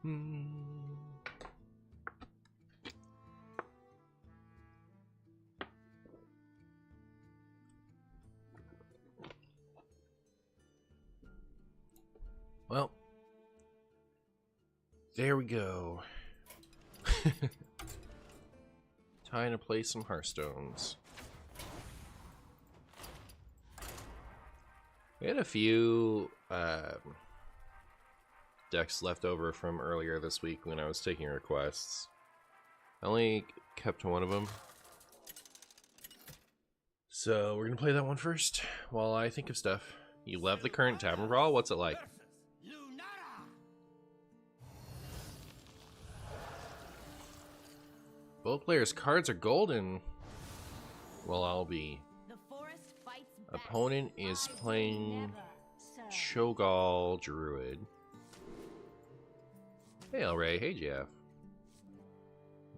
Well, there we go. Time to play some Hearthstones. We had a few decks left over from earlier this week when I was taking requests. I only kept one of them. So we're going to play that one first while I think of stuff. You love the current Tavern Brawl? What's it like? Both players' cards are golden. Well, I'll be. Opponent is playing Cho'Gall Druid. Hey, Elray. Hey, Jeff.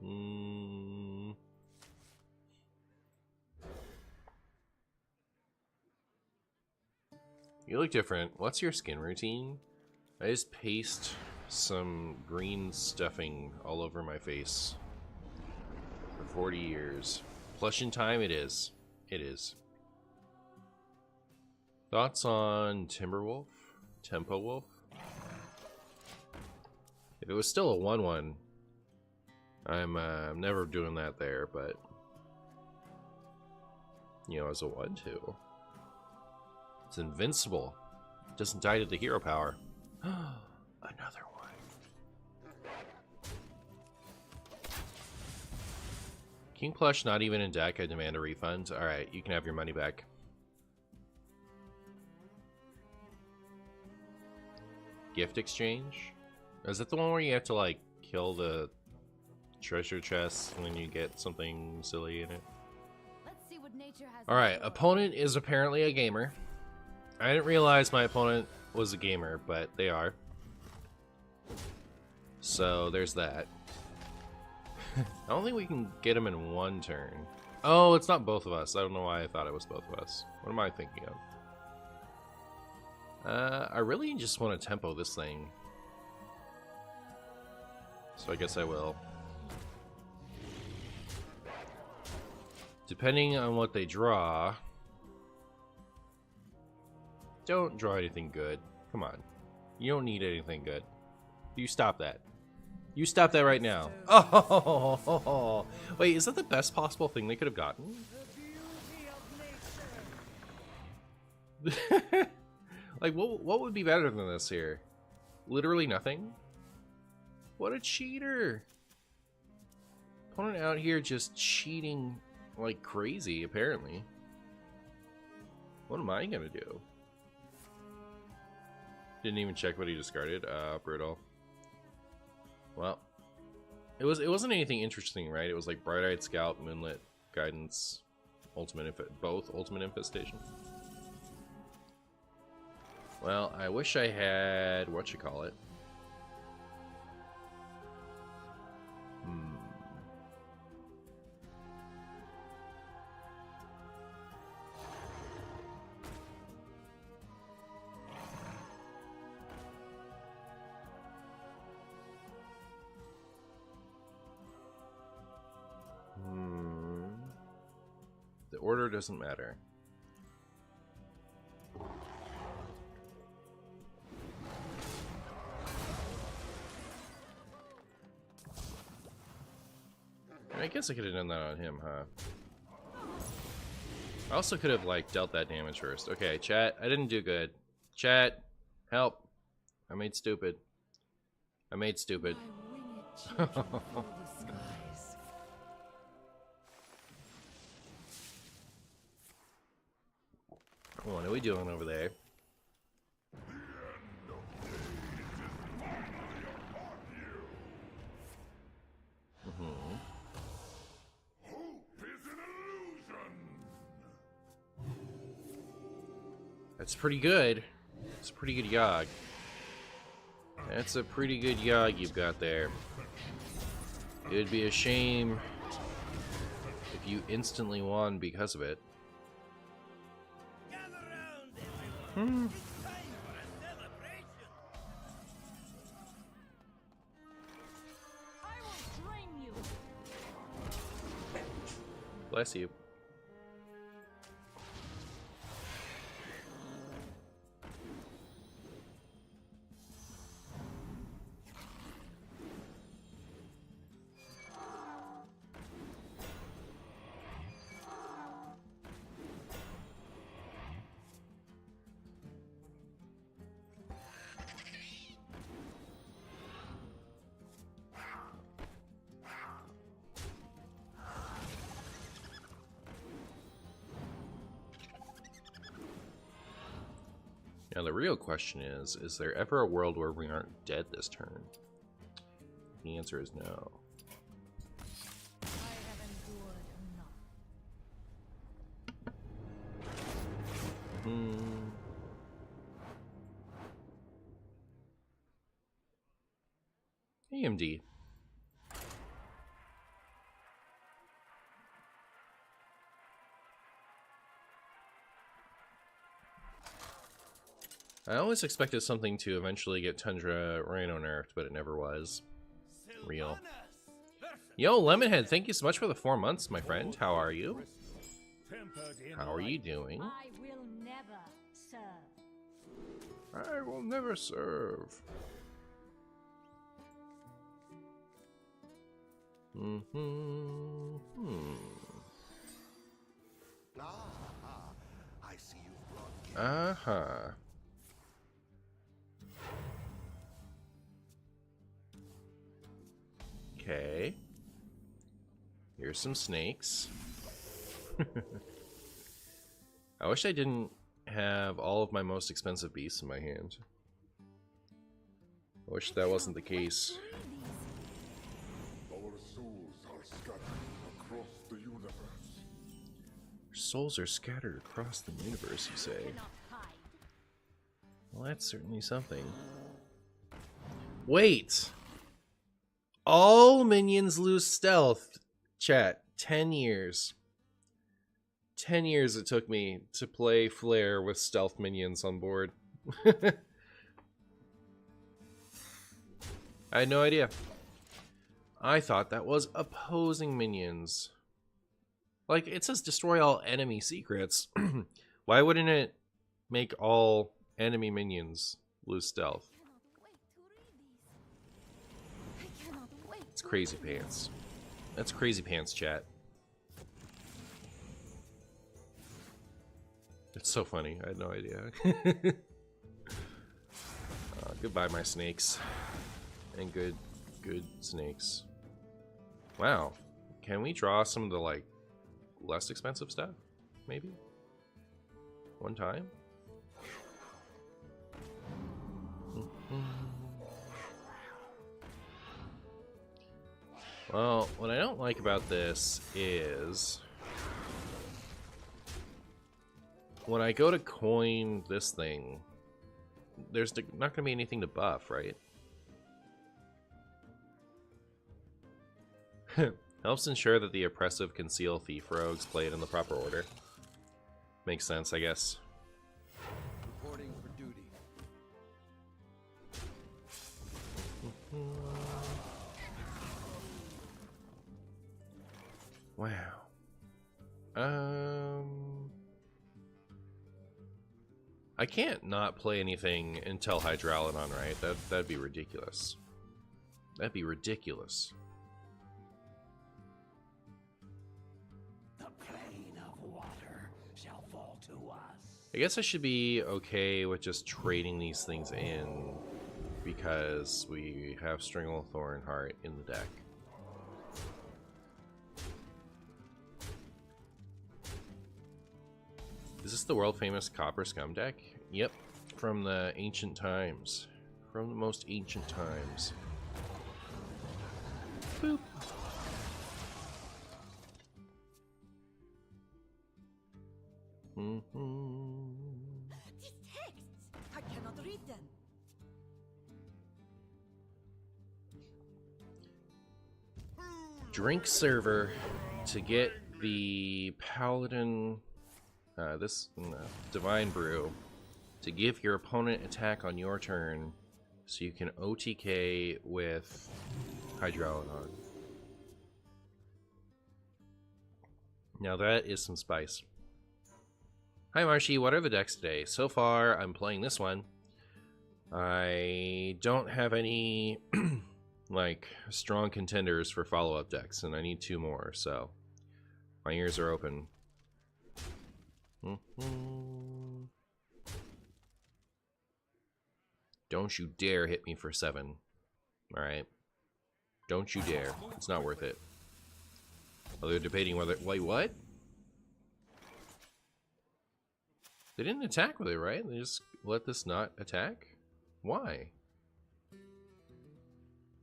You look different. What's your skin routine? I just paste some green stuffing all over my face. 40 years. Plush in time, it is. It is. Thoughts on Timberwolf? Tempo Wolf? If it was still a 1-1, I'm never doing that there, but you know, as a 1-2, it's invincible. It doesn't die to the hero power. Another one. King Plush not even in deck. I demand a refund. Alright, you can have your money back. Gift exchange? Is that the one where you have to like kill the treasure chest and then you get something silly in it? Alright, opponent is apparently a gamer. I didn't realize my opponent was a gamer, but they are. So there's that. I don't think we can get him in one turn. Oh, it's not both of us. I don't know why I thought it was both of us. What am I thinking of? I really just want to tempo this thing. So I guess I will. Depending on what they draw. Don't draw anything good. Come on. You don't need anything good. You stop that. You stop that right now. Oh, wait, is that the best possible thing they could have gotten? Like, what would be better than this here? Literally nothing? What a cheater. Opponent out here just cheating like crazy, apparently. What am I gonna do? Didn't even check what he discarded. Brutal. Well, it wasn't anything interesting, right? It was like Bright-Eyed Scout, Moonlit Guidance, both Ultimate Infestation. Well, I wish I had whatchamacallit. The order doesn't matter. I guess I could have done that on him, huh? I also could have, like, dealt that damage first. Okay, chat, I didn't do good. Chat, help. I made stupid. I made stupid. What are we doing over there? That's pretty good. It's a pretty good Yogg. That's a pretty good Yogg you've got there. It'd be a shame if you instantly won because of it. Bless you. Now the real question is there ever a world where we aren't dead this turn? The answer is no. AMD. I always expected something to eventually get Tundra Rhino nerfed, but it never was. Real. Yo, Lemonhead, thank you so much for the 4 months, my friend. How are you? How are you doing? I will never serve. I will never serve. I see you've brought Okay. Here's some snakes. I wish I didn't have all of my most expensive beasts in my hand. I wish that wasn't the case. Our souls are scattered across the universe. Souls are scattered across the universe, you say? Well, that's certainly something. Wait! All minions lose stealth. Chat, 10 years. 10 years it took me to play Flare with stealth minions on board. I had no idea. I thought that was opposing minions. Like, it says destroy all enemy secrets. Why wouldn't it make all enemy minions lose stealth? It's crazy pants. That's crazy pants, chat. It's so funny. I had no idea. Goodbye, my snakes. And good snakes. Wow. Can we draw some of the, like, less expensive stuff? Maybe? One time? Well, what I don't like about this is when I go to coin this thing, there's not going to be anything to buff, right? Helps ensure that the oppressive conceal thief rogues played in the proper order. Makes sense, I guess. Reporting for duty. Wow. I can't not play anything until Hydralodon, right? That'd be ridiculous. That'd be ridiculous. The plane of water shall fall to us. I guess I should be okay with just trading these things in because we have Stringle Thornheart in the deck. Is this the world famous Copper Scum deck? Yep, from the ancient times. From the most ancient times. Boop. These texts! I cannot read them. Drink server to get the Paladin, Divine Brew, to give your opponent attack on your turn so you can OTK with Hydralodon. Now that is some spice. Hi Marshy, what are the decks today? So far, I'm playing this one. I don't have any like strong contenders for follow-up decks, and I need 2 more, so my ears are open. Don't you dare hit me for 7. Alright. Don't you dare. It's not worth it. Oh, they're debating whether... Wait, what? They didn't attack with it, right? They just let this not attack? Why?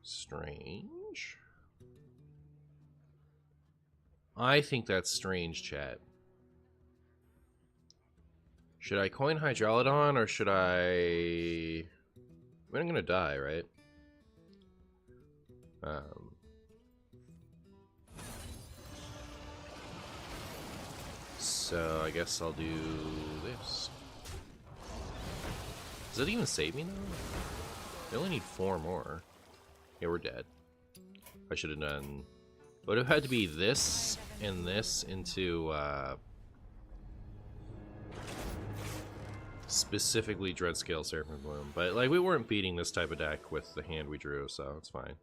Strange. I think that's strange, chat. Should I coin Hydralodon or should I... I mean, I'm gonna die, right? So I guess I'll do this. Does it even save me now? I only need 4 more. Yeah, we're dead. I should have done... It would have had to be this and this into specifically Dreadscale Seraphim Bloom. But like, we weren't beating this type of deck with the hand we drew, so it's fine.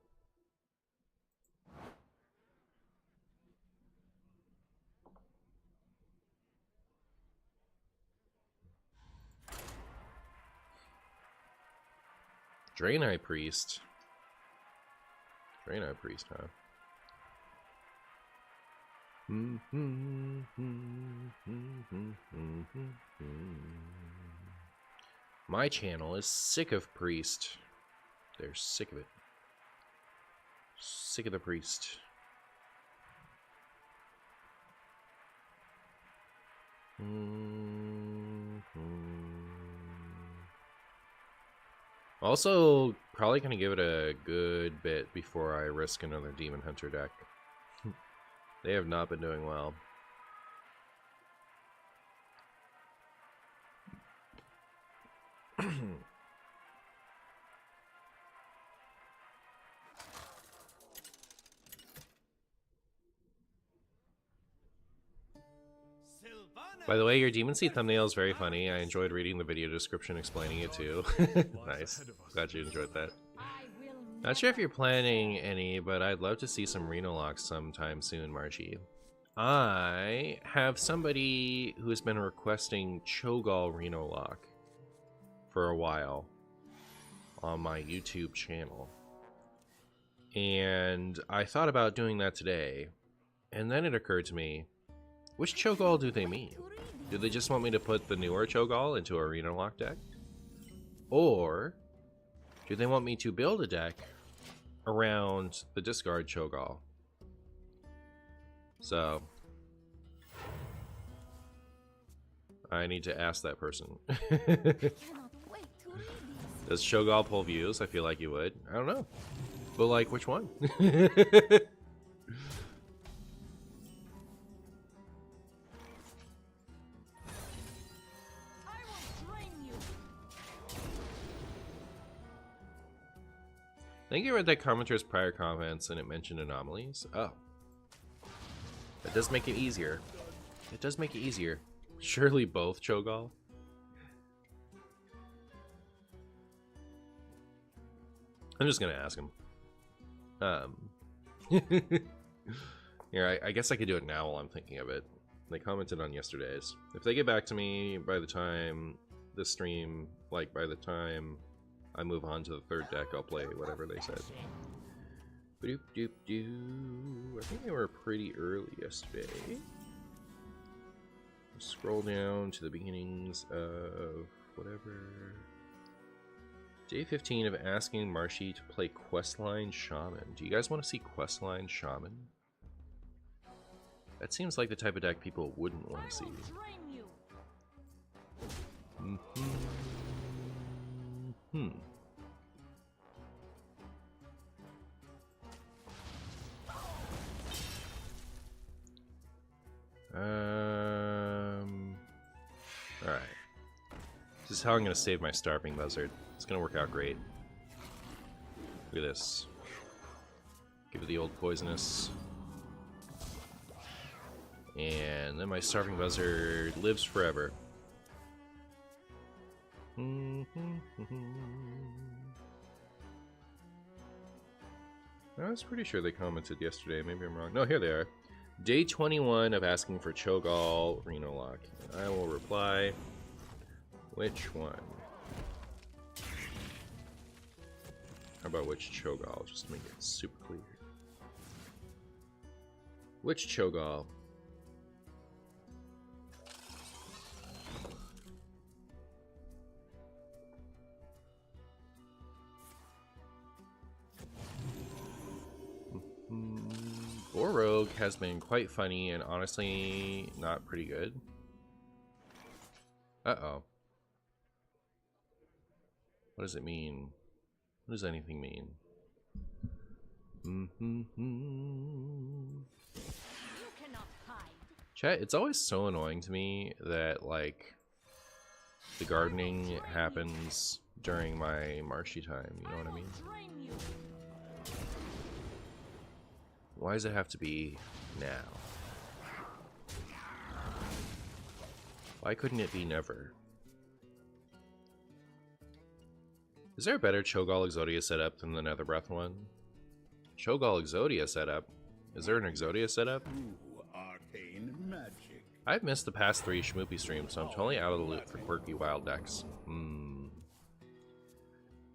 Draenei Priest. Draenei Priest, huh? My channel is sick of Priest. They're sick of it. Sick of the Priest. Also, probably gonna give it a good bit before I risk another Demon Hunter deck. They have not been doing well. By the way, your Demon Seed thumbnail is very funny. I enjoyed reading the video description explaining it too. Nice. Glad you enjoyed that. Not sure if you're planning any, but I'd love to see some Reno locks sometime soon, Marshy. I have somebody who has been requesting Cho'Gall Reno lock for a while on my YouTube channel. And I thought about doing that today, and then it occurred to me, which Cho'Gall do they mean? Do they just want me to put the newer Cho'Gall into a Reno lock deck? Or do they want me to build a deck around the discard Cho'Gall? So I need to ask that person. Does Cho'Gall pull views? I feel like you would. I don't know. But like, which one? I think you read that commenter's prior comments and it mentioned anomalies. Oh. That does make it easier. It does make it easier. Surely both Cho'Gall. I'm just gonna ask him. Here, I guess I could do it now while I'm thinking of it. They commented on yesterday's. If they get back to me by the time this stream, like by the time I move on to the 3rd deck, I'll play whatever they said. Doop doop doo. I think they were pretty early yesterday. Scroll down to the beginnings of whatever. Day 15 of asking Marshy to play Questline Shaman. Do you guys want to see Questline Shaman? That seems like the type of deck people wouldn't want to see. Alright. This is how I'm going to save my Starving Buzzard. It's going to work out great. Look at this. Give it the old poisonous. And then my starving buzzard lives forever. I was pretty sure they commented yesterday. Maybe I'm wrong. No, here they are. Day 21 of asking for Cho'Gall Reno Lock. I will reply. Which one? How about which Cho'Gall? Just to make it super clear. Which Cho'Gall? Rogue has been quite funny and honestly not pretty good. Uh-oh. What does it mean? What does anything mean? You cannot hide. Chat, it's always so annoying to me that, like, the gardening happens during my marshy time, you know what I mean? Drain you. Why does it have to be now? Why couldn't it be never? Is there a better Cho'Gall Exodia setup than the Netherbreath one? Cho'Gall Exodia setup? Is there an Exodia setup? Ooh, arcane magic. I've missed the past 3 Shmoopy streams, so I'm totally out of the loop for quirky wild decks.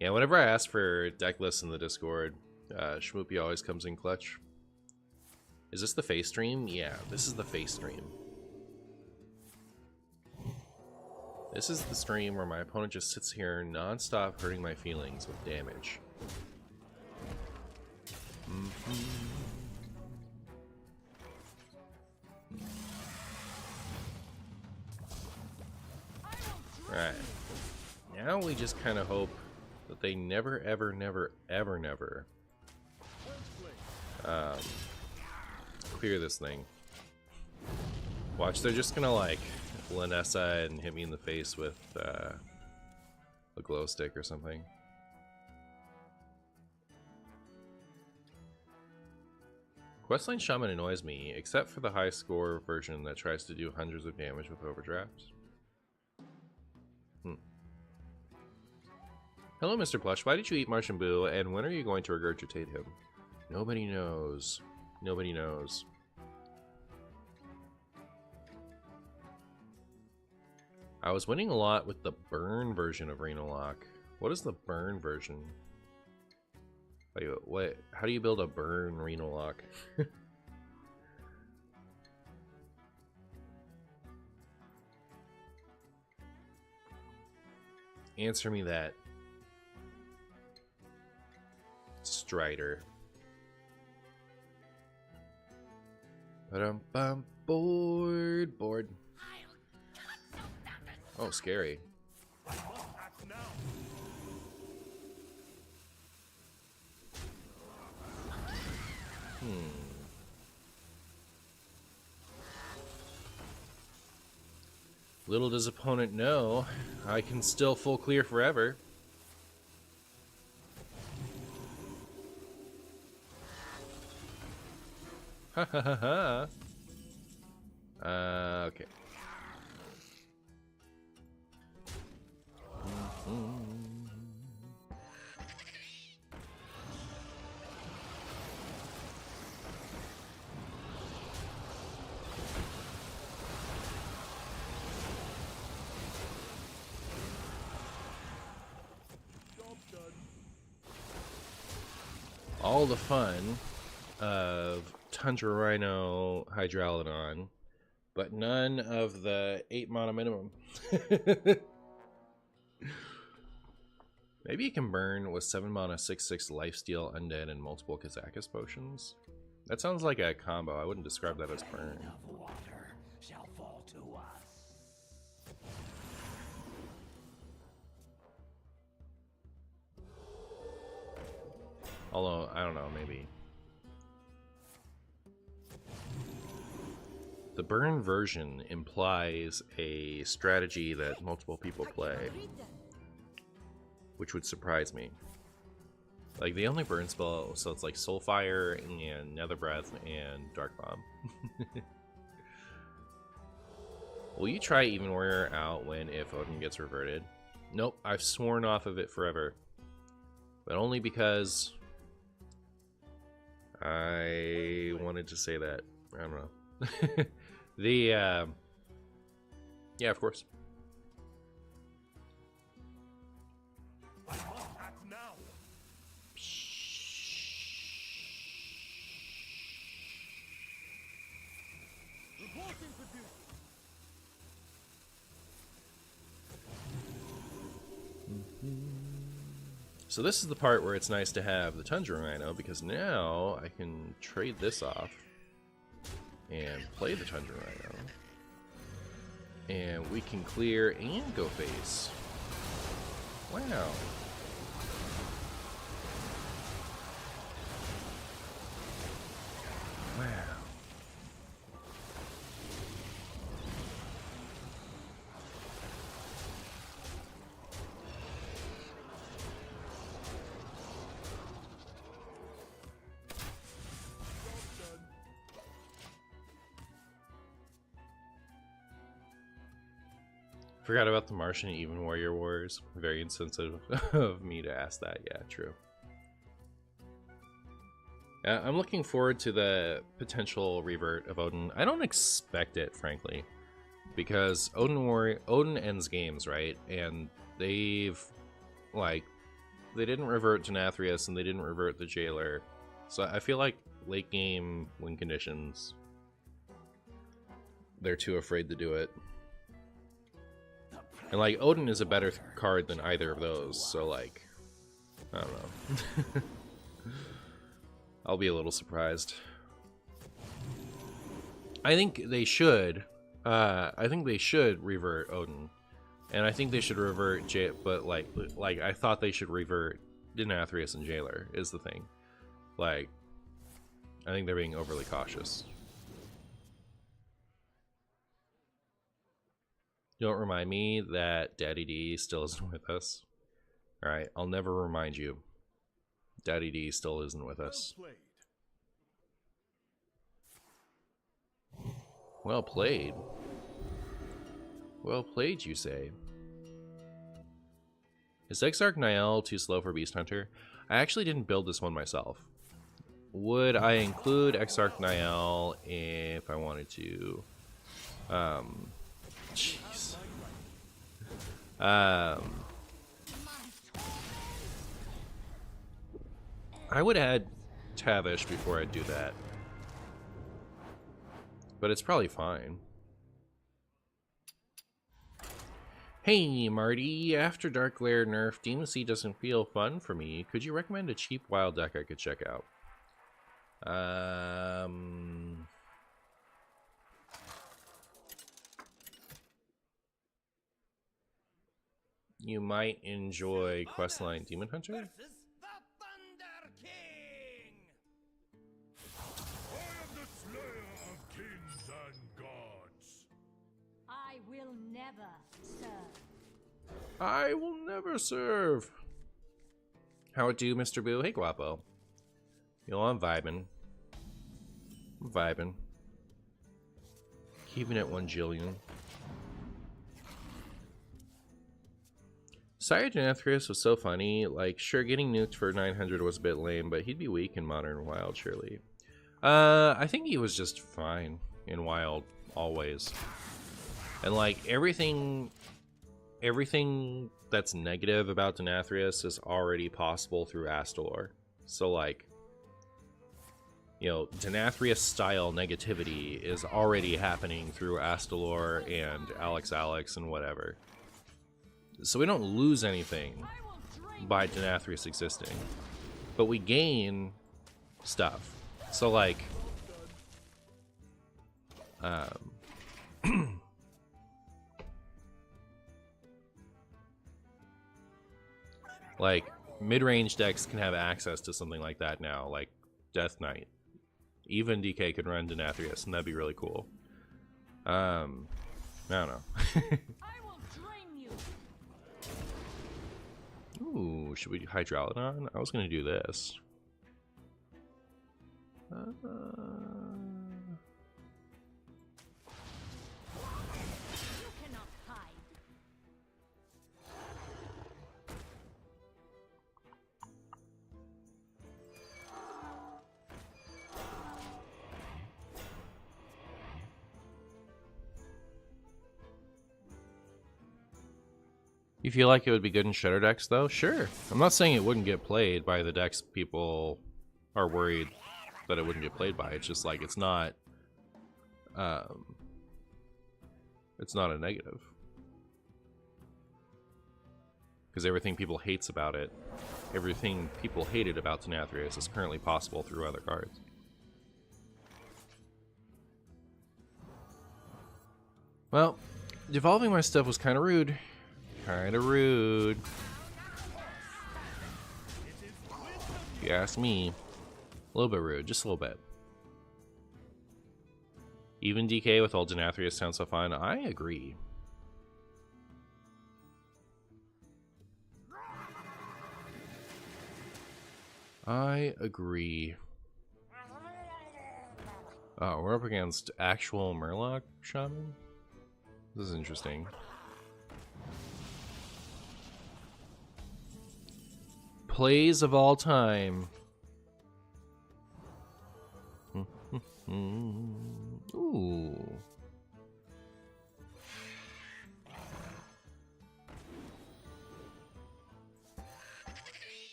Yeah, whenever I ask for deck lists in the Discord, Shmoopy always comes in clutch. Is this the face stream? Yeah, this is the face stream. This is the stream where my opponent just sits here non-stop hurting my feelings with damage. Right. Now we just kind of hope that they never, ever, never, ever, never clear this thing. Watch, they're just gonna like Lanessa and hit me in the face with a glow stick or something. Questline Shaman annoys me, except for the high score version that tries to do hundreds of damage with overdrafts. Hello, Mr. Plush. Why did you eat Martian Boo, and when are you going to regurgitate him? Nobody knows. Nobody knows. I was winning a lot with the burn version of Reno Lock. What is the burn version? Wait, what? How do you build a burn Reno Lock? Answer me that. Strider. Ba-dum-bum. Board. Oh, scary. Little does opponent know, I can still full clear forever. Ha ha ha ha. Okay. All the fun of Tundra Rhino Hydralodon, but none of the 8 mana minimum. Maybe you can burn with 7 mana 6/6 lifesteal undead and multiple Kazakus potions. That sounds like a combo. I wouldn't describe that as burn. Of water shall fall to us. Although, I don't know, maybe. The burn version implies a strategy that multiple people play, which would surprise me. Like, they only burn spell, so it's like Soulfire and Netherbreath and Dark Bomb. Will you try Even Warrior out when if Odin gets reverted? Nope, I've sworn off of it forever. But only because I wanted to say that. I don't know. Yeah, of course. I must act now. Reporting for duty. So this is the part where it's nice to have the Tundra Rhino, because now I can trade this off and play the Tundra Rhino. And we can clear and go face. Wow. Wow. Forgot about the Martian Even Warrior Wars. Very insensitive of me to ask that. Yeah, true. I'm looking forward to the potential revert of Odin. I don't expect it, frankly, because Odin ends games, right? And they've, like, they didn't revert Denathrius and they didn't revert the Jailer. So I feel like late game win conditions, they're too afraid to do it. And, like, Odin is a better card than either of those, so, like, I don't know. I'll be a little surprised. I think they should. I think they should revert Odin. And I think they should revert but, like, I thought they should revert Denathrius and Jailer, is the thing. Like, I think they're being overly cautious. Don't remind me that Daddy D still isn't with us. Alright, I'll never remind you. Daddy D still isn't with us. Well played. Well played, you say. Is Exarch Niall too slow for Beast Hunter? I actually didn't build this one myself. Would I include Exarch Niall if I wanted to? Jeez. I would add Tavish before I do that. But it's probably fine. Hey Marty, after Dark Glare nerf, Demon Sea doesn't feel fun for me. Could you recommend a cheap wild deck I could check out? You might enjoy Questline Demon Hunter? Versus the Thunder King. I am the slayer of kings and gods. I will never serve. I will never serve. How it do, Mr. Boo? Hey, Guapo. You know, I'm vibing. I'm vibing. Keeping it 1 jillion. Sire Denathrius was so funny. Like, sure, getting nuked for 900 was a bit lame, but he'd be weak in Modern Wild, surely. I think he was just fine in Wild, always. And, like, everything that's negative about Denathrius is already possible through Astalor. So, like, you know, Denathrius-style negativity is already happening through Astalor and Alex and whatever. So we don't lose anything by Denathrius existing, but we gain stuff. So, like, like, mid-range decks can have access to something like that now, like Death Knight. Even DK could run Denathrius, and that'd be really cool. I don't know. Ooh, should we do Hydralodon? I was gonna do this. You feel like it would be good in Shadow decks, though? Sure. I'm not saying it wouldn't get played by the decks people are worried that it wouldn't get played by. It's just like, it's not a negative. Because everything people hates about it, everything people hated about Denathrius is currently possible through other cards. Well, devolving my stuff was kind of rude. Kind of rude. If you ask me, a little bit rude, just a little bit. Even DK with all Denathrius sounds so fun. I agree. I agree. Oh, we're up against actual Murloc Shaman? This is interesting. Plays of all time. Ooh.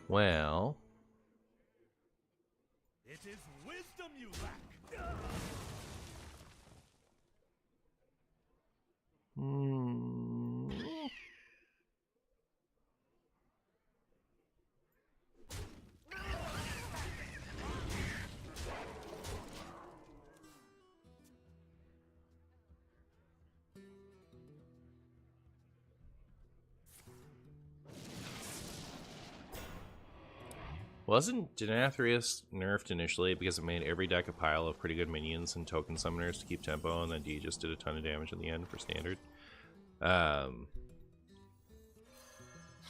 Well. It is wisdom you lack. Wasn't Denathrius nerfed initially because it made every deck a pile of pretty good minions and token summoners to keep tempo, and then D just did a ton of damage in the end for standard?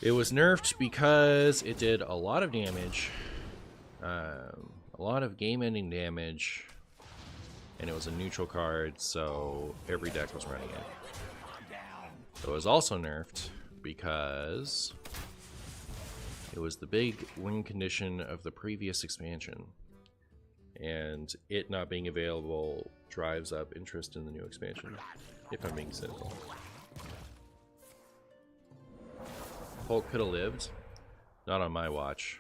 It was nerfed because it did a lot of damage, a lot of game-ending damage, and it was a neutral card, so every deck was running it. It was also nerfed because it was the big win condition of the previous expansion, and it not being available drives up interest in the new expansion, if I'm being cynical. Hulk could have lived. Not on my watch.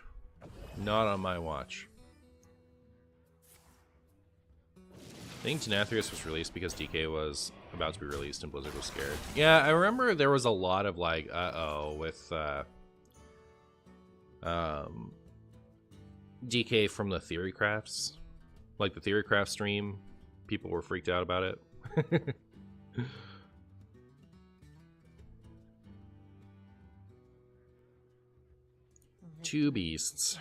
Not on my watch. I think Denathrius was released because DK was about to be released and Blizzard was scared. Yeah, I remember there was a lot of like, uh-oh, with DK from the Theory Crafts. Like the Theory Craft stream, people were freaked out about it. Two beasts.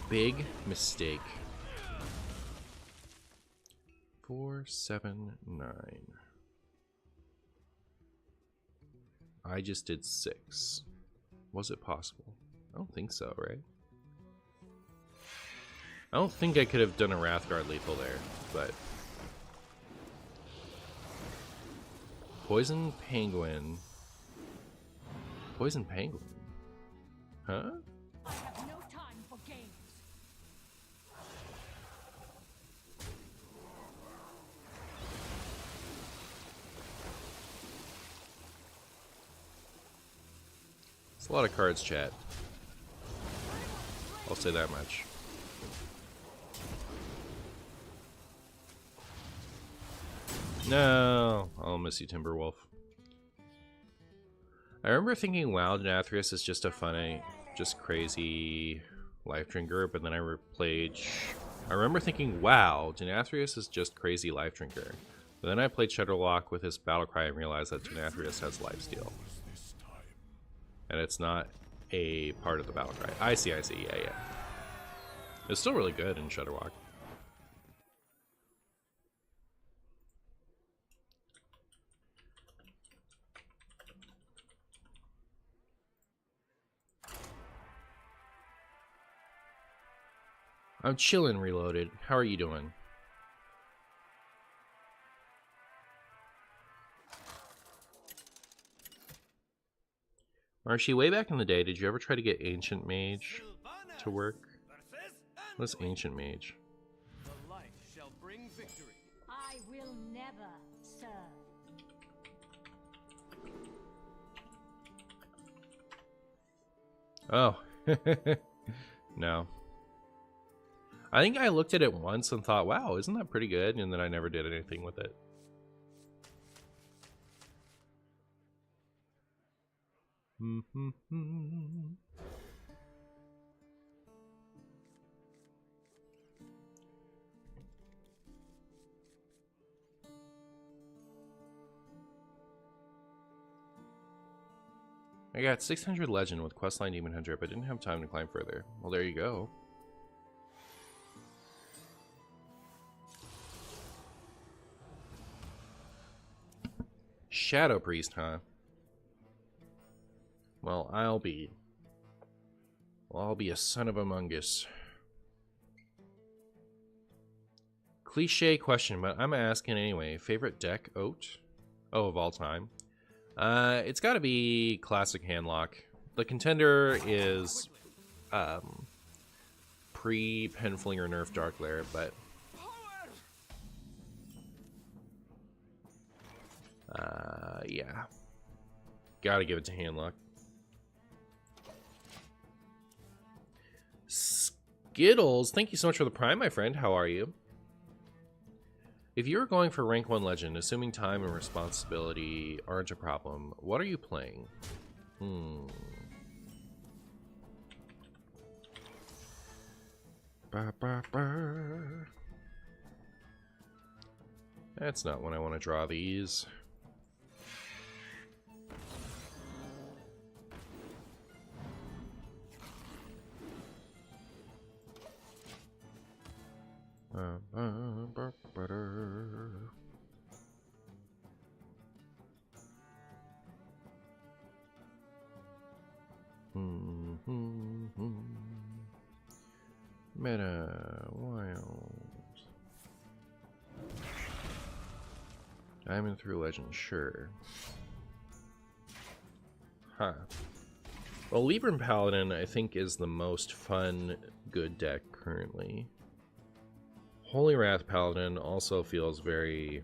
Big mistake. 4, 7, 9. I just did 6. Was it possible? I don't think so, right? I don't think I could have done a Wrathguard lethal there, but... Poison Penguin. Poison Penguin? Huh? I have no time for games. It's a lot of cards, chat. I'll say that much. No, I'll miss you, Timberwolf. I remember thinking, wow, Denathrius is just a funny, just crazy life drinker, but then I remember thinking, wow, Denathrius is just crazy life drinker. But then I played Shudderlock with his Battlecry and realized that Denathrius has lifesteal. And it's not a part of the Battlecry. I see, yeah. It's still really good in Shudderlock. I'm chillin', Reloaded. How are you doing? Marshy, way back in the day, did you ever try to get Ancient Mage to work? What's Ancient Mage? The light shall bring victory. I will never serve. Oh. No. I think I looked at it once and thought, wow, isn't that pretty good? And then I never did anything with it. I got 600 legend with questline Demon Hunter, but didn't have time to climb further. Well, there you go. Shadow Priest, huh? Well, I'll be a son of Among Us. Cliche question, but I'm asking anyway. Favorite deck, Oat? Oh, of all time. It's got to be classic Handlock. The contender is pre-Penflinger nerf Dark Lair, but yeah, gotta give it to Handlock. Skittles, thank you so much for the Prime, my friend. How are you? If you were going for rank 1 legend, assuming time and responsibility aren't a problem, what are you playing? That's not when I want to draw these. Meta Wild Diamond through Legend, sure. Huh. Well, Libram Paladin, I think, is the most fun, good deck currently. Holy Wrath Paladin also feels very...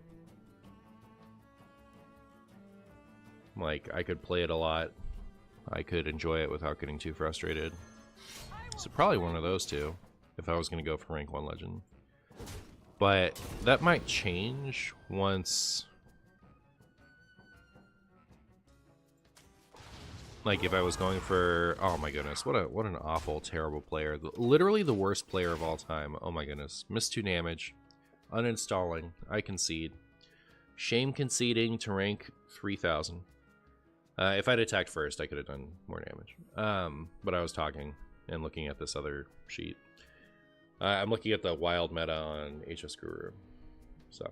like, I could play it a lot. I could enjoy it without getting too frustrated. So probably one of those two, if I was going to go for rank 1 legend. But that might change once... like, if I was going for... oh my goodness, what an awful, terrible player. Literally the worst player of all time. Oh my goodness. Missed 2 damage. Uninstalling. I concede. Shame conceding to rank 3000. If I'd attacked first, I could have done more damage. But I was talking and looking at this other sheet. I'm looking at the wild meta on HS Guru. So.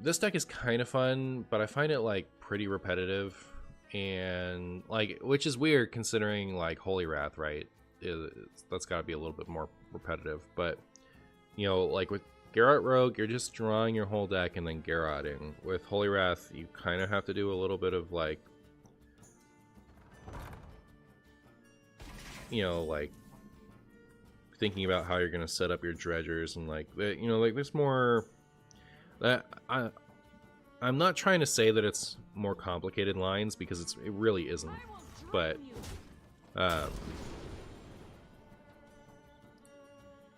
This deck is kind of fun, but I find it, like, pretty repetitive. And, like, which is weird considering, like, Holy Wrath, right? That's got to be a little bit more repetitive. But, you know, like, with Garrote Rogue, you're just drawing your whole deck and then Garroting. With Holy Wrath, you kind of have to do a little bit of, like, you know, like, thinking about how you're going to set up your dredgers and, like, you know, like, there's more... I'm not trying to say that it's more complicated lines, because it really isn't. But,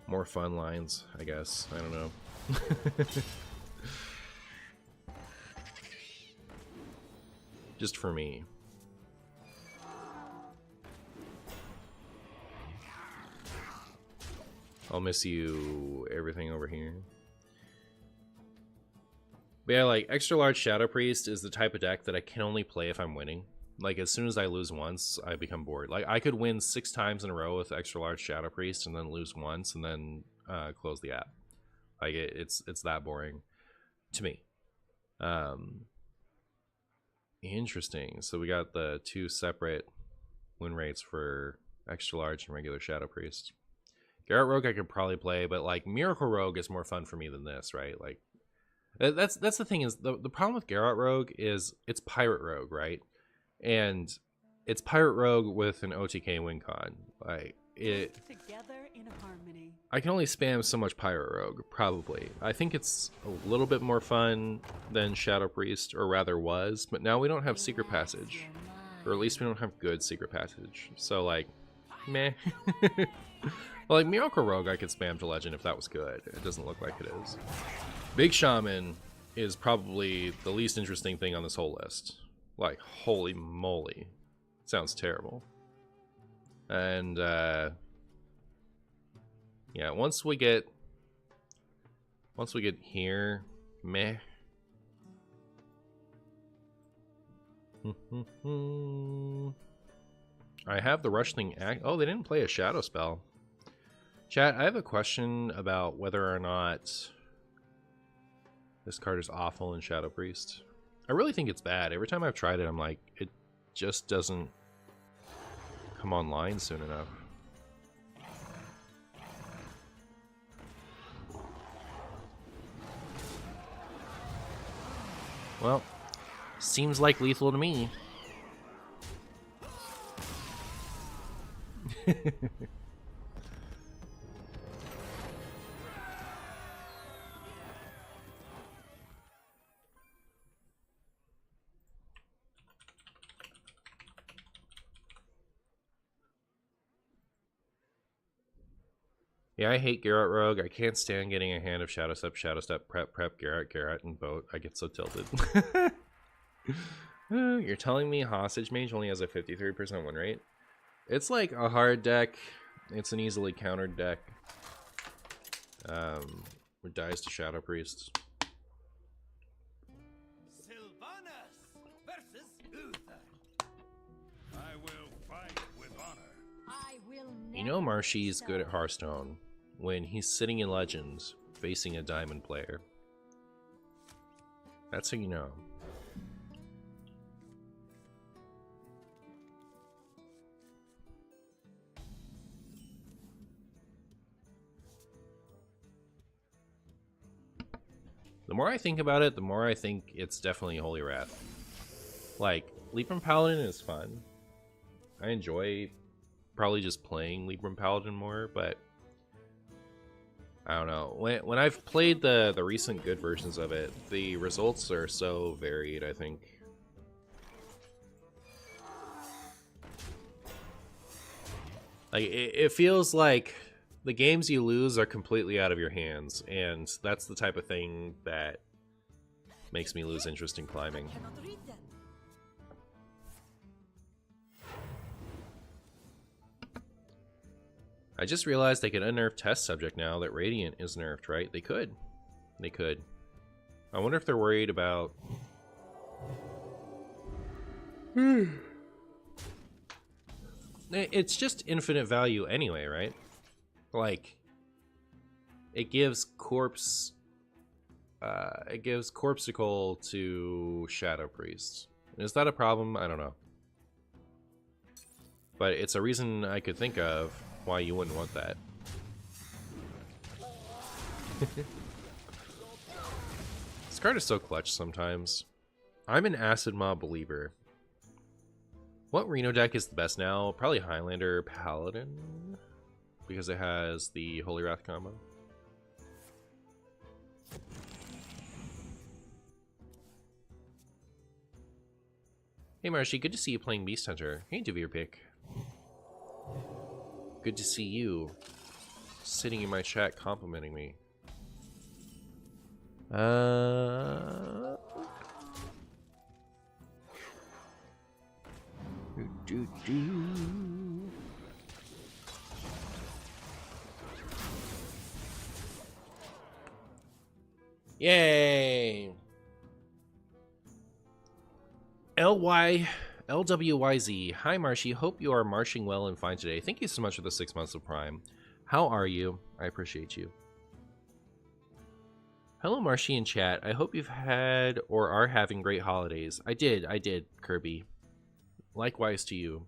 more fun lines, I guess. I don't know. Just for me. I'll miss you, everything over here. But yeah, like, Extra Large Shadow Priest is the type of deck that I can only play if I'm winning. Like, as soon as I lose once, I become bored. Like, I could win 6 times in a row with Extra Large Shadow Priest and then lose once and then close the app. Like, it's that boring to me. Interesting. So we got the 2 separate win rates for Extra Large and regular Shadow Priest. Garrote Rogue I could probably play, but, like, Miracle Rogue is more fun for me than this, right? Like, That's the thing is the problem with Garrote Rogue is it's Pirate Rogue, right? And it's Pirate Rogue with an OTK win con. Like it. Together in harmony. I can only spam so much Pirate Rogue, probably. I think it's a little bit more fun than Shadow Priest, or rather was, but now we don't have Secret Passage. Or at least we don't have good Secret Passage. So, like, meh. Well, like, Miracle Rogue I could spam to Legend if that was good. It doesn't look like it is. Big Shaman is probably the least interesting thing on this whole list. Like, holy moly. Sounds terrible. And, yeah, once we get here, meh. I have the Rush thing act. Oh, they didn't play a Shadow spell. Chat, I have a question about whether or not this card is awful in Shadow Priest. I really think it's bad. Every time I've tried it, I'm like, it just doesn't come online soon enough. Well, seems like lethal to me. Yeah, I hate Garrote Rogue. I can't stand getting a hand of Shadow Step, Prep, Garrote, and Boat. I get so tilted. You're telling me Hostage Mage only has a 53% win rate? It's like a hard deck. It's an easily countered deck. It dies to Shadow Priest. Sylvanas versus Uther. I will fight with honor. I will You know Marshy's good at Hearthstone when he's sitting in Legends facing a Diamond player. That's how you know. The more I think about it, the more I think it's definitely Holy Wrath. Like, Libram Paladin is fun. I enjoy probably just playing Libram Paladin more, but I don't know. When I've played the recent good versions of it, the results are so varied, I think. Like, it feels like the games you lose are completely out of your hands, and that's the type of thing that makes me lose interest in climbing. Cannot read them. I just realized they could unnerf Test Subject now that Radiant is nerfed, right? They could. They could. I wonder if they're worried about... It's just infinite value anyway, right? Like, it gives Corpse... it gives Corpsicle to Shadow Priest. Is that a problem? I don't know. But it's a reason I could think of why you wouldn't want that. This card is so clutch sometimes. I'm an Acid Mob believer. What Reno deck is the best now? Probably Highlander Paladin, because it has the Holy Wrath combo. Hey Marshy, good to see you playing Beast Hunter. Hey Devere Pick. Good to see you sitting in my chat complimenting me. Yay! LWYZ. Hi Marshy, hope you are marching well and fine today. Thank you so much for the 6 months of Prime. How are you? I appreciate you. Hello Marshy in chat. I hope you've had or are having great holidays. I did, Kirby. Likewise to you.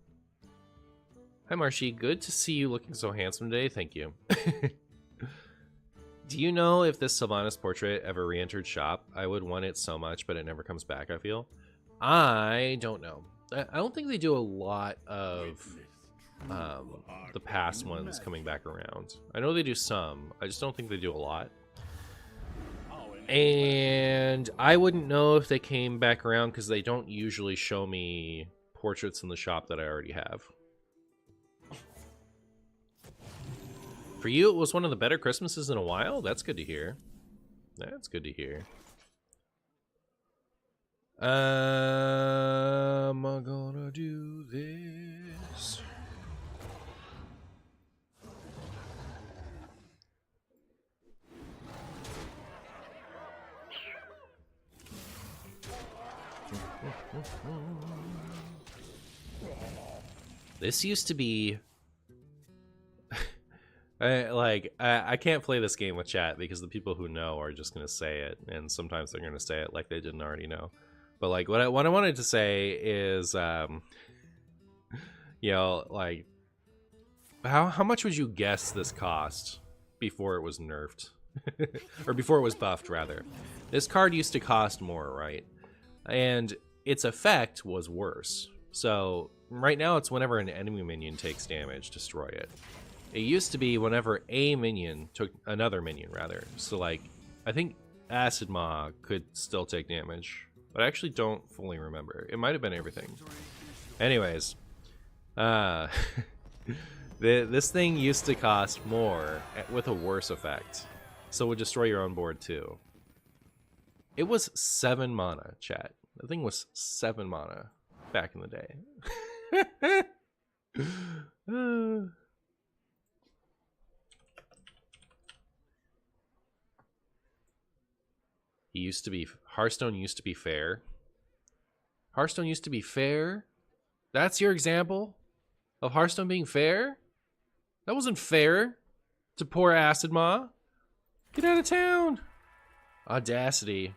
Hi Marshy, good to see you looking so handsome today. Thank you. Do you know if this Sylvanas portrait ever re-entered shop? I would want it so much, but it never comes back, I feel. I don't know. I don't think they do a lot of the past ones coming back around. I know they do some. I just don't think they do a lot. And I wouldn't know if they came back around because they don't usually show me portraits in the shop that I already have. For you, it was one of the better Christmases in a while? That's good to hear. That's good to hear. Am I gonna do this? This used to be... I can't play this game with chat because the people who know are just going to say it, and sometimes they're going to say it like they didn't already know. But like what I wanted to say is, you know, like how much would you guess this cost before it was nerfed? Or before it was buffed, rather. This card used to cost more, right? And its effect was worse. So right now it's whenever an enemy minion takes damage, destroy it. It used to be whenever a minion took another minion, rather. So like, I think Acid Maw could still take damage, but I actually don't fully remember. It might have been everything. Anyways, this thing used to cost more with a worse effect. So it would destroy your own board too. It was 7 mana, chat. The thing was 7 mana back in the day. Hearthstone used to be fair. Hearthstone used to be fair? That's your example of Hearthstone being fair? That wasn't fair to poor Acid Maw. Get out of town. Audacity.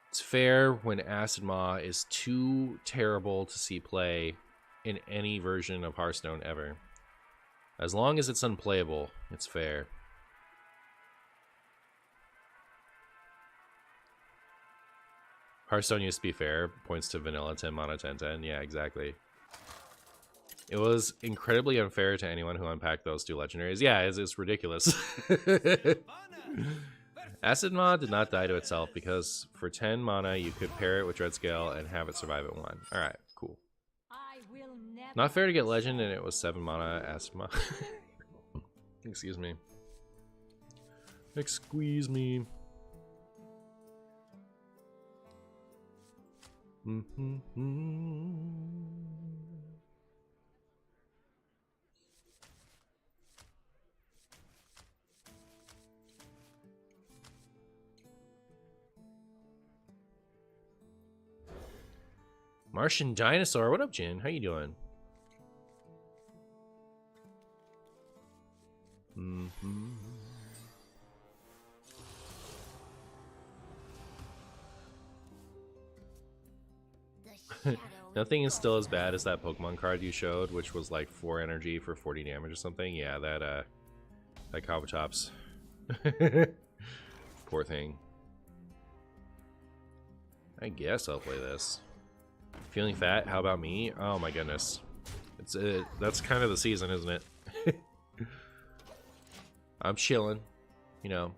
It's fair when Acid Maw is too terrible to see play in any version of Hearthstone ever. As long as it's unplayable, it's fair. Hearthstone used to be fair, points to vanilla 10 mana 10/10. Yeah, exactly. It was incredibly unfair to anyone who unpacked those 2 legendaries. Yeah, it's ridiculous. Acid Maw did not die to itself because for 10 mana you could pair it with Dreadscale and have it survive at 1. Alright, cool. Not fair to get legend and it was 7 mana Acid Maw. Excuse me. Excuse me. Martian dinosaur, what up, Jin? How you doing? Nothing is still as bad as that Pokemon card you showed, which was like 4 energy for 40 damage or something. Yeah, that Kabutops. Poor thing. I guess I'll play this. Feeling fat? How about me? Oh my goodness. It's that's kind of the season, isn't it? I'm chilling, you know,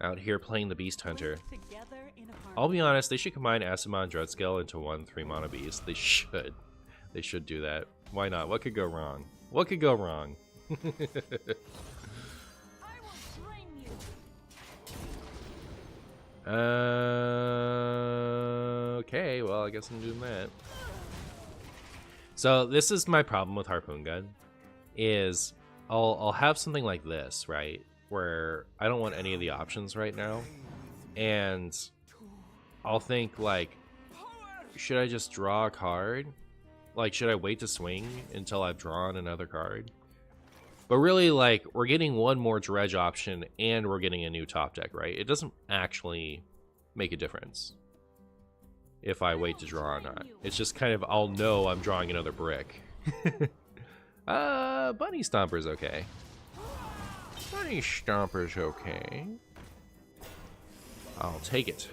out here playing the Beast Hunter. I'll be honest, they should combine Acid Maw and Dreadscale into 1 3-mana beast. They should. They should do that. Why not? What could go wrong? What could go wrong? Okay, well, I guess I'm doing that. So this is my problem with Harpoon Gun, is I'll have something like this, right, where I don't want any of the options right now, and I'll think, like, should I just draw a card? Like, should I wait to swing until I've drawn another card? But really, like, we're getting 1 more dredge option and we're getting a new top deck, right? It doesn't actually make a difference if I wait to draw or not. It's just kind of, I'll know I'm drawing another brick. Bunny Stomper's okay. Bunny Stomper's okay. I'll take it.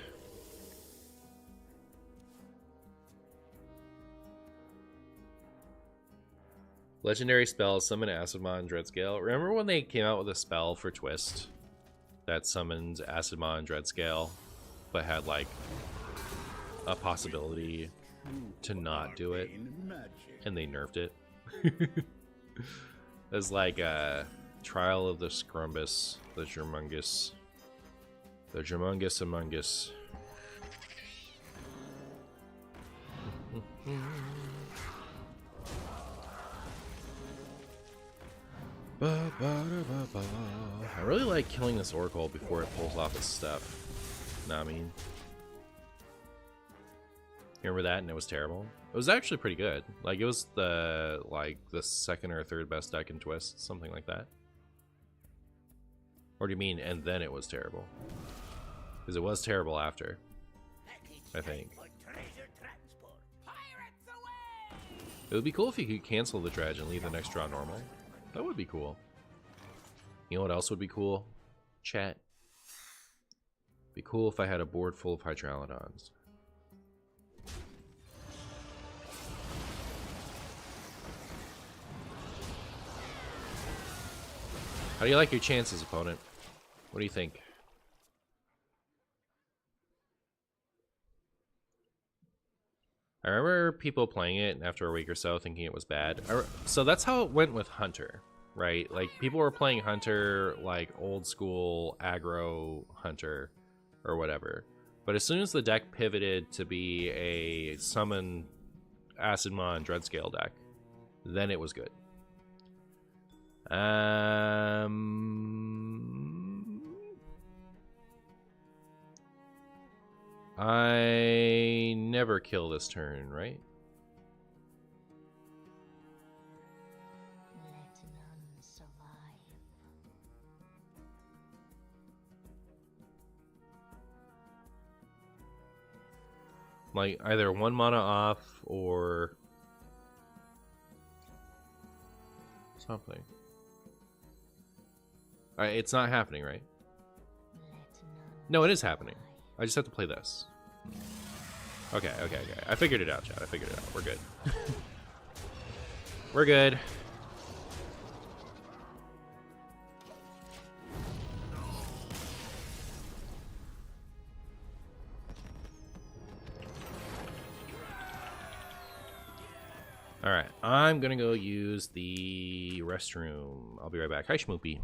Legendary spell, summon Acidmon Dreadscale. Remember when they came out with a spell for Twist that summoned Acidmon Dreadscale, but had like a possibility to not do it, and they nerfed it? It was like a Trial of the Scrumbus, the Germungus Among Us. I really like killing this Oracle before it pulls off its stuff. Know what I mean? You remember that, and it was terrible? It was actually pretty good. Like, it was the second or third best deck in Twist, something like that. Or do you mean, and then it was terrible? Because it was terrible after, I think. It would be cool if you could cancel the dredge and leave the next draw normal. That would be cool. You know what else would be cool? Chat. Be cool if I had a board full of Hydralodons. How do you like your chances, opponent? What do you think? I remember people playing it after a week or so thinking it was bad. So that's how it went with Hunter, right? Like, people were playing Hunter like old school aggro Hunter or whatever. But as soon as the deck pivoted to be a summon Acidmon Dreadscale deck, then it was good. I never kill this turn, right? Let none survive. Like, either 1 mana off or something. Alright, it's not happening, right? No, it is happening. I just have to play this. Okay. I figured it out, chat. I figured it out. We're good. We're good. Alright, I'm gonna go use the restroom. I'll be right back. Hi, Schmoopy.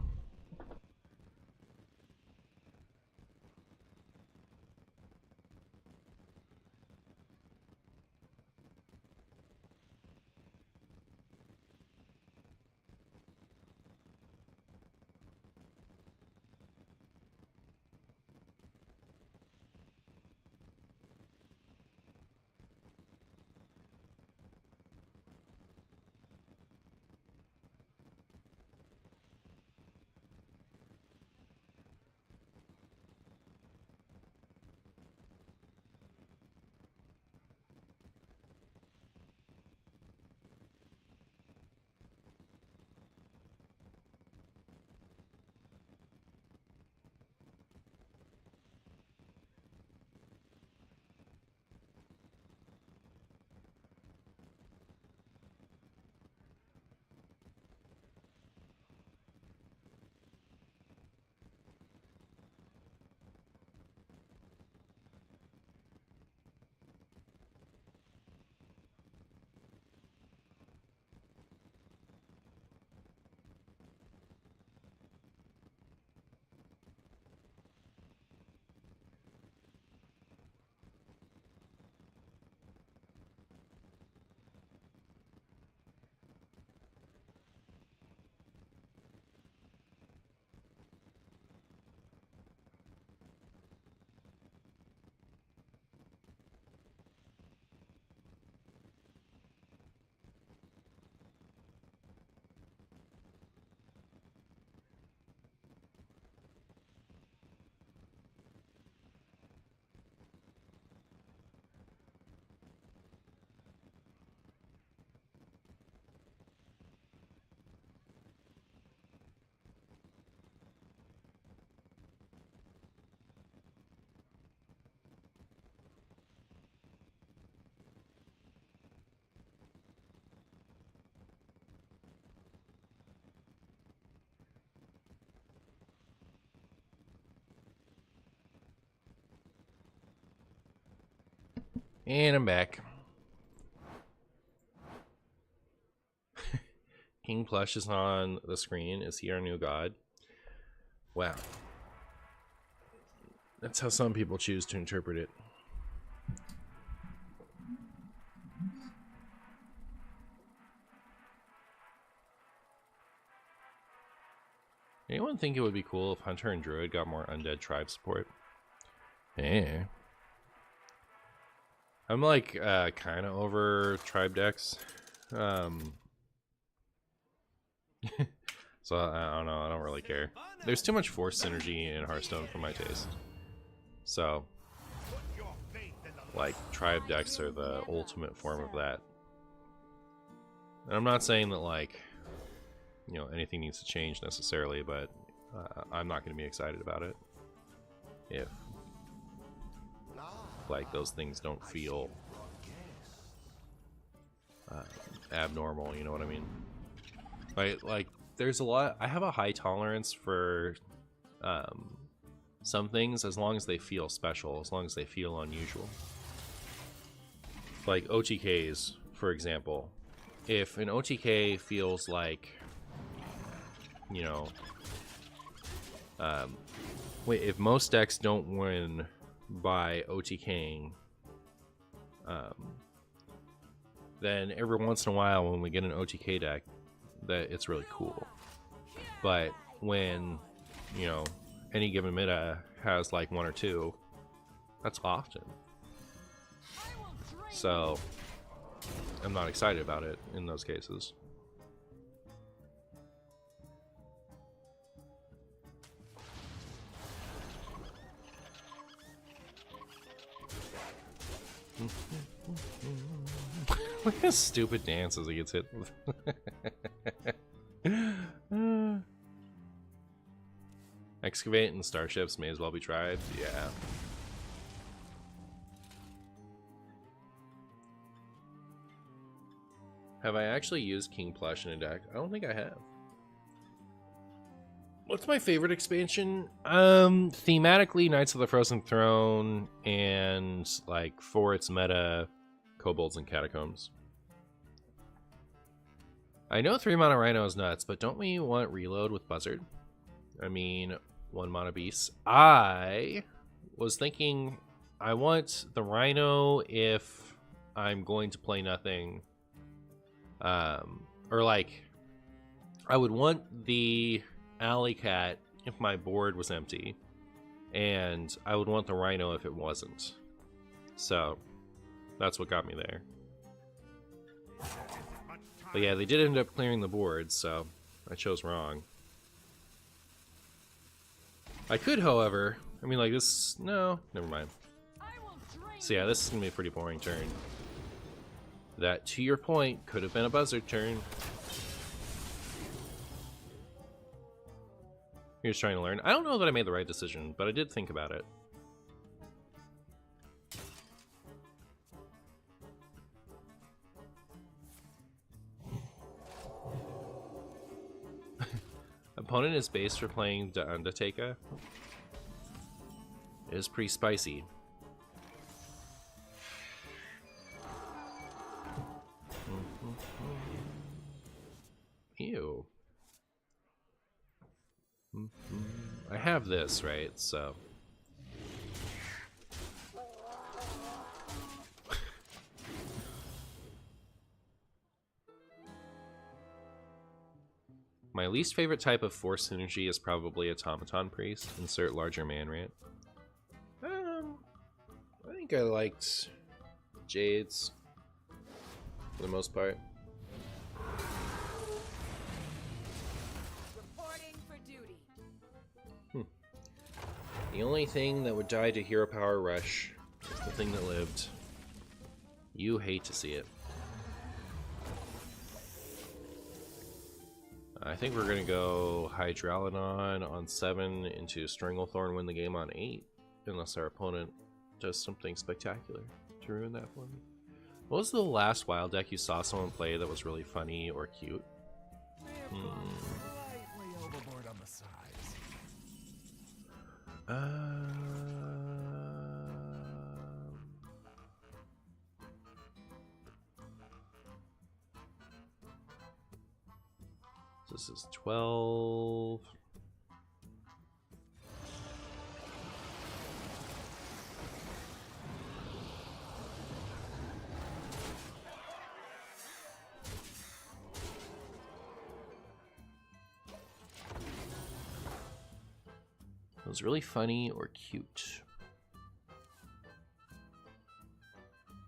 And I'm back. King Plush is on the screen. Is he our new god? Wow. That's how some people choose to interpret it. Anyone think it would be cool if Hunter and Druid got more undead tribe support? Eh. I'm like kind of over tribe decks. So I don't know, I don't really care. There's too much force synergy in Hearthstone for my taste. So like tribe decks are the ultimate form of that. And I'm not saying that like, you know, anything needs to change necessarily, but I'm not going to be excited about it if like those things don't feel abnormal, you know what I mean? Like there's a lot, I have a high tolerance for some things as long as they feel special, as long as they feel unusual. Like OTKs, for example. If an OTK feels like, you know, if most decks don't win by OTKing, then every once in a while when we get an OTK deck, that it's really cool. But when, you know, any given meta has like one or two, that's often. So I'm not excited about it in those cases. Look at his stupid dance as he gets hit. Excavate and starships may as well be tried. Yeah. Have I actually used King Plush in a deck? I don't think I have. What's my favorite expansion? Thematically, Knights of the Frozen Throne, and like for its meta, Kobolds and Catacombs. I know 3-mana Rhino is nuts, but don't we want reload with Buzzard? I mean, 1-mana Beast. I was thinking I want the Rhino if I'm going to play nothing. Or like, I would want the Alley Cat if my board was empty, and I would want the Rhino if it wasn't. So that's what got me there. But yeah, they did end up clearing the board, so I chose wrong. I could, however, I mean, like this, no, never mind. So yeah, this is gonna be a pretty boring turn. That, to your point, could have been a Buzzard turn. You're just trying to learn. I don't know that I made the right decision, but I did think about it. Opponent is based for playing the Undertaker. It is pretty spicy. Ew. I have this, right? So. My least favorite type of force synergy is probably Automaton Priest. Insert larger man rant. I think I liked Jades for the most part. Reporting for duty. The only thing that would die to Hero Power Rush is the thing that lived. You hate to see it. I think we're gonna go Hydralodon on 7 into Stranglethorn, win the game on 8, unless our opponent does something spectacular to ruin that for me. What was the last wild deck you saw someone play that was really funny or cute? Slightly overboard on the size. This is 12. It was really funny or cute.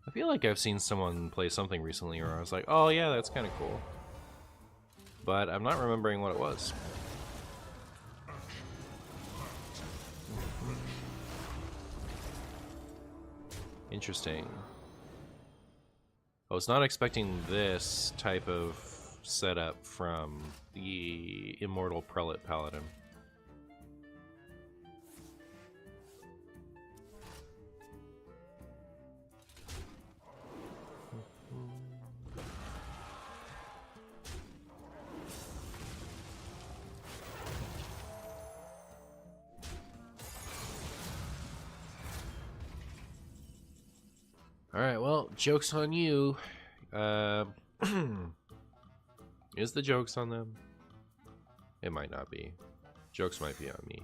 I feel like I've seen someone play something recently where I was like, oh yeah, that's kind of cool. But I'm not remembering what it was. Interesting. I was not expecting this type of setup from the Immortal Prelate Paladin. Alright, well, joke's on you. Is the joke's on them? It might not be. Jokes might be on me.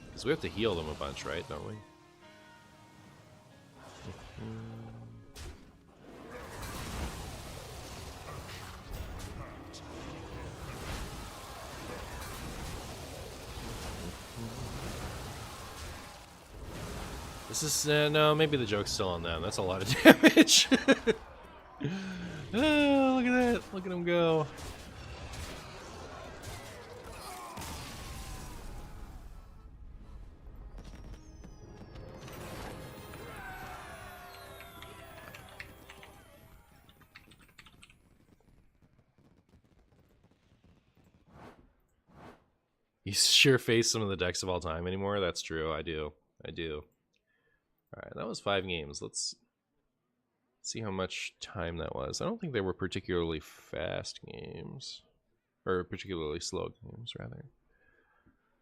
Because we have to heal them a bunch, right? Don't we? This is, no, maybe the joke's still on them. That's a lot of damage. Oh, look at that. Look at him go. You sure face some of the decks of all time anymore? That's true. I do. Alright, that was 5 games. Let's see how much time that was. I don't think they were particularly fast games. Or particularly slow games, rather.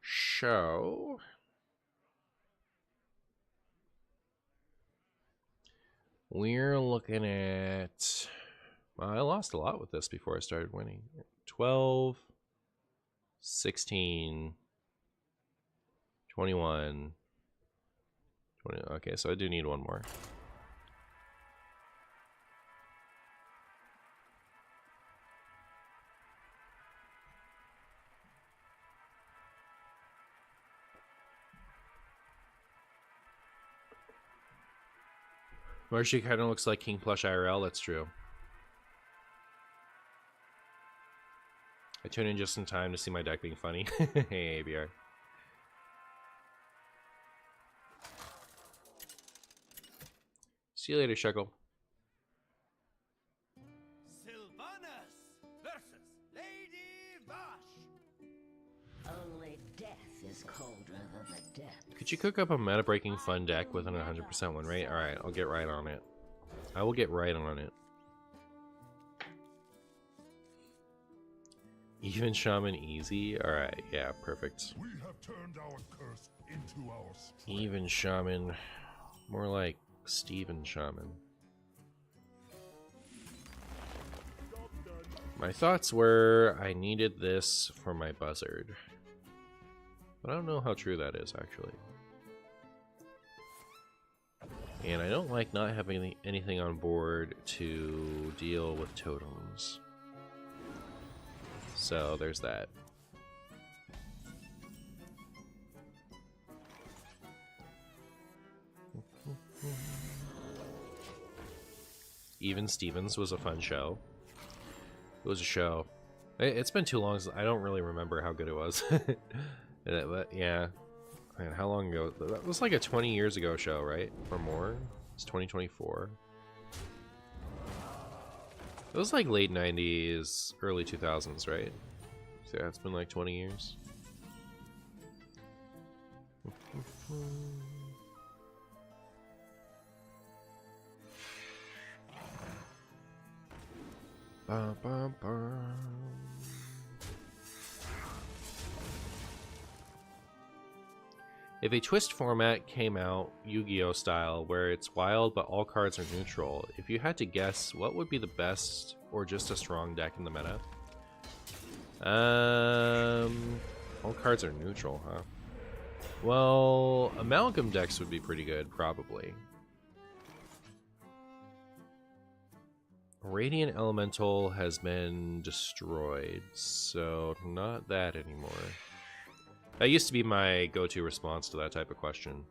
So... we're looking at... well, I lost a lot with this before I started winning. 12... 16... 21... 20, okay, so I do need one more. Martian kind of looks like King Plush IRL, that's true. I tuned in just in time to see my deck being funny. Hey, ABR. See you later, Shuckle. Sylvanas versus Lady Vash. Only death is colder than the depths. Could you cook up a meta-breaking fun deck with an 100% win rate? Alright, I'll get right on it. I will get right on it. Even Shaman easy? Alright, yeah, perfect. We have turned our curse into our strength. Even Shaman. More like Steven Shaman. My thoughts were I needed this for my buzzard. But I don't know how true that is, actually. And I don't like not having anything on board to deal with totems. So there's that. Even Stevens was a fun show. It was a show. It's been too long, I don't really remember how good it was. But yeah. Man, how long ago? That was like a 20 years ago show, right? Or more? It's 2024. It was like late 90s, early 2000s, right? So yeah, it's been like 20 years. Bum, bum, bum. If a twist format came out, Yu-Gi-Oh style, where it's wild but all cards are neutral, if you had to guess, what would be the best or just a strong deck in the meta? All cards are neutral, huh? Well, amalgam decks would be pretty good, probably. Radiant Elemental has been destroyed, so not that anymore. That used to be my go-to response to that type of question.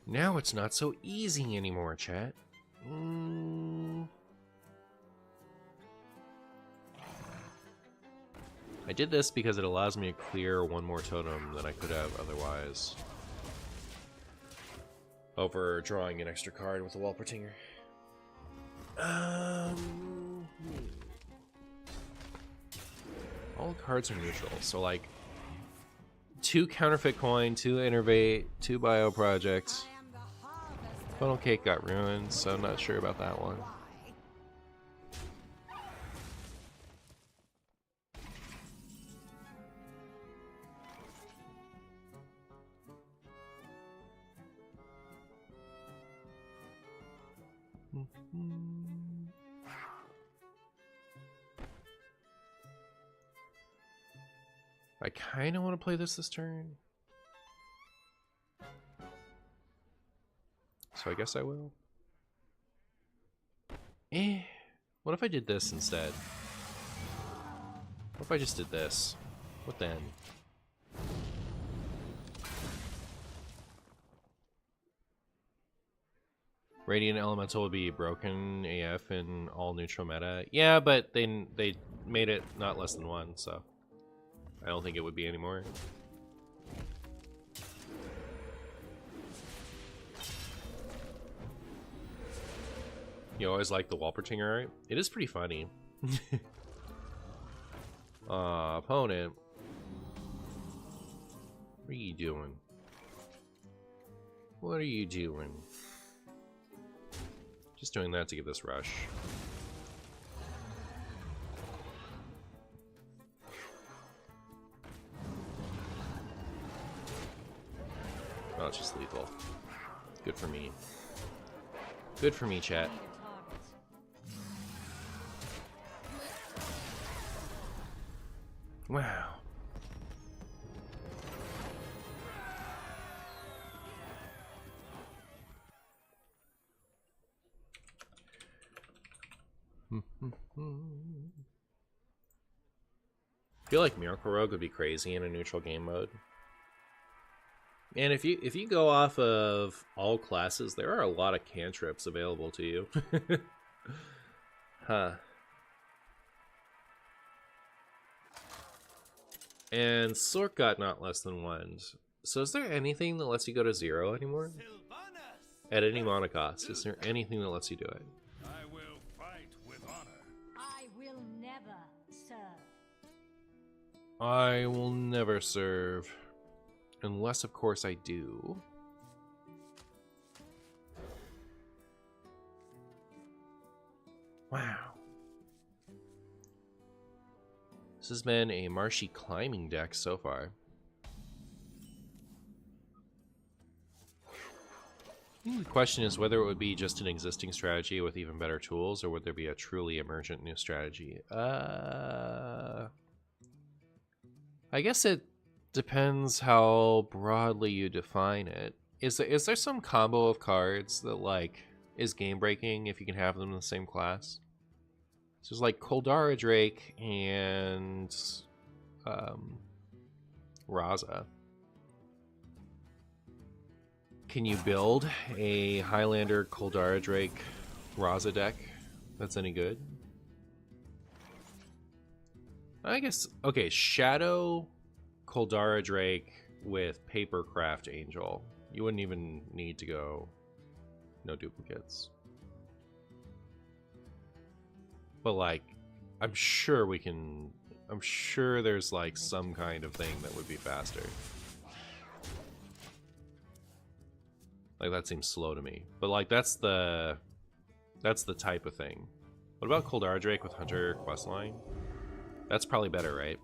Now it's not so easy anymore, chat. I did this because it allows me to clear one more totem than I could have otherwise. Over drawing an extra card with a Walpertinger. All cards are neutral, so like 2 counterfeit coin, 2 innervate, 2 bio projects. Funnel cake got ruined, so I'm not sure about that one. I kind of want to play this turn. So I guess I will. What if I did this instead? What if I just did this? What then? Radiant Elemental would be broken AF in all neutral meta. Yeah, but they made it not less than 1, so I don't think it would be anymore. You always like the Walpertinger art? It is pretty funny. Opponent. What are you doing? What are you doing? Just doing that to get this rush. Oh, it's just lethal. Good for me. Good for me, chat. Wow. I feel like Miracle Rogue would be crazy in a neutral game mode. And if you go off of all classes, there are a lot of cantrips available to you. Huh. And Sork got not less than 1. So is there anything that lets you go to 0 anymore? At any mana cost, is there anything that lets you do it? I will fight with honor. I will never serve. I will never serve. Unless, of course, I do. Wow. This has been a marshy climbing deck so far. I think the question is whether it would be just an existing strategy with even better tools, or would there be a truly emergent new strategy? I guess it depends how broadly you define it. Is there some combo of cards that like is game breaking if you can have them in the same class? So there's like Koldara Drake and Raza. Can you build a Highlander Koldara Drake Raza deck that's any good? I guess, okay, Shadow Koldara Drake with Papercraft Angel. You wouldn't even need to go no duplicates. But like, I'm sure there's like some kind of thing that would be faster. Like that seems slow to me. But like that's the type of thing What about Coldar Drake with Hunter questline? That's probably better, right?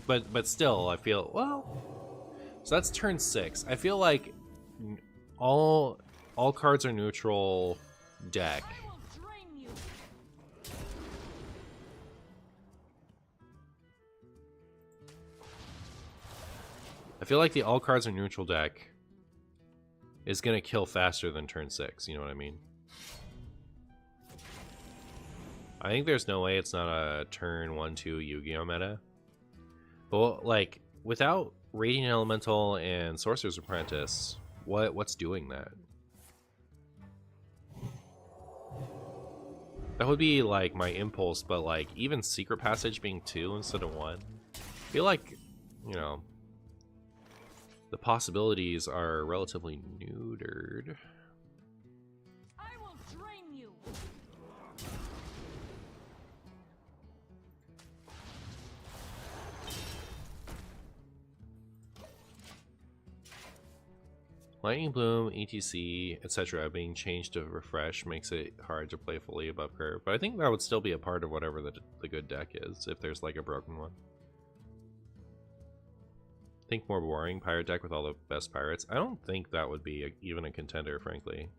But still, I feel, well, so that's turn 6. I feel like all cards are neutral deck. I will drain you. I feel like the all cards are neutral deck is gonna kill faster than turn 6, you know what I mean? I think there's no way it's not a turn 1-2 Yu-Gi-Oh meta. But like, without Radiant Elemental and Sorcerer's Apprentice, what's doing that? That would be like my impulse, but like even Secret Passage being 2 instead of 1, I feel like, you know, the possibilities are relatively neutered. I will drain you. Lightning Bloom, ETC, etc. being changed to refresh makes it hard to play fully above curve, but I think that would still be a part of whatever the good deck is, if there's like a broken one. Think more boring pirate deck with all the best pirates. I don't think that would be even a contender, frankly.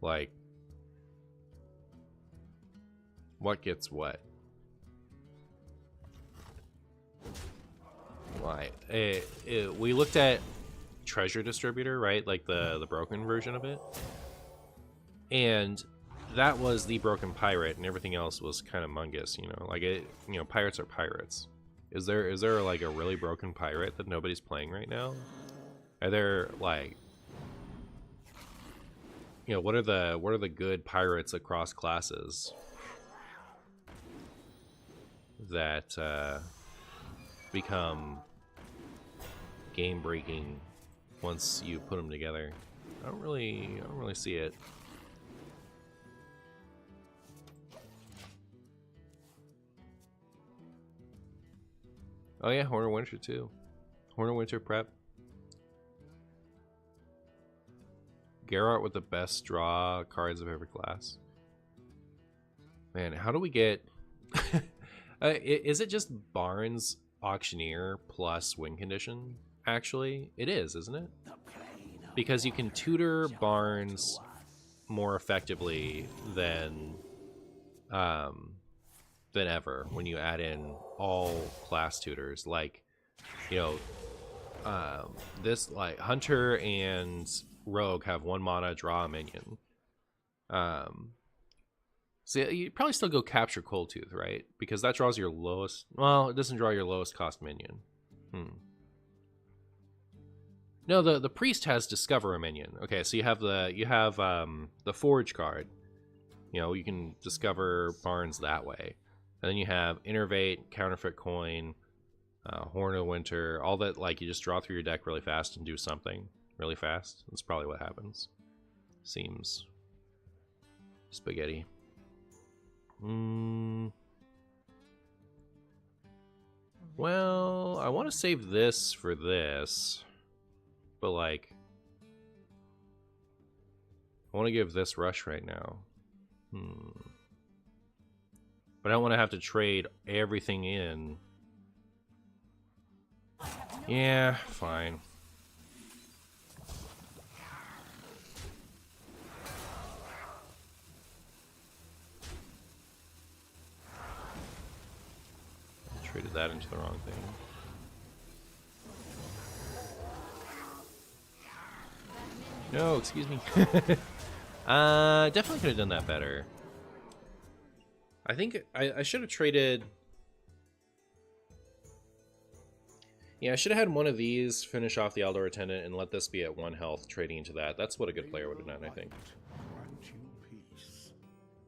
Like, what gets what? Why? We looked at Treasure Distributor, right? Like the broken version of it, and that was the broken pirate, and everything else was kind of mungus, you know. Like, it, you know, pirates are pirates. Is there like a really broken pirate that nobody's playing right now? Are there, like, you know, what are the good pirates across classes that become game breaking once you put them together? I don't really see it. Oh yeah, Horn of Winter too. Horn of Winter prep. Geralt with the best draw cards of every class. Man, how do we get... is it just Barnes Auctioneer plus win condition? Actually, it is, isn't it? Because you can tutor Barnes more effectively than ever when you add in all class tutors. Like, you know, this, like, Hunter and Rogue have 1 mana, draw a minion. So you probably still go Capture Cold Tooth, right? Because that draws your lowest... Well, it doesn't draw your lowest cost minion. No, the priest has Discover a minion. Okay, so you have the Forge card. You know, you can discover Barnes that way. And then you have Innervate, Counterfeit Coin, Horn of Winter, all that. Like, you just draw through your deck really fast and do something really fast. That's probably what happens. Seems spaghetti. Well, I want to save this for this, but like, I want to give this Rush right now. But I don't want to have to trade everything in. Yeah, fine. Traded that into the wrong thing. No, excuse me. Definitely could have done that better. I think I should have traded... Yeah, I should have had one of these finish off the Eldor Attendant and let this be at 1 health, trading into that. That's what a good player would have done, I think.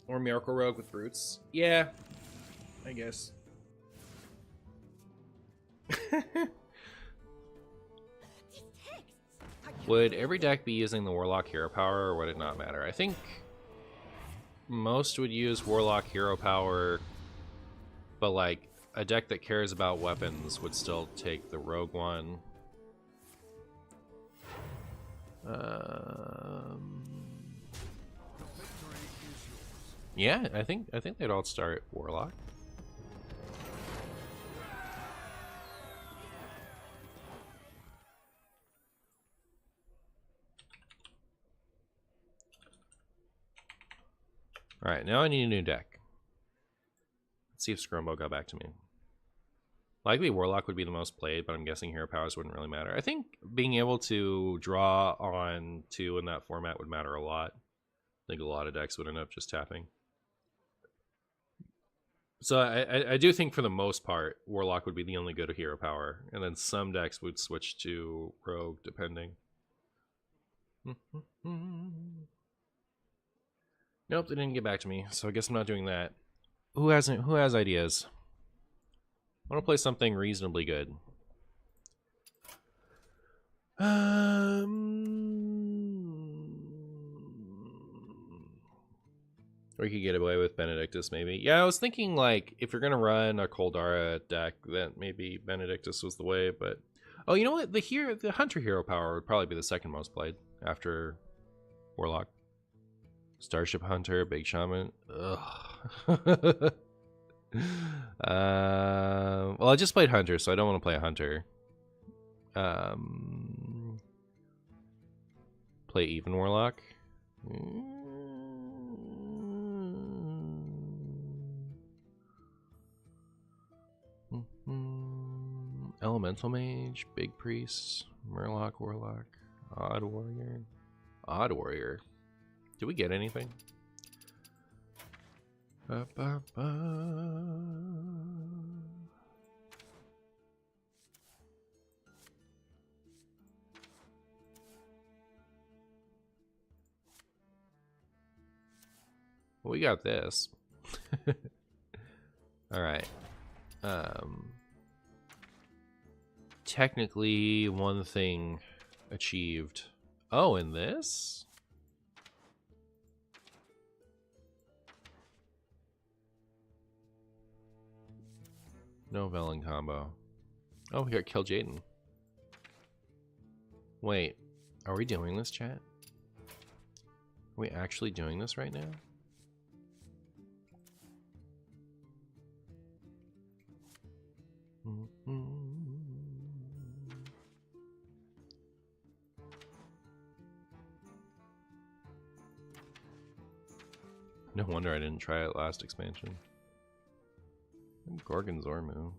Or Miracle Rogue with Brutes. Yeah, I guess. Would every deck be using the Warlock Hero Power, or would it not matter? I think most would use Warlock Hero Power, but like a deck that cares about weapons would still take the Rogue one. Yeah, I think they'd all start Warlock. Alright, now I need a new deck. Let's see if Scrumbo got back to me. Likely Warlock would be the most played, but I'm guessing Hero Powers wouldn't really matter. I think being able to draw on 2 in that format would matter a lot. I think a lot of decks would end up just tapping. So I do think for the most part, Warlock would be the only good hero power, and then some decks would switch to Rogue, depending. Nope, they didn't get back to me, so I guess I'm not doing that. Who has ideas? I want to play something reasonably good. Or you could get away with Benedictus, maybe. Yeah, I was thinking, like, if you're going to run a Koldara deck, then maybe Benedictus was the way, but... Oh, you know what? The Hunter hero power would probably be the second most played after Warlock. Starship Hunter, Big Shaman. Ugh. Well, I just played Hunter, so I don't want to play a Hunter. Play even Warlock. Elemental Mage, Big Priest, Murloc, Warlock, Odd Warrior. Odd Warrior. Did we get anything? Ba, ba, ba. Well, we got this. All right. Technically, one thing achieved. Oh, and this? No Velen combo. Oh, we got Kill Jaden. Wait, are we doing this, chat? Are we actually doing this right now? No wonder I didn't try it last expansion. Gorgon Zormu.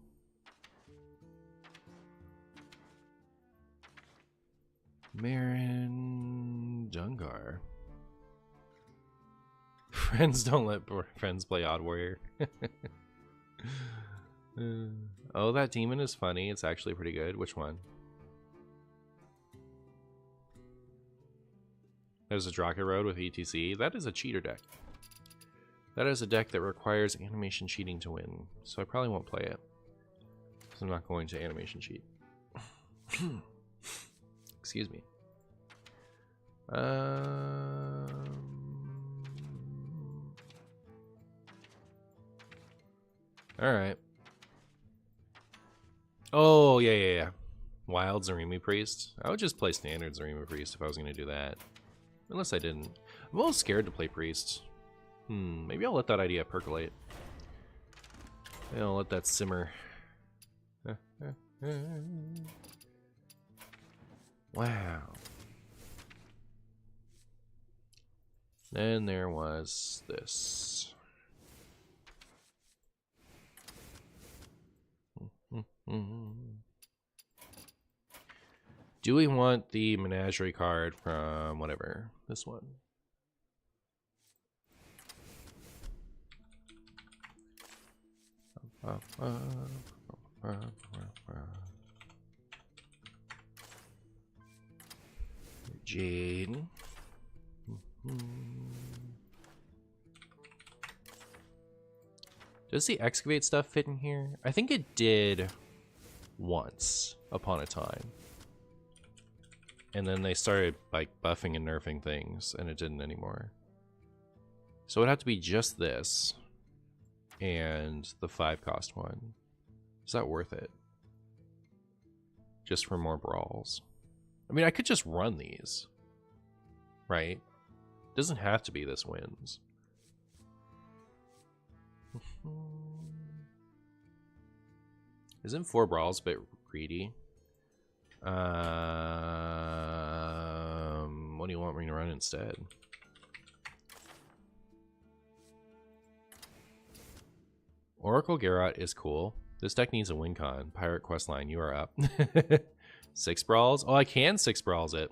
Marin Dungar. Friends don't let friends play Odd Warrior. Oh, that demon is funny. It's actually pretty good. Which one? There's a Draka Road with ETC. That is a cheater deck. That is a deck that requires animation cheating to win, so I probably won't play it. So I'm not going to animation cheat. Excuse me. Alright. Oh, yeah. Wild Zarimi Priest. I would just play standard Zarimi Priest if I was going to do that. Unless I didn't. I'm a little scared to play Priest. Maybe I'll let that idea percolate. Maybe I'll let that simmer. Wow. Then there was this. Do we want the Menagerie card from whatever? This one. Jade. Does the excavate stuff fit in here? I think it did once upon a time. And then they started like buffing and nerfing things and it didn't anymore. So it'd have to be just this and the 5-cost one. Is that worth it? Just for more brawls? I mean, I could just run these, right? Doesn't have to be this wins. Isn't 4 brawls a bit greedy? What do you want me to run instead? Oracle Garrot is cool. This deck needs a win con. Pirate Questline, you are up. 6 brawls? Oh, I can 6 brawls it.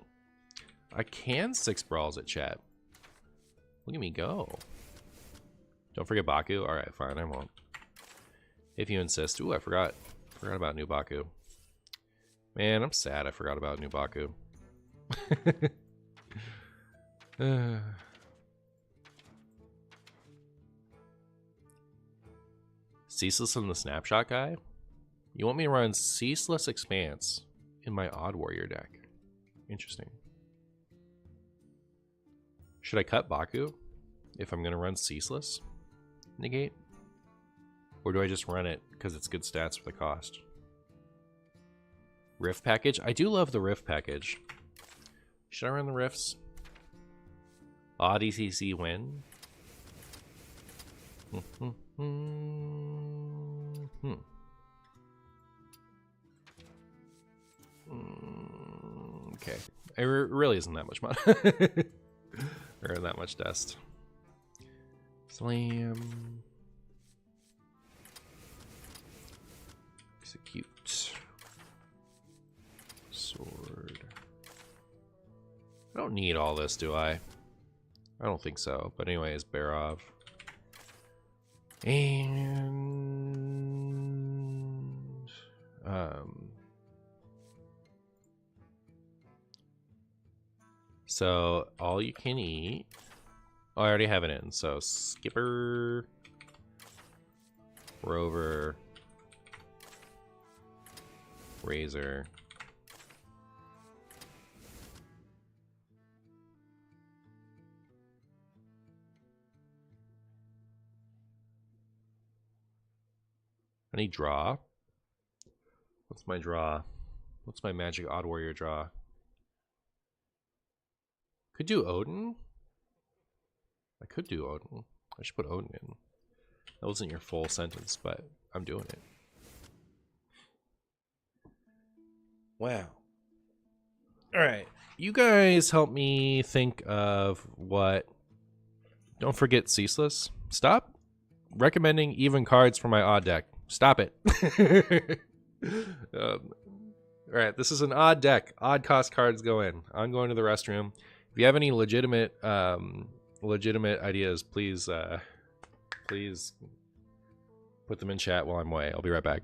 I can 6 brawls it, chat. Look at me go. Don't forget Baku. Alright, fine, I won't. If you insist. Ooh, I forgot about new Baku. Man, I'm sad I forgot about new Baku. Ceaseless and the Snapshot guy? You want me to run Ceaseless Expanse in my Odd Warrior deck? Interesting. Should I cut Baku if I'm going to run Ceaseless Negate? Or do I just run it because it's good stats for the cost? Rift package? I do love the Rift package. Should I run the Rifts? Odd ECC win? Okay. It really isn't that much money. Or that much dust. Slam. Execute. Sword. I don't need all this, do I? I don't think so. But anyways, Barov. And so all you can eat. Oh, I already have it in. So Skipper, Rover, Razor, any draw? What's my draw? What's my Magic Odd Warrior draw? Could do Odin. I could do Odin. I should put Odin in. That wasn't your full sentence, but I'm doing it. Wow. Alright. You guys help me think of what... Don't forget Ceaseless. Stop recommending even cards for my odd deck. Stop it. Alright, this is an odd deck. Odd cost cards go in. I'm going to the restroom. If you have any legitimate ideas, please please put them in chat while I'm away. I'll be right back.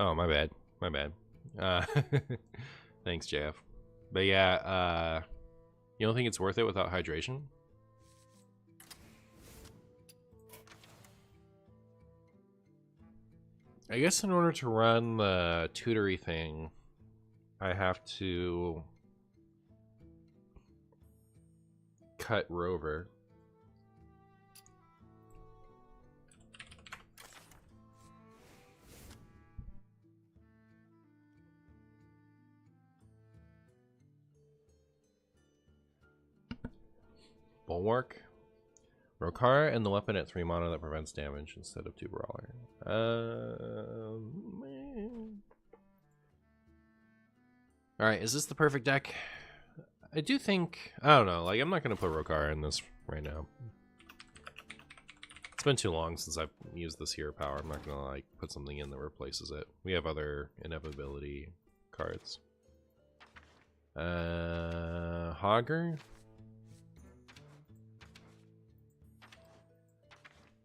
Oh, my bad. My bad. Thanks, JF. But yeah, you don't think it's worth it without hydration? I guess in order to run the tutory thing, I have to cut Rover. Bulwark. Rokara and the weapon at 3 mana that prevents damage instead of 2 brawler. Alright, is this the perfect deck? I do think... I don't know, like, I'm not going to put Rokara in this right now. It's been too long since I've used this hero power. I'm not going to, like, put something in that replaces it. We have other inevitability cards. Hogger?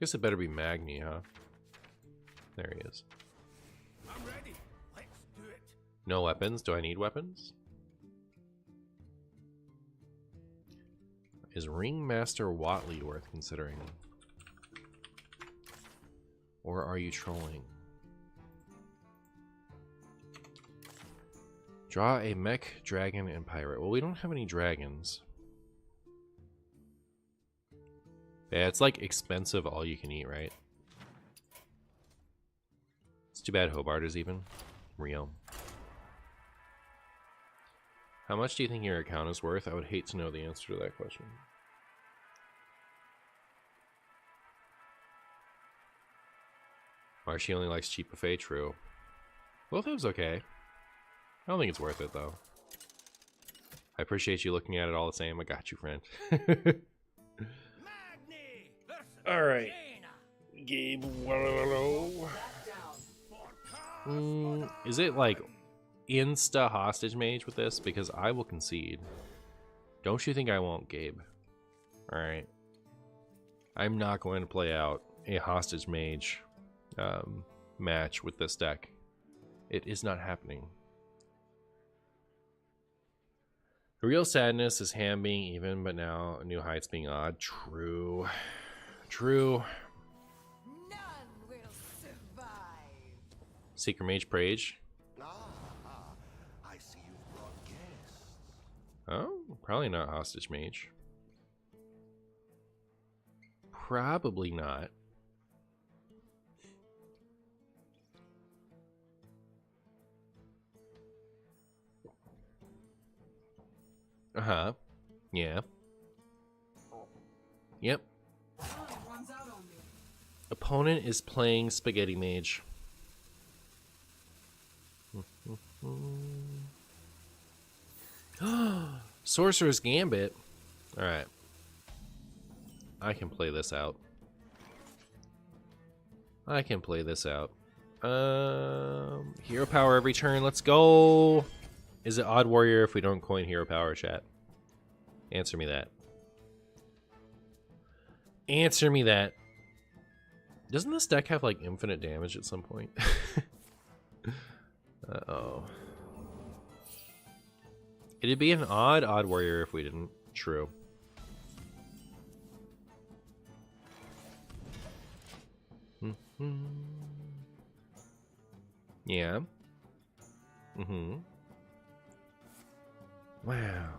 Guess it better be Magni, huh? There he is. I'm ready. Let's do it. No weapons? Do I need weapons? Is Ringmaster Watley worth considering? Or are you trolling? Draw a mech, dragon, and pirate. Well, we don't have any dragons. Yeah, it's like expensive all you can eat, right? It's too bad Hobart is even real. How much do you think your account is worth? I would hate to know the answer to that question. Martian only likes cheap buffet, true. Both of them's okay. I don't think it's worth it though. I appreciate you looking at it all the same. I got you, friend. Alright. Gabe, is it like insta hostage mage with this? Because I will concede. Don't you think I won't, Gabe? Alright. I'm not going to play out a hostage mage match with this deck. It is not happening. The real sadness is Ham being even, but now New Heights being odd. True. True. None will survive. Secret Mage Prage. I see you brought guests. Oh, probably not Hostage Mage. Probably not. Uh-huh. Yeah. Yep. Opponent is playing Spaghetti Mage. Sorcerer's Gambit. Alright. I can play this out. I can play this out. Hero power every turn. Let's go. Is it Odd Warrior if we don't coin hero power, chat? Answer me that. Answer me that. Doesn't this deck have like infinite damage at some point? Uh-oh. It'd be an Odd Warrior if we didn't. True. Yeah. Wow.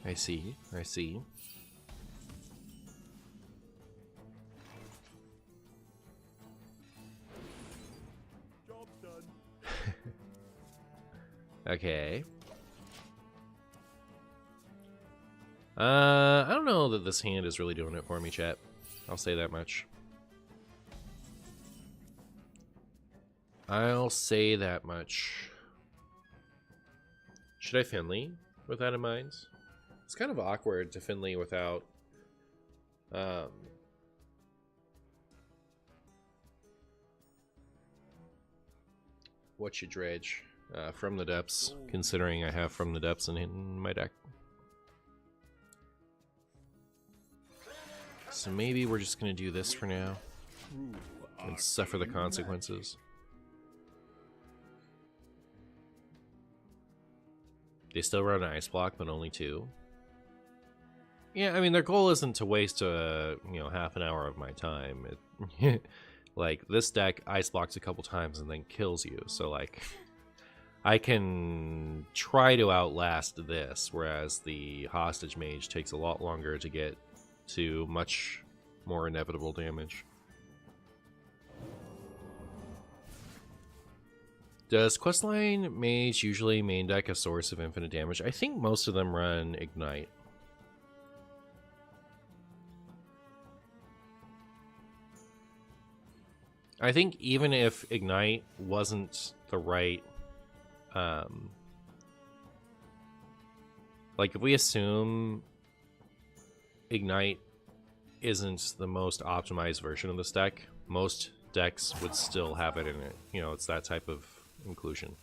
I see. I see. Job's done. Okay. I don't know that this hand is really doing it for me, chat. I'll say that much. I'll say that much. Should I Finley with that in mind? It's kind of awkward to Finley without what you dredge. From the Depths, considering I have From the Depths in my deck. So maybe we're just gonna do this for now and suffer the consequences. They still run an Ice Block, but only 2. Yeah, I mean, their goal isn't to waste half an hour of my time. Like, this deck Ice Blocks a couple times and then kills you, so like I can try to outlast this, whereas the Hostage Mage takes a lot longer to get to much more inevitable damage. Does Questline Mage usually main deck a source of infinite damage? I think most of them run Ignite. I think even if Ignite wasn't the right... like, if we assume Ignite isn't the most optimized version of this deck, most decks would still have it in it. You know, it's that type of inclusion.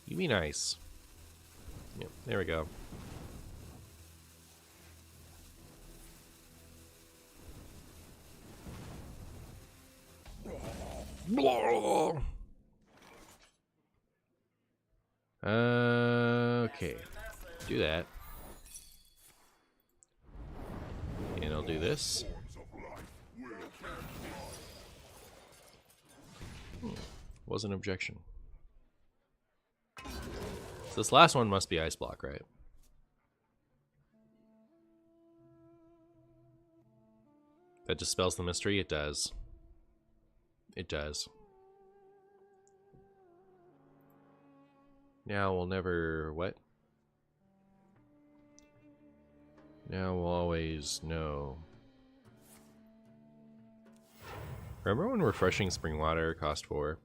You be nice. Yep, there we go. Okay, do that. And I'll do this. Was an objection. So this last one must be Ice Block, right? That dispels the mystery? It does. It does. Now we'll never... what? Now we'll always know. Remember when refreshing spring water cost 4?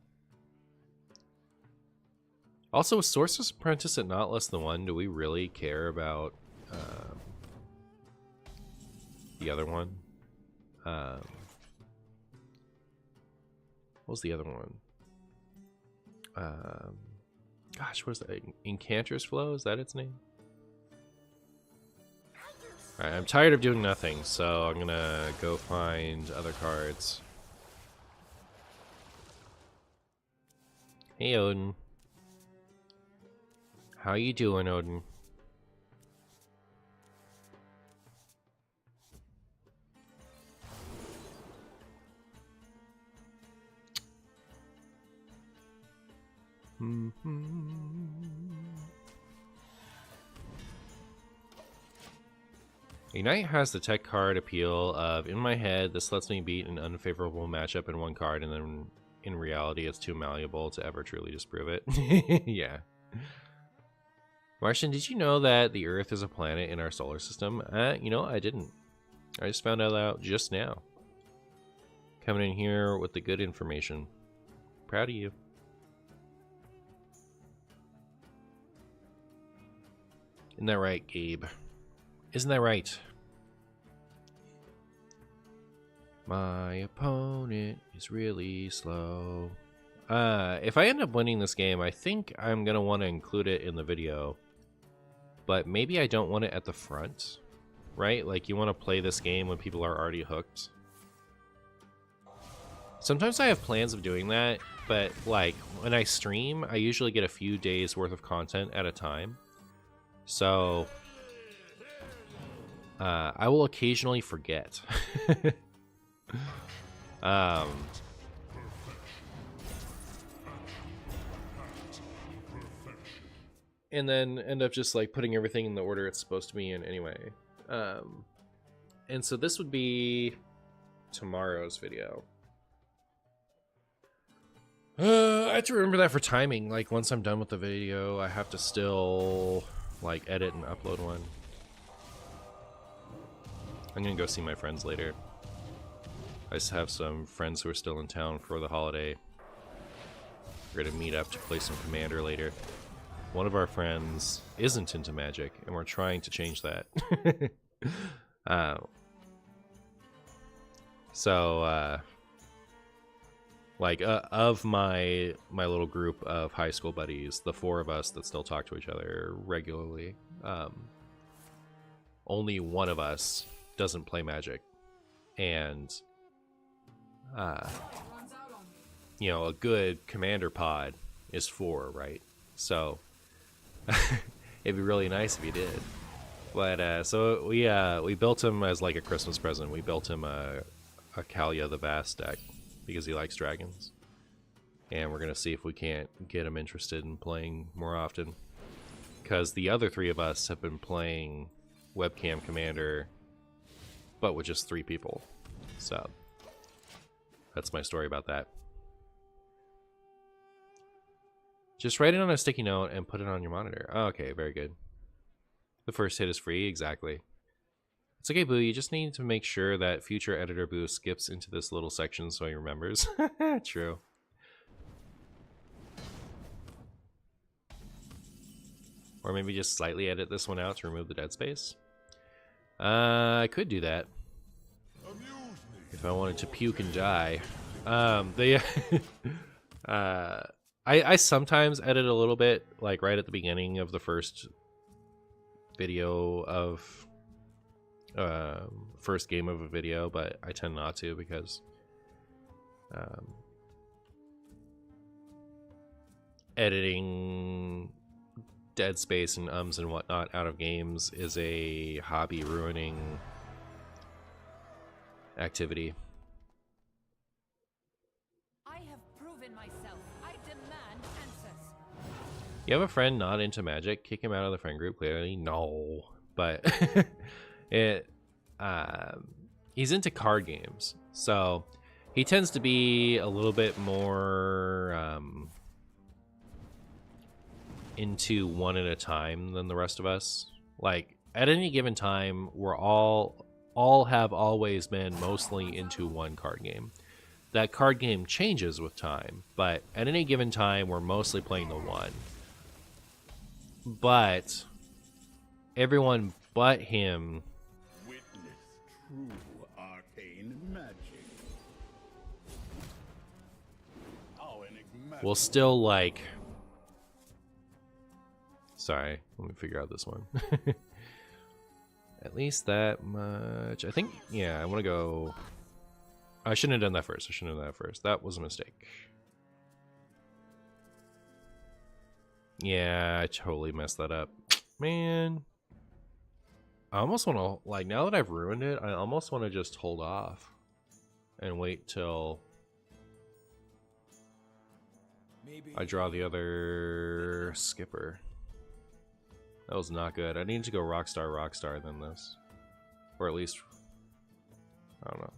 Also, with Sorcerer's Apprentice at not less than 1, do we really care about the other one? What was the other one? Gosh, what is that? Incanter's Flow? Is that its name? Alright, I'm tired of doing nothing, so I'm gonna go find other cards. Hey, Odin. How you doing, Odin? Ignite has the tech card appeal of, in my head, this lets me beat an unfavorable matchup in one card, and then in reality it's too malleable to ever truly disprove it. Yeah. Martian, did you know that the Earth is a planet in our solar system? You know, I didn't. I just found that out just now. Coming in here with the good information. Proud of you. Isn't that right, Gabe? Isn't that right? My opponent is really slow. If I end up winning this game, I think I'm going to want to include it in the video. But maybe I don't want it at the front, right? Like, you want to play this game when people are already hooked. Sometimes I have plans of doing that, but, like, when I stream, I usually get a few days worth of content at a time. So, I will occasionally forget. And then end up just like putting everything in the order it's supposed to be in anyway. And so this would be tomorrow's video. I have to remember that for timing. Like, once I'm done with the video, I have to still like edit and upload one. I'm gonna go see my friends later. I just have some friends who are still in town for the holiday. We're gonna meet up to play some Commander later. One of our friends isn't into Magic, and we're trying to change that. Like of my little group of high school buddies, the 4 of us that still talk to each other regularly, only one of us doesn't play Magic, and you know, a good commander pod is 4, right? So it'd be really nice if you did. But so we built him as like a Christmas present. We built him a Kalia the Vast deck because he likes dragons, and we're gonna see if we can't get him interested in playing more often. Because the other 3 of us have been playing webcam commander, but with just 3 people. So that's my story about that. Just write it on a sticky note and put it on your monitor. Oh, okay, very good. The first hit is free, exactly. It's okay, Boo, you just need to make sure that future editor Boo skips into this little section so he remembers. True. Or maybe just slightly edit this one out to remove the dead space. I could do that. If I wanted to puke and die. I sometimes edit a little bit, like right at the beginning of the first video of first game of a video, but I tend not to because editing dead space and ums and whatnot out of games is a hobby ruining activity. I have proven myself. I demand answers. You have a friend not into Magic? Kick him out of the friend group, clearly. No. But he's into card games. So he tends to be a little bit more into one at a time than the rest of us. Like at any given time, we're all have always been mostly into one card game. That card game changes with time, but at any given time, we're mostly playing the one. But everyone but him Witness true arcane magic. How enigmatic. will still like... Sorry, let me figure out this one. At least that much. I think, yeah, I want to go... I shouldn't have done that first. That was a mistake. Yeah, I totally messed that up. Man. I almost want to, like, now that I've ruined it, I almost want to just hold off and wait till I draw the other skipper. That was not good. I need to go Rockstar than this. Or at least, I don't know.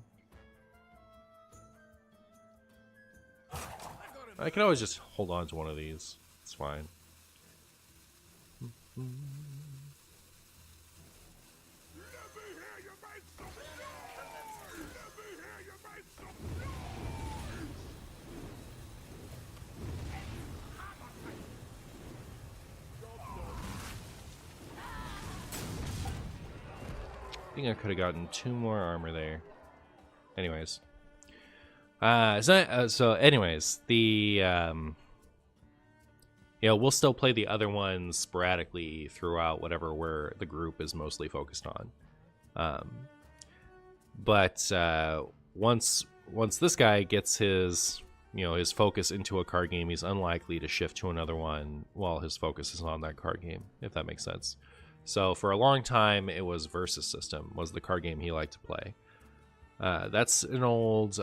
I can always just hold on to one of these. It's fine. I think I could have gotten 2 more armor there. Anyways. So anyways, the you know, we'll still play the other ones sporadically throughout whatever the group is mostly focused on. But once this guy gets his, you know, his focus into a card game, he's unlikely to shift to another one while his focus is on that card game, if that makes sense. So for a long time, it was Versus System was the card game he liked to play. That's an old,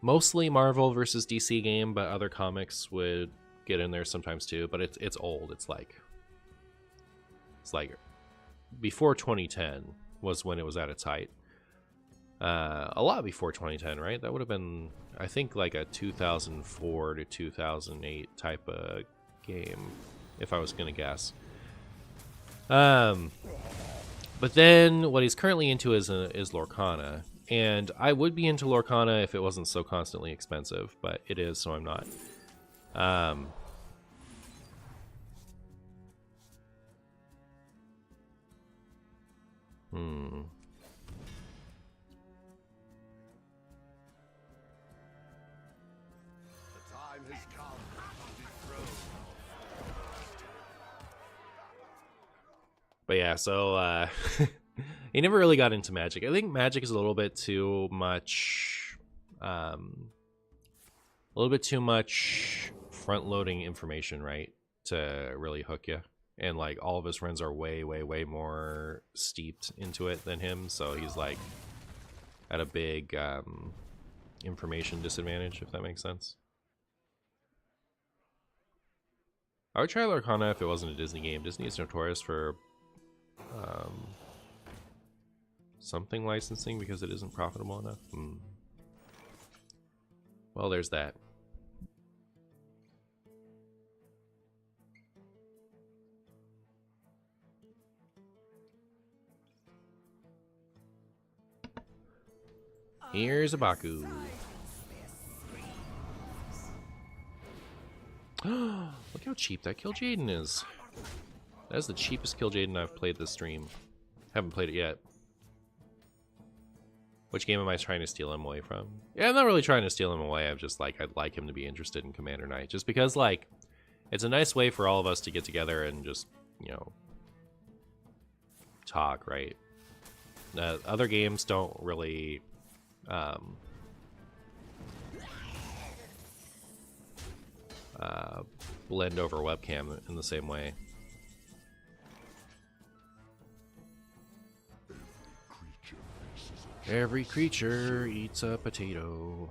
mostly Marvel versus DC game, but other comics would get in there sometimes too. But it's old. It's like before 2010 was when it was at its height. A lot before 2010, right? That would have been, I think, like a 2004 to 2008 type of game, if I was gonna guess. But then what he's currently into is Lorcana. And I would be into Lorcana if it wasn't so constantly expensive, but it is, so I'm not. has come to dethrone. But yeah, so he never really got into Magic. I think Magic is a little bit too much, front-loading information, right, to really hook you. And like all of his friends are way more steeped into it than him, so he's like at a big information disadvantage, if that makes sense. I would try Lorcana if it wasn't a Disney game. Disney is notorious for something licensing because it isn't profitable enough. Well, there's that. Here's a Baku. Look how cheap that Kill Jaden is. That is the cheapest Kill Jaden I've played this stream. Haven't played it yet. Which game am I trying to steal him away from? Yeah, I'm not really trying to steal him away. I'm just like, I'd like him to be interested in Commander Knight. Just because, like, it's a nice way for all of us to get together and just, you know, talk, right? Other games don't really... blend over webcam in the same way. Every creature eats a potato.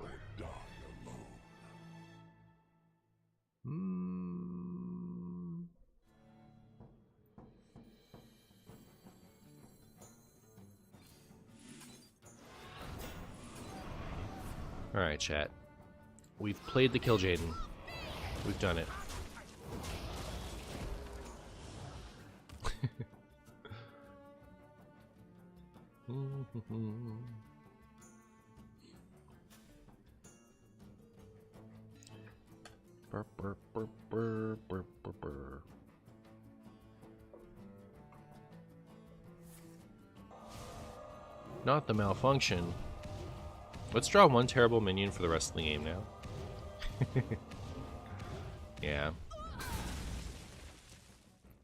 Alright, chat. We've played the Kill Jaden. We've done it. Burr, burr, burr, burr, burr, burr, burr. Not the malfunction. Let's draw one terrible minion for the rest of the game now. Yeah.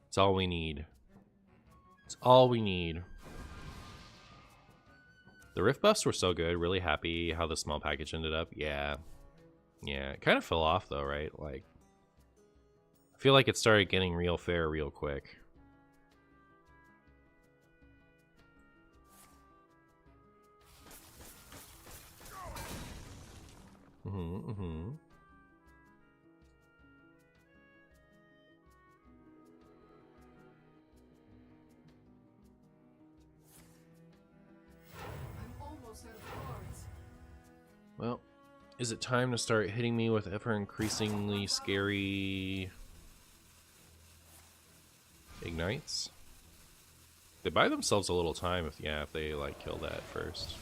It's all we need. It's all we need. The Rift buffs were so good. Really happy how the small package ended up. Yeah. Yeah. It kind of fell off though, right? Like, I feel like it started getting real fair real quick. Well, is it time to start hitting me with ever increasingly scary ignites? They buy themselves a little time if they like kill that first.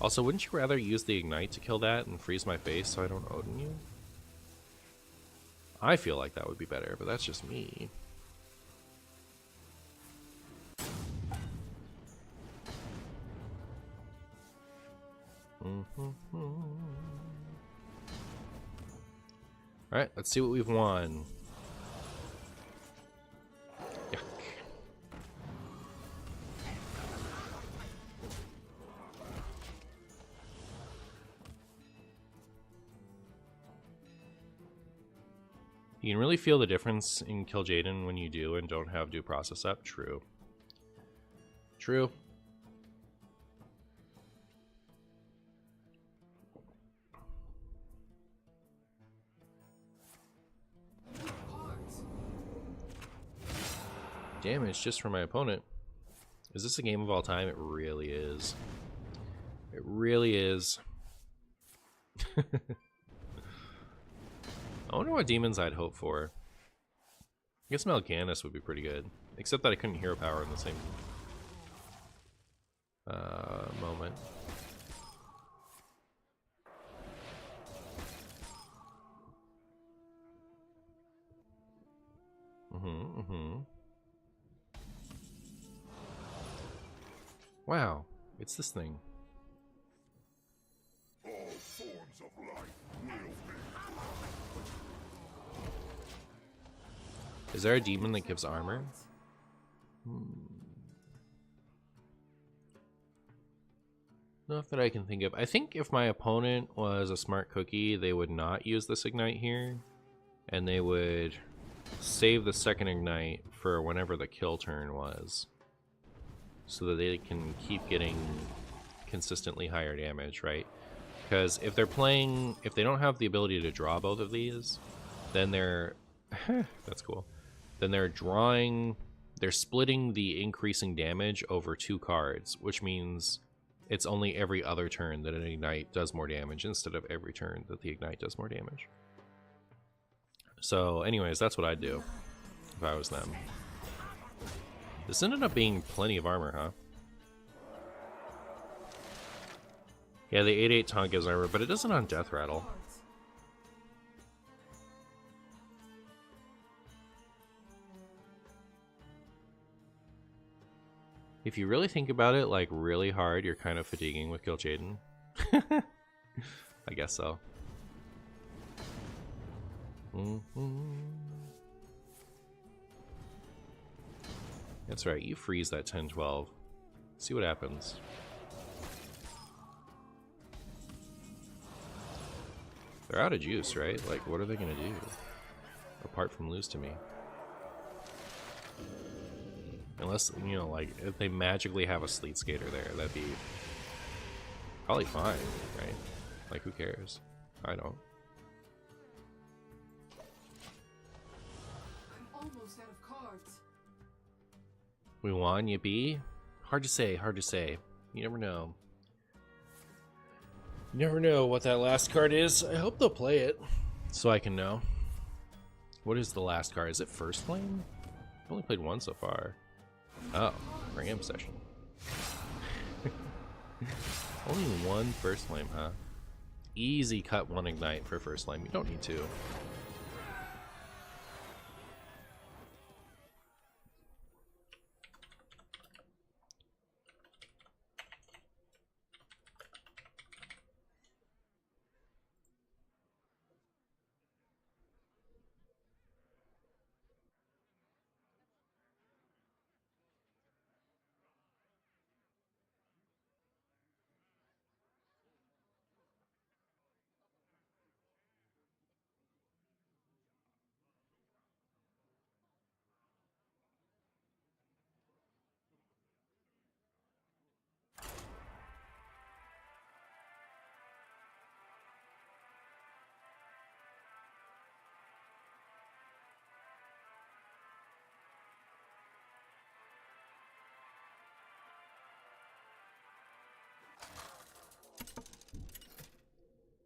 Also, wouldn't you rather use the ignite to kill that and freeze my face so I don't Odin you? I feel like that would be better, but that's just me. Alright, let's see what we've won. Yuck. You can really feel the difference in Kill Jaden when you do and don't have due process up. True. True. Damage just for my opponent. Is this a game of all time? It really is. It really is. I wonder what demons I'd hope for. I guess Mal'Ganis would be pretty good. Except that I couldn't hero power in the same moment. Wow, it's this thing. All forms of life will be Is there a demon that gives armor? Not that I can think of. I think if my opponent was a smart cookie, they would not use this ignite here. And they would save the second ignite for whenever the kill turn was. So that they can keep getting consistently higher damage, right? Because if they're playing, if they don't have the ability to draw both of these, then they're, that's cool. Then they're splitting the increasing damage over 2 cards, which means it's only every other turn that an ignite does more damage instead of every turn that the ignite does more damage. So anyways, that's what I'd do if I was them. This ended up being plenty of armor, huh? Yeah, the 8/8 taunt gives armor, but it doesn't on Death Rattle. If you really think about it, like, really hard, you're kind of fatiguing with Kill Jaden. I guess so. That's right, you freeze that 10-12. See what happens. They're out of juice, right? Like, what are they gonna do? Apart from lose to me. Unless, you know, like, if they magically have a Sleet Skater there, that'd be probably fine, right? Like, who cares? I don't. I'm almost out of cards. We won, yippee? Hard to say, hard to say. You never know. You never know what that last card is. I hope they'll play it so I can know. What is the last card? Is it First Flame? I've only played one so far. Oh, Ram Session. Only one First Flame, huh? Easy cut 1 Ignite for First Flame. You don't need 2.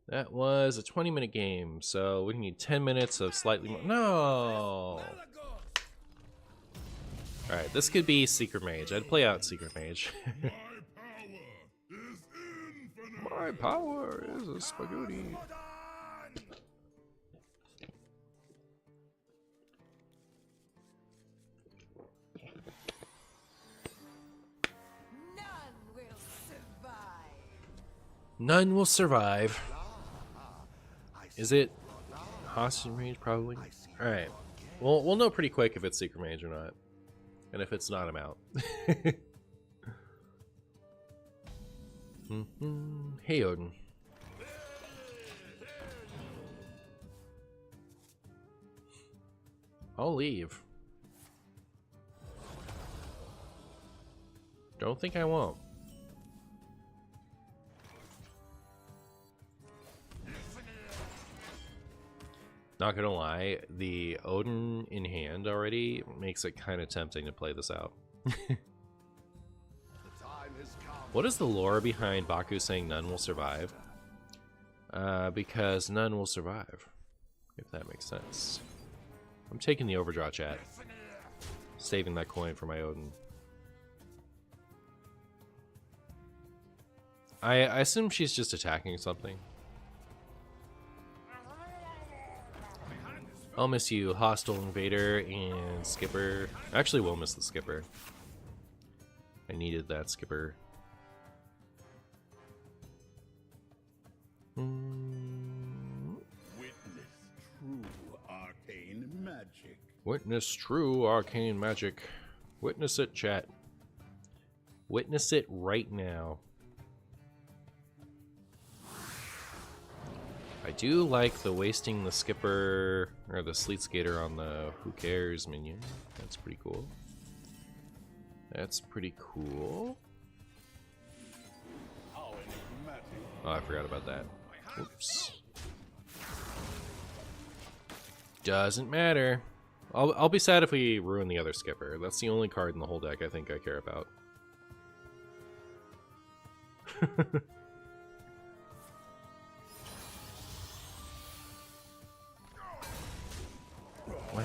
That was a 20-minute game, so we need 10 minutes of slightly more. No! Alright, this could be Secret Mage. I'd play out Secret Mage. My power is a spaghetti. None will survive. None will survive. Is it Hostage Mage? Probably. Alright. Well, we'll know pretty quick if it's Secret Mage or not. And if it's not, I'm out. Hey, Odin. I'll leave. Don't think I won't. Not gonna lie, the Odin in hand already makes it kind of tempting to play this out. What is the lore behind Baku saying none will survive? Because none will survive, if that makes sense. I'm taking the overdraw chat. Saving that coin for my Odin. I assume she's just attacking something. I'll miss you, Hostile Invader and Skipper. Actually, we'll miss the Skipper. I needed that Skipper. Witness true arcane magic. Witness true arcane magic. Witness it, chat. Witness it right now. I do like the wasting the skipper or the sleet skater on the who cares minion. That's pretty cool. That's pretty cool. How enigmatic. Oh, I forgot about that. Oops. Doesn't matter. I'll be sad if we ruin the other skipper. That's the only card in the whole deck I think I care about. Wow.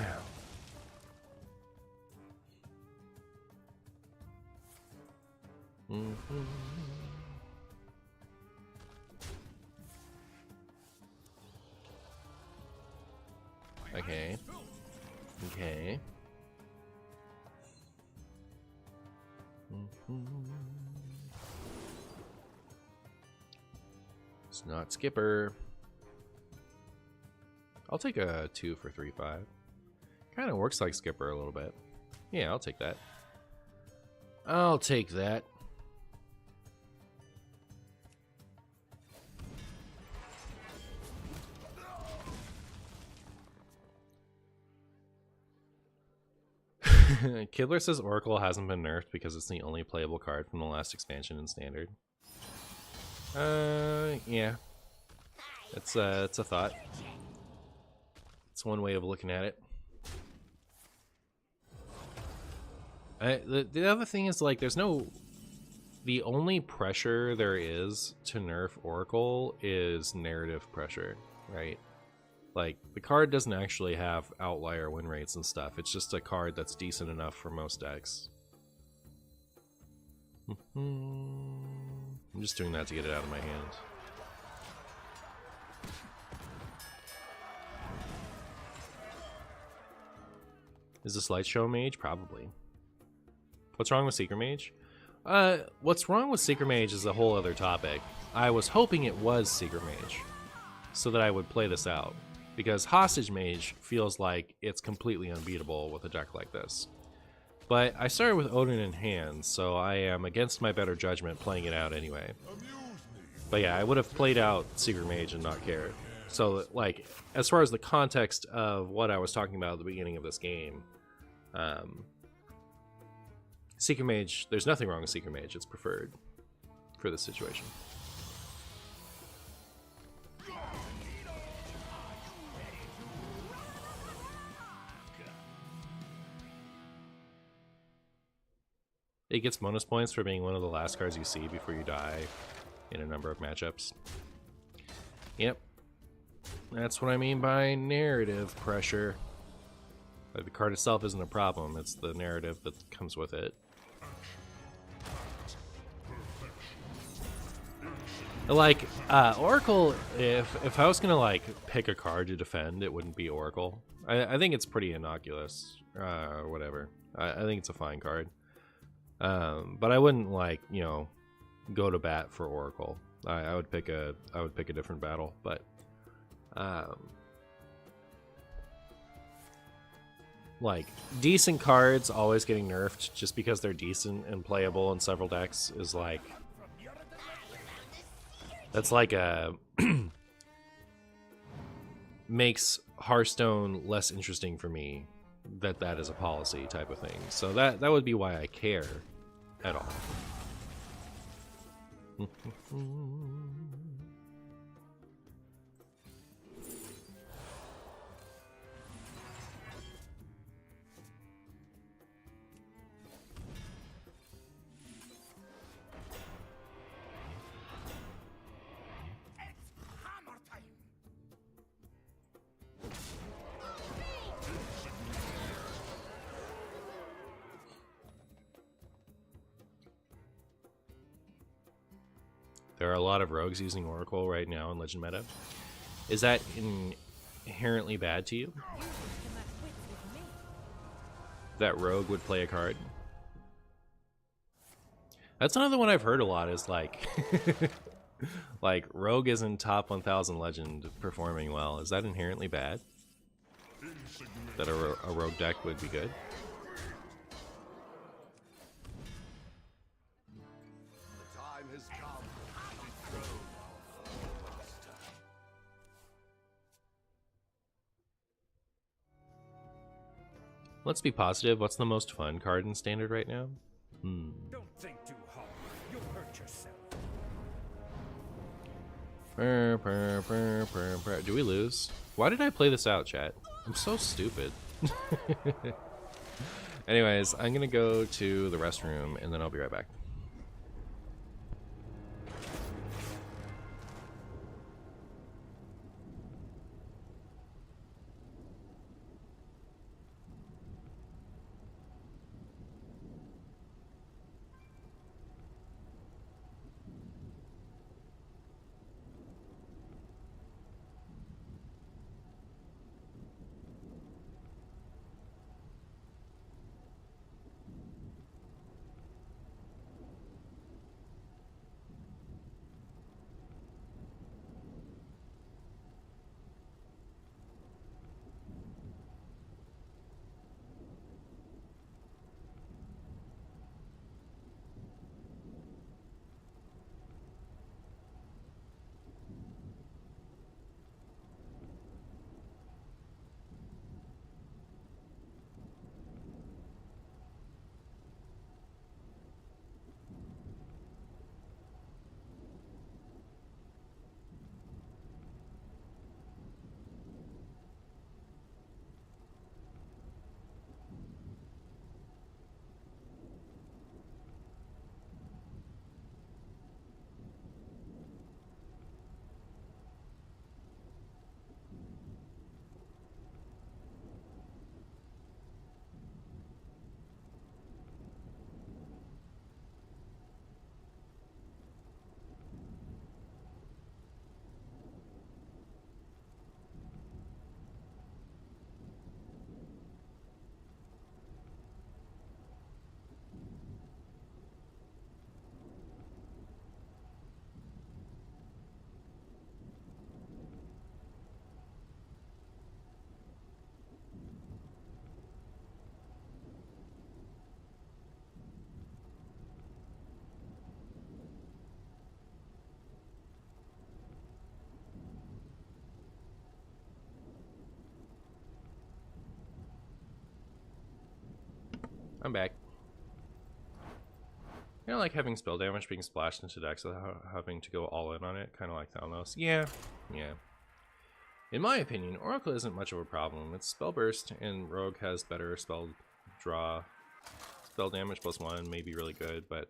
Okay. Okay. It's not skipper. I'll take a 2 for 3/5. Kind of works like skipper a little bit. Yeah, I'll take that. I'll take that. Kidler says Oracle hasn't been nerfed because it's the only playable card from the last expansion in Standard. Yeah. It's a thought. It's one way of looking at it. The other thing is, like, there's no... The only pressure there is to nerf Oracle is narrative pressure, right? Like, the card doesn't actually have outlier win rates and stuff. It's just a card that's decent enough for most decks. I'm just doing that to get it out of my hand. Is this Light Show Mage? Probably. What's wrong with Seeker Mage? What's wrong with Seeker Mage is a whole other topic. I was hoping it was Seeker Mage, so that I would play this out. Because Hostage Mage feels like it's completely unbeatable with a deck like this. But I started with Odin in hand, so I am against my better judgment playing it out anyway. But yeah, I would have played out Secret Mage and not cared. So, like, as far as the context of what I was talking about at the beginning of this game, Secret Mage, there's nothing wrong with Secret Mage, it's preferred for this situation. It gets bonus points for being one of the last cards you see before you die in a number of matchups. Yep. That's what I mean by narrative pressure. Like, the card itself isn't a problem, it's the narrative that comes with it. Like, Oracle, if I was gonna, like, pick a card to defend, it wouldn't be Oracle. I think it's pretty innocuous, or whatever. I think it's a fine card. But I wouldn't, like, you know, go to bat for Oracle. I would pick a different battle, but like, decent cards always getting nerfed just because they're decent and playable in several decks is like, that's like a makes Hearthstone less interesting for me. That is a policy type of thing. So that would be why I care at all. There are a lot of rogues using Oracle right now in Legend meta. Is that inherently bad to you? That rogue would play a card? That's another one I've heard a lot, is like like, rogue isn't top 1000 Legend performing well. Is that inherently bad? that a rogue deck would be good. The time has come to dethrone our former master. Let's be positive. What's the most fun card in Standard right now? Don't think too hard. You'll hurt yourself. Do we lose? Why did I play this out, chat? I'm so stupid. Anyways, I'm gonna go to the restroom and then I'll be right back. I'm back. You know, like having spell damage being splashed into decks without having to go all in on it, kind of like Thalnos. Yeah. In my opinion, Oracle isn't much of a problem. It's spell burst, and Rogue has better spell draw. Spell damage +1 may be really good, but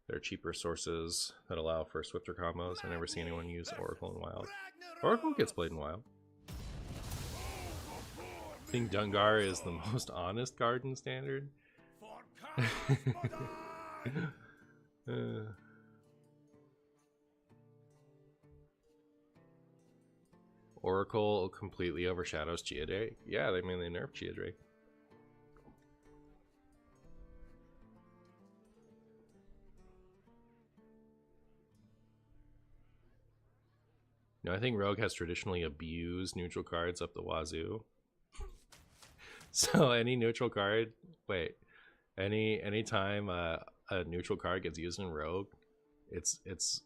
there are cheaper sources that allow for swifter combos. I never see anyone use Oracle in Wild. Oracle gets played in Wild. I think Dungar is the most honest card in Standard. Oracle completely overshadows Chia Drake. Yeah, they nerfed Chia Drake. No, I think Rogue has traditionally abused neutral cards up the wazoo. So any neutral card, any time a neutral card gets used in Rogue, it's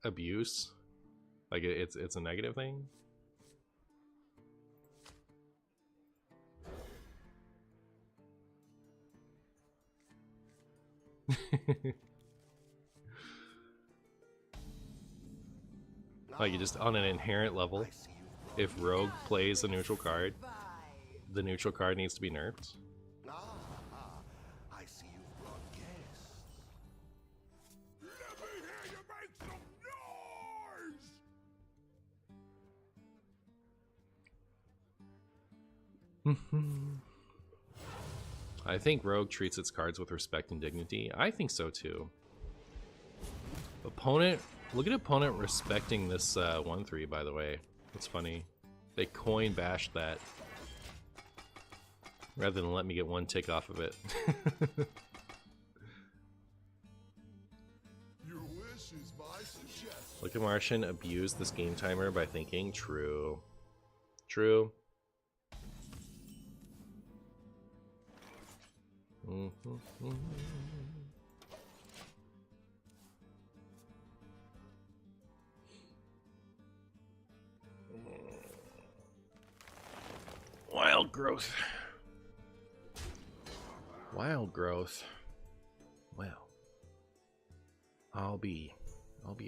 abuse. Like it's a negative thing. Like you just on an inherent level, if Rogue plays a neutral card, the neutral card needs to be nerfed. I see you've brought guests. Let me hear you make some noise! I think Rogue treats its cards with respect and dignity. I think so too. Opponent, look at opponent respecting this 1/3, by the way. That's funny. They coin bashed that rather than let me get one tick off of it. Your wish is my suggestion. Look at Martian abuse this game timer by thinking true. True. Wild growth. Wild growth. Well, I'll be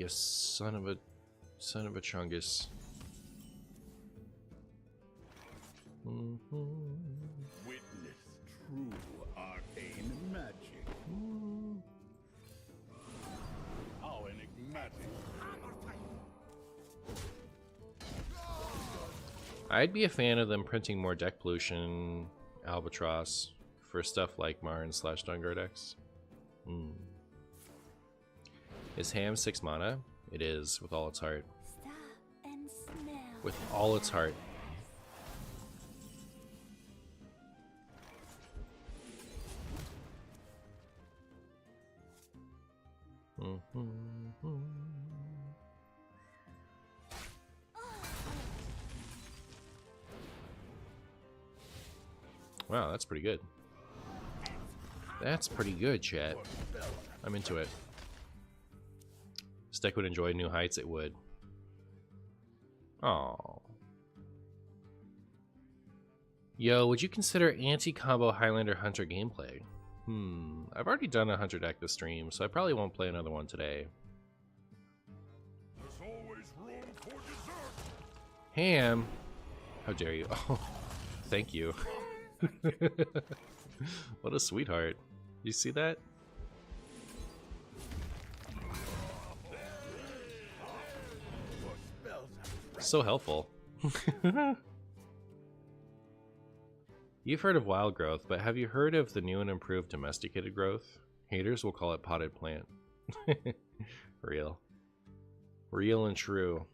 a son of a chungus. Witness true arcane magic. How enigmatic. I'd be a fan of them printing more deck pollution, Albatross, for stuff like Marn / Dungar decks. Is Ham 6 mana? It is, with all its heart. Stop and smell. With all its heart. Wow, that's pretty good. That's pretty good, chat. I'm into it. This deck would enjoy new heights, it would. Oh. Yo, would you consider anti-combo Highlander Hunter gameplay? I've already done a Hunter deck this stream, so I probably won't play another one today. There's always room for dessert. Ham! How dare you? Oh, thank you. What a sweetheart. You see that? So helpful. You've heard of wild growth, but have you heard of the new and improved domesticated growth? Haters will call it potted plant. Real. Real and true.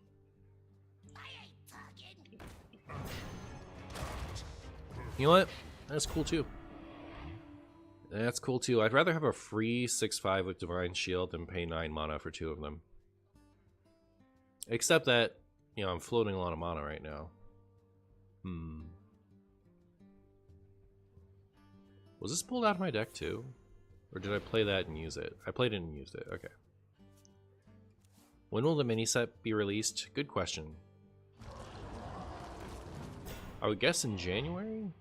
You know what? That's cool too. That's cool too. I'd rather have a free 6/5 with Divine Shield than pay 9 mana for 2 of them. Except that, you know, I'm floating a lot of mana right now. Was this pulled out of my deck too? Or did I play that and use it? I played it and used it. Okay. When will the mini set be released? Good question. I would guess in January?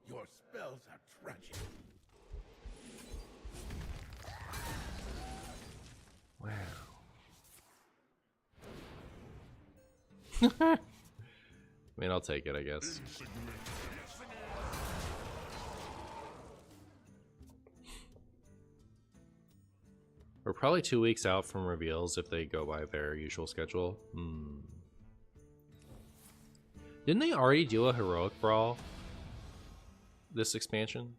Your spells are tragic. Wow. I mean, I'll take it, I guess. We're probably 2 weeks out from reveals if they go by their usual schedule. Didn't they already do a heroic brawl this expansion?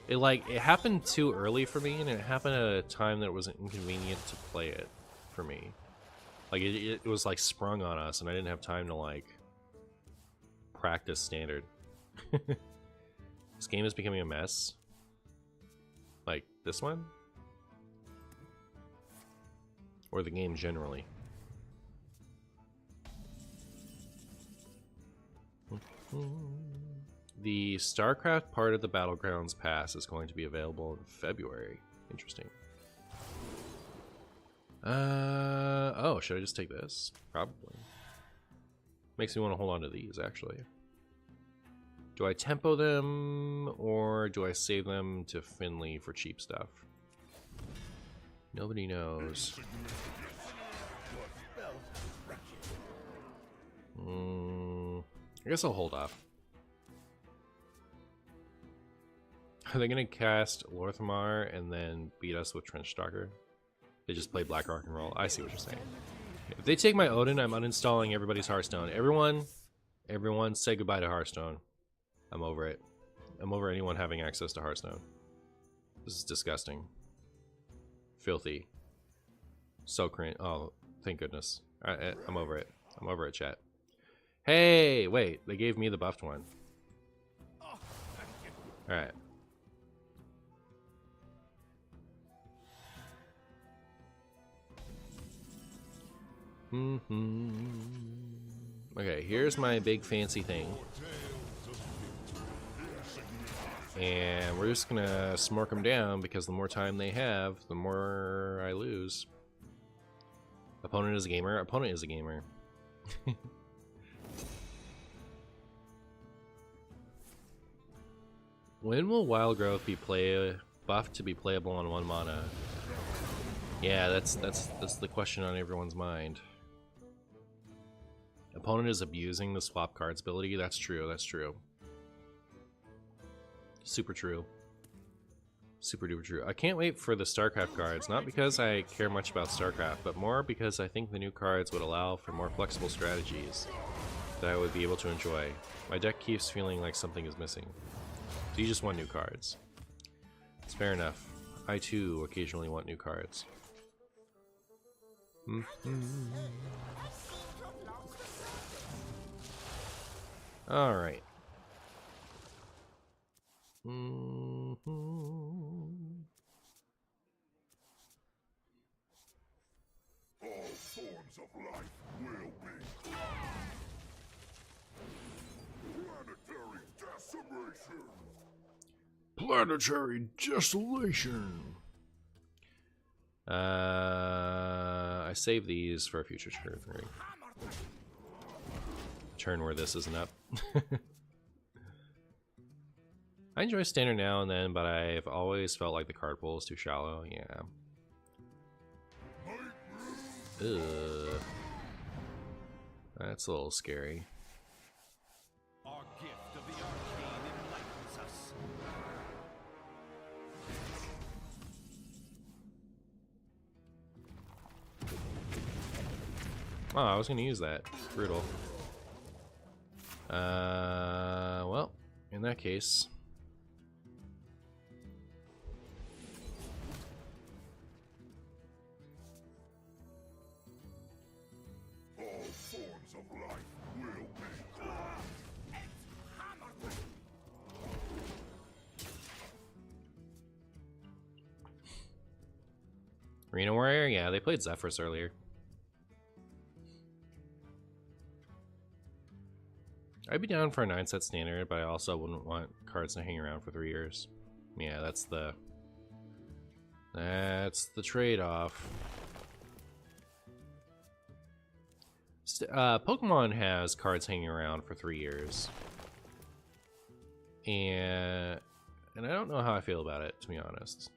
It happened too early for me, and it happened at a time that it was inconvenient to play it for me. Like it was like sprung on us, and I didn't have time to like practice standard. This game is becoming a mess. Like this one? Or the game generally. The StarCraft part of the Battlegrounds Pass is going to be available in February. Interesting. Oh, should I just take this? Probably. Makes me want to hold on to these, actually. Do I tempo them, or do I save them to Finley for cheap stuff? Nobody knows. I guess I'll hold off. Are they gonna cast Lorthamar and then beat us with Trenchstalker? They just play Black Rock and Roll. I see what you're saying. If they take my Odin, I'm uninstalling everybody's Hearthstone. Everyone say goodbye to Hearthstone. I'm over it. I'm over anyone having access to Hearthstone. This is disgusting. Filthy. So cringe. Oh, thank goodness. I'm over it. I'm over it, chat. Hey, wait. They gave me the buffed one. Alright. Okay, here's my big fancy thing. And we're just gonna smork them down because the more time they have, the more I lose. Opponent is a gamer. Opponent is a gamer. When will Wild Growth be buffed to be playable on 1 mana? Yeah, that's the question on everyone's mind. Opponent is abusing the swap cards ability. That's true. That's true. Super true. Super duper true. I can't wait for the StarCraft cards, not because I care much about StarCraft, but more because I think the new cards would allow for more flexible strategies that I would be able to enjoy. My deck keeps feeling like something is missing. So you just want new cards. It's fair enough. I too occasionally want new cards. Alright. All forms of life will be planetary decimation. Planetary desolation. I save these for a future turn. Turn where this isn't up. I enjoy standard now and then, but I've always felt like the card pool is too shallow. Yeah. Ugh. That's a little scary. Our gift of the arcane enlightens us. Oh, I was gonna use that. Brutal. Well, in that case. All forms of life will be. Arena Warrior? Yeah, they played Zephyrs earlier. I'd be down for a 9-set standard, but I also wouldn't want cards to hang around for 3 years. Yeah, that's the trade-off. Pokemon has cards hanging around for 3 years. And I don't know how I feel about it, to be honest.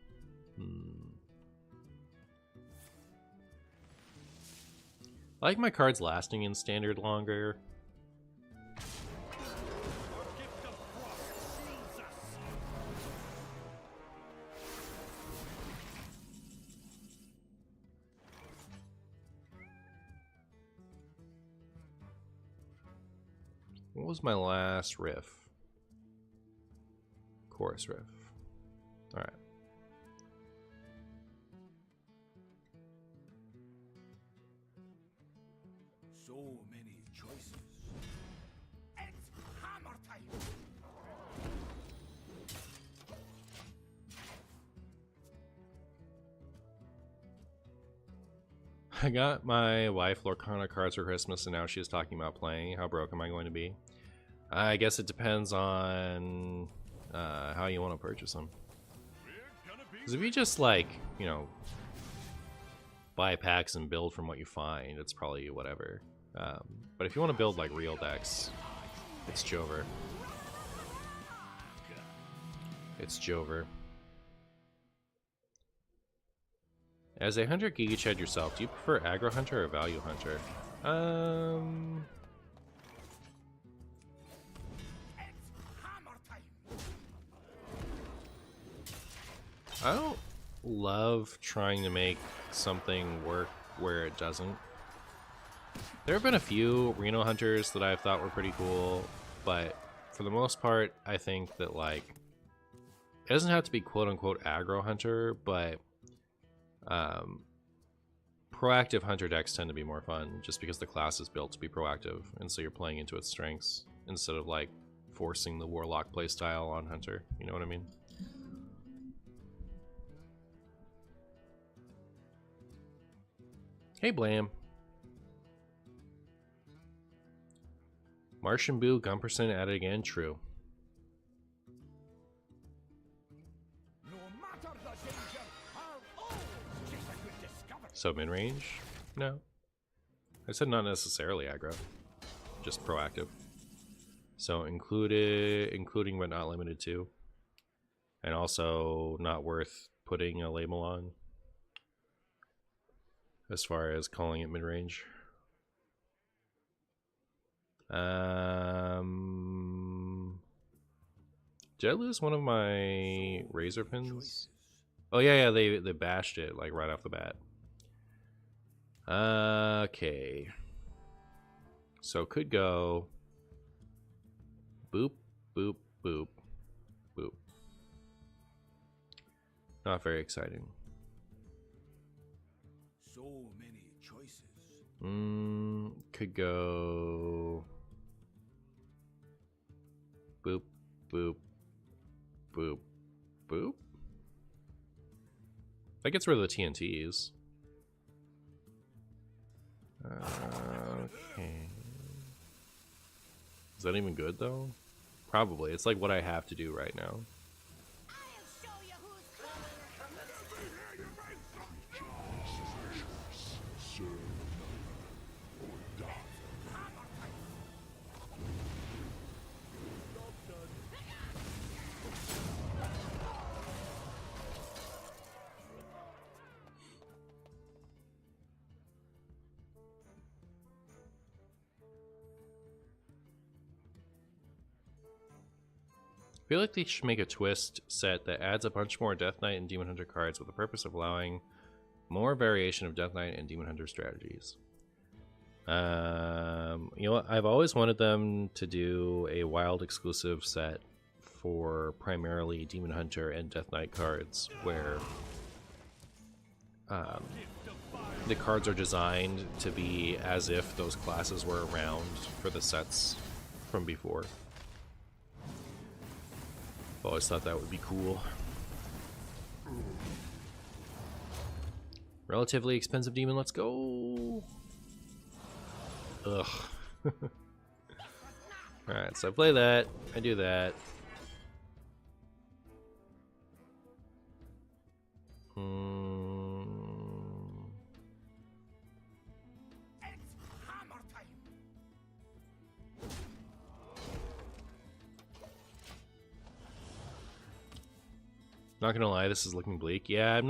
I like my cards lasting in standard longer. What was my last riff? Chorus riff. Alright. So many choices. It's hammer time. I got my wife Lorcana cards for Christmas, and now she's talking about playing. How broke am I going to be? I guess it depends on how you want to purchase them. Because if you just, like, you know, buy packs and build from what you find, it's probably whatever. But if you want to build, like, real decks, it's Jover. It's Jover. As a hunter Giga Chad yourself, do you prefer aggro hunter or value hunter? I don't love trying to make something work where it doesn't. There have been a few Reno hunters that I've thought were pretty cool, but for the most part, I think that, like, it doesn't have to be quote-unquote aggro hunter, but proactive hunter decks tend to be more fun just because the class is built to be proactive, and so you're playing into its strengths instead of, like, forcing the Warlock playstyle on Hunter. You know what I mean? Hey, Blam. Martian Boo, Gumperson added again. True. No matter the danger, I'll always chase a good discovery. So mid-range? No. I said not necessarily aggro. Just proactive. So including but not limited to. And also not worth putting a label on. As far as calling it mid-range. Did I lose one of my razor pins? Oh yeah, they bashed it like right off the bat. Okay. So could go boop, boop, boop, boop. Not very exciting. So many choices. Could go boop, boop, boop, boop. That gets rid of the TNTs. Okay. Is that even good though? Probably. It's like what I have to do right now. I'll show you who's coming. I feel like they should make a twist set that adds a bunch more Death Knight and Demon Hunter cards with the purpose of allowing more variation of Death Knight and Demon Hunter strategies. You know what? I've always wanted them to do a wild exclusive set for primarily Demon Hunter and Death Knight cards where the cards are designed to be as if those classes were around for the sets from before. I've always thought that would be cool. Relatively expensive demon, let's go! Ugh. Alright, so I play that, I do that. It's hammer time. Not gonna lie, this is looking bleak. Yeah, I'm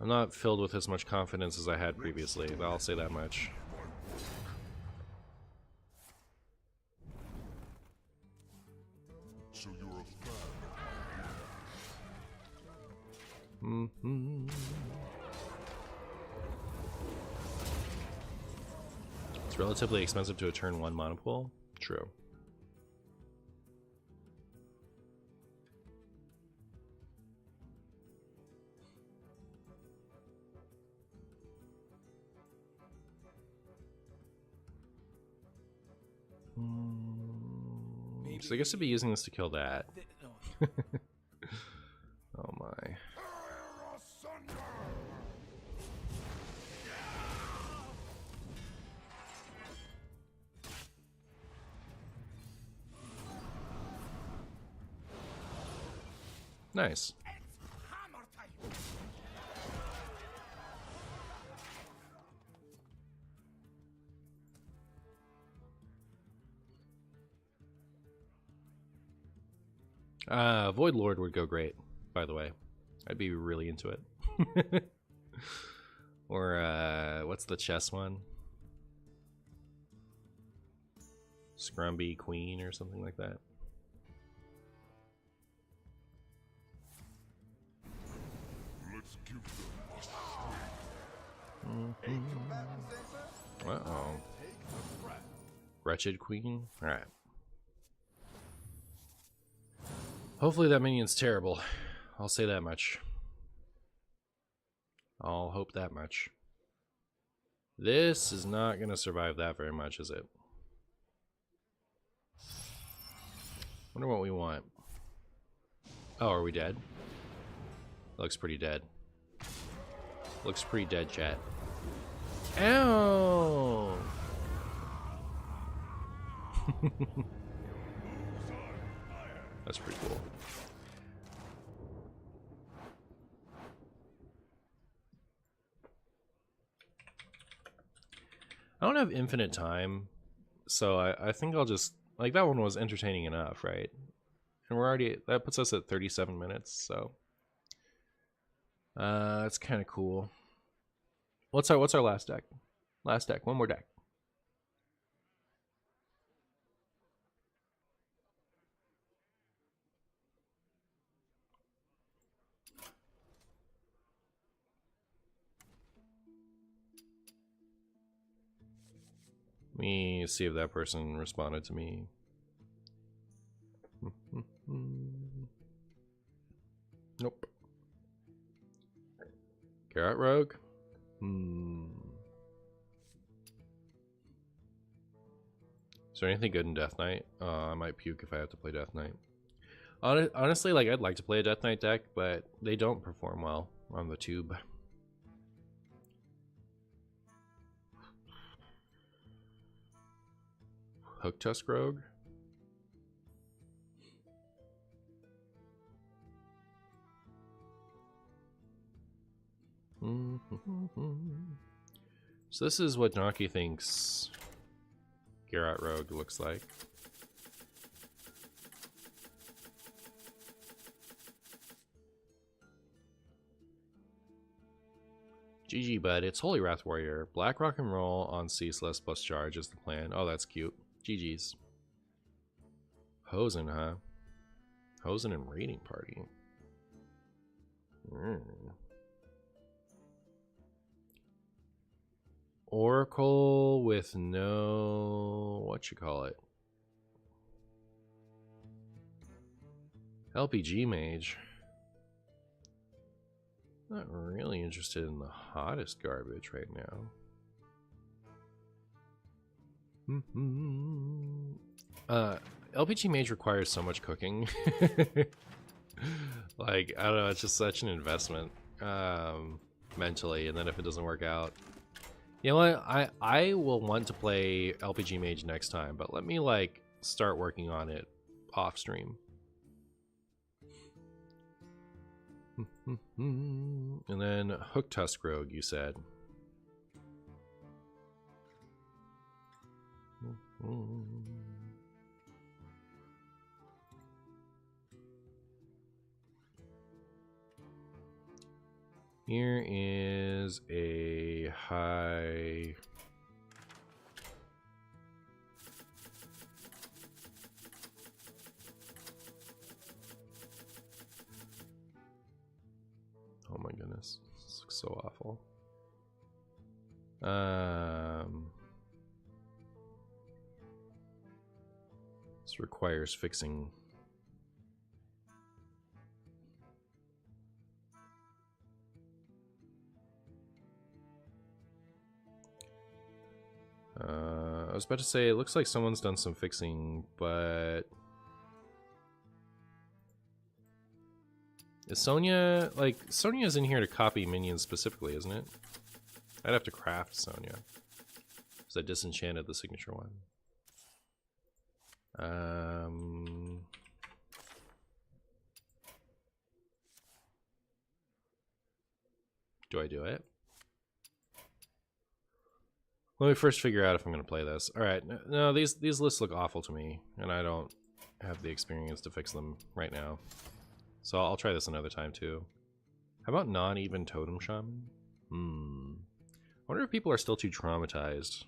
not filled with as much confidence as I had previously, I'll say that much. So you're a fan. It's relatively expensive to a turn 1 mana pool. True. So I guess I'd be using this to kill that. Oh my. Nice. It's hammer time. Void Lord would go great, by the way. I'd be really into it. Or, what's the chess one? Scrumby Queen or something like that. Let's give them a Uh-oh. Wretched Queen? Alright. Hopefully that minion's terrible. I'll say that much. I'll hope that much. This is not going to survive that very much, is it? Wonder what we want. Oh, are we dead? Looks pretty dead. Looks pretty dead, chat. Ow! That's pretty cool. I don't have infinite time, so I think I'll just, like, that one was entertaining enough, right? And we're already, that puts us at 37 minutes, so it's kind of cool. What's our last deck? Last deck, one more deck. Let me see if that person responded to me. Nope. Carrot Rogue? Is there anything good in Death Knight? I might puke if I have to play Death Knight. Honestly, like, I'd like to play a Death Knight deck, but they don't perform well on the tube. Hook Tusk Rogue? So this is what Donkey thinks Garrot Rogue looks like. GG, bud. It's Holy Wrath Warrior. Black Rock and Roll on Ceaseless plus charge is the plan. Oh, that's cute. GG's. Hosen, huh? Hosen and Raiding Party. Oracle with no... what you call it? LPG Mage. Not really interested in the hottest garbage right now. LPG Mage requires so much cooking. Like, I don't know, it's just such an investment mentally, and then if it doesn't work out, you know what, I will want to play LPG Mage next time, but let me, like, start working on it off stream. And then Hook Tusk Rogue, you said. Here is a high... Oh my goodness, this looks so awful. This requires fixing. I was about to say, it looks like someone's done some fixing, but... Is Sonya, like, Sonya's in here to copy minions specifically, isn't it? I'd have to craft Sonya, because I disenchanted the signature one. Do I do it? Let me first figure out if I'm going to play this. Alright, no, these lists look awful to me, and I don't have the experience to fix them right now. So I'll try this another time too. How about non-even Totem Shaman? I wonder if people are still too traumatized.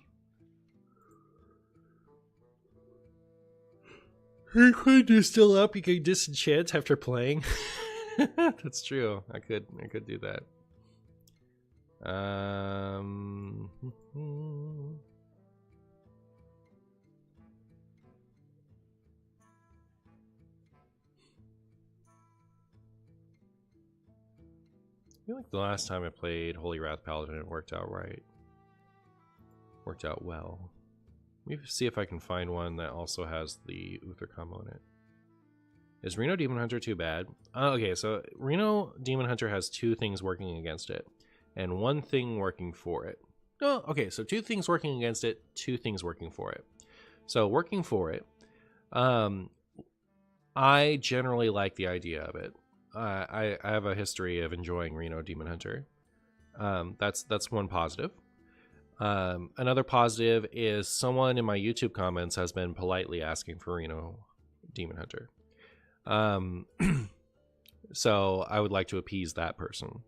When you're still up, you can disenchant after playing. That's true. I could do that. I feel like the last time I played Holy Wrath Paladin, it worked out right. Worked out well. Let me see if I can find one that also has the Uther combo in it. Is Reno Demon Hunter too bad? Okay, so Reno Demon Hunter has 2 things working against it, and 1 thing working for it. Oh, okay, so 2 things working against it, 2 things working for it. So working for it, I generally like the idea of it. I have a history of enjoying Reno Demon Hunter. That's one positive. Another positive is someone in my YouTube comments has been politely asking for Reno Demon Hunter. So I would like to appease that person.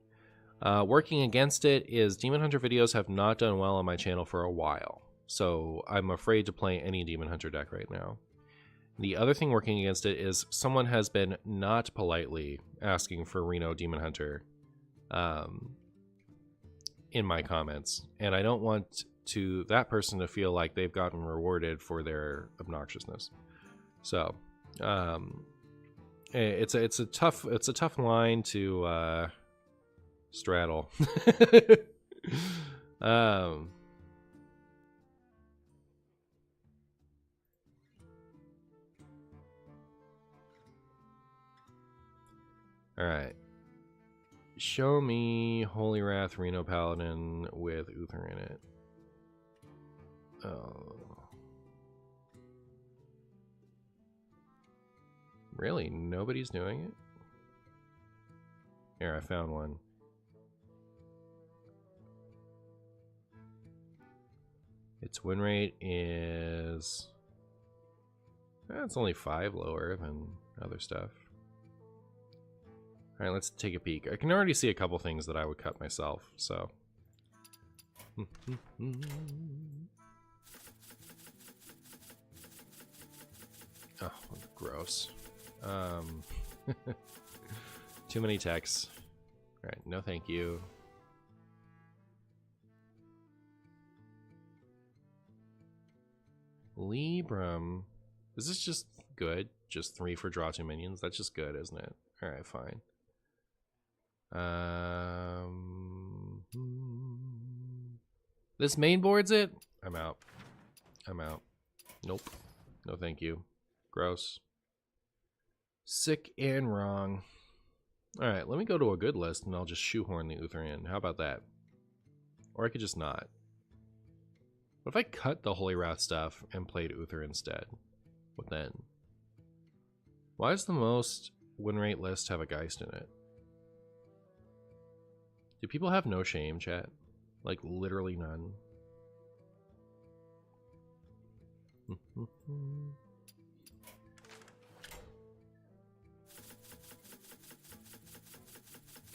Working against it is Demon Hunter videos have not done well on my channel for a while, so I'm afraid to play any Demon Hunter deck right now. The other thing working against it is someone has been not politely asking for Reno Demon Hunter in my comments, and I don't want that person to feel like they've gotten rewarded for their obnoxiousness. So it's a tough line to straddle. All right. Show me Holy Wrath Reno Paladin with Uther in it. Oh. Really? Nobody's doing it? Here, I found one. Its win rate is... it's only 5 lower than other stuff. Alright, let's take a peek. I can already see a couple things that I would cut myself, so... Oh, gross. Too many texts. Alright, no thank you. Libram. Is this just good? Just 3 for draw 2 minions? That's just good, isn't it? Alright, fine. This main board's it? I'm out. I'm out. Nope. No thank you. Gross. Sick and wrong. Alright, let me go to a good list and I'll just shoehorn the Uther in. How about that? Or I could just not. What if I cut the Holy Wrath stuff and played Uther instead? What then? Why does the most win rate list have a Geist in it? Do people have no shame, chat? Like, literally none.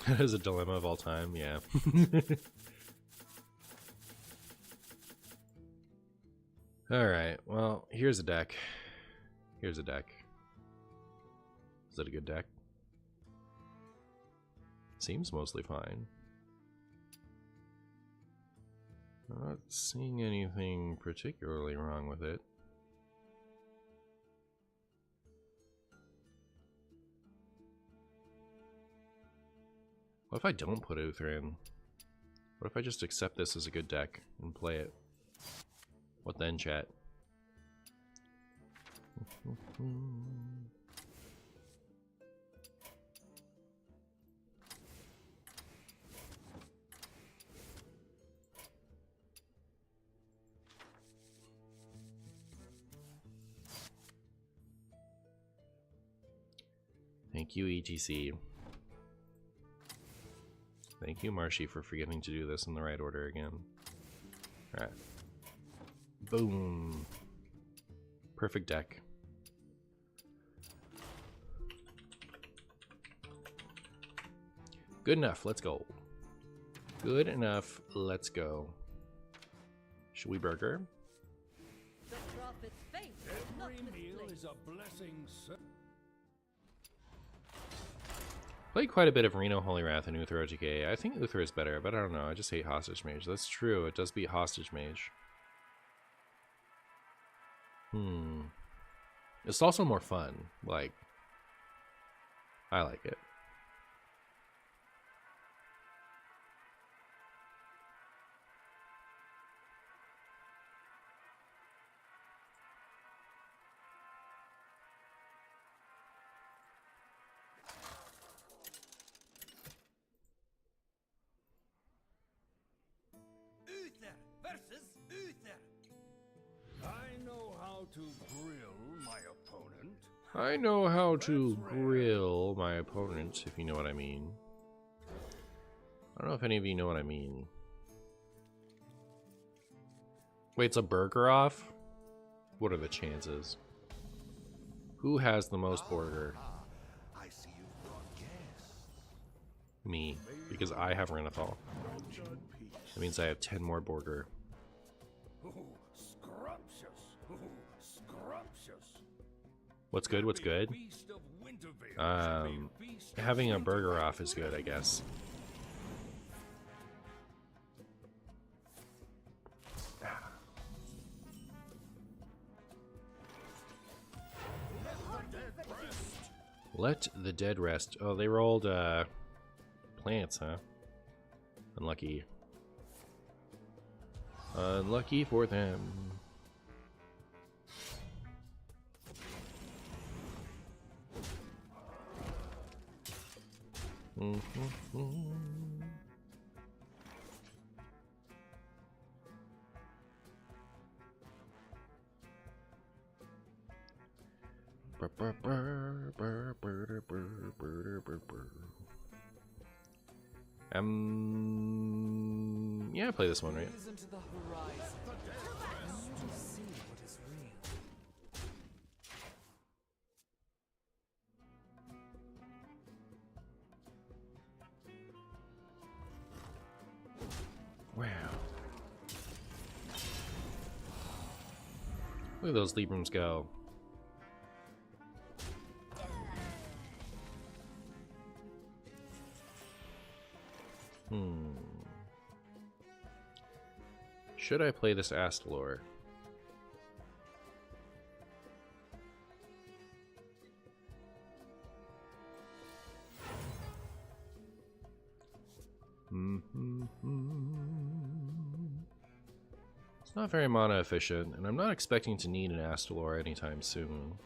That is a dilemma of all time, yeah. Alright, well, here's a deck. Here's a deck. Is that a good deck? Seems mostly fine. I'm not seeing anything particularly wrong with it. What if I don't put Uther in? What if I just accept this as a good deck and play it? What then, chat? Thank you, ETC. Thank you, Marshy, for forgetting to do this in the right order again. Alright. Boom. Perfect deck. Good enough, let's go. Good enough, let's go. Should we burger? The prophet's faith is not Every meal misplaced. is a blessing, sir. Played quite a bit of Reno Holy Wrath and Uther OTK. I think Uther is better, but I don't know. I just hate Hostage Mage. That's true. It does beat Hostage Mage. It's also more fun. Like, I like it. to grill my opponent? I know how to grill my opponent, if you know what I mean. I don't know if any of you know what I mean. Wait, it's a burger off? What are the chances? Who has the most burger? I see you've brought guests. Me, because I have Renathal. That means I have 10 more burger. Ooh, scrumptious. Ooh, scrumptious. What's good? What's good? Feast of Wintervale shall be feast of Having a burger off is good, I guess. Let the dead rest. Oh, they rolled plants, huh? Unlucky. Unlucky for them. Yeah, I play this one, right? Gaze into the horizon. To see what is real. Wow. Look at those Librams go. Should I play this Astalor? It's not very mana efficient, and I'm not expecting to need an Astalor anytime soon.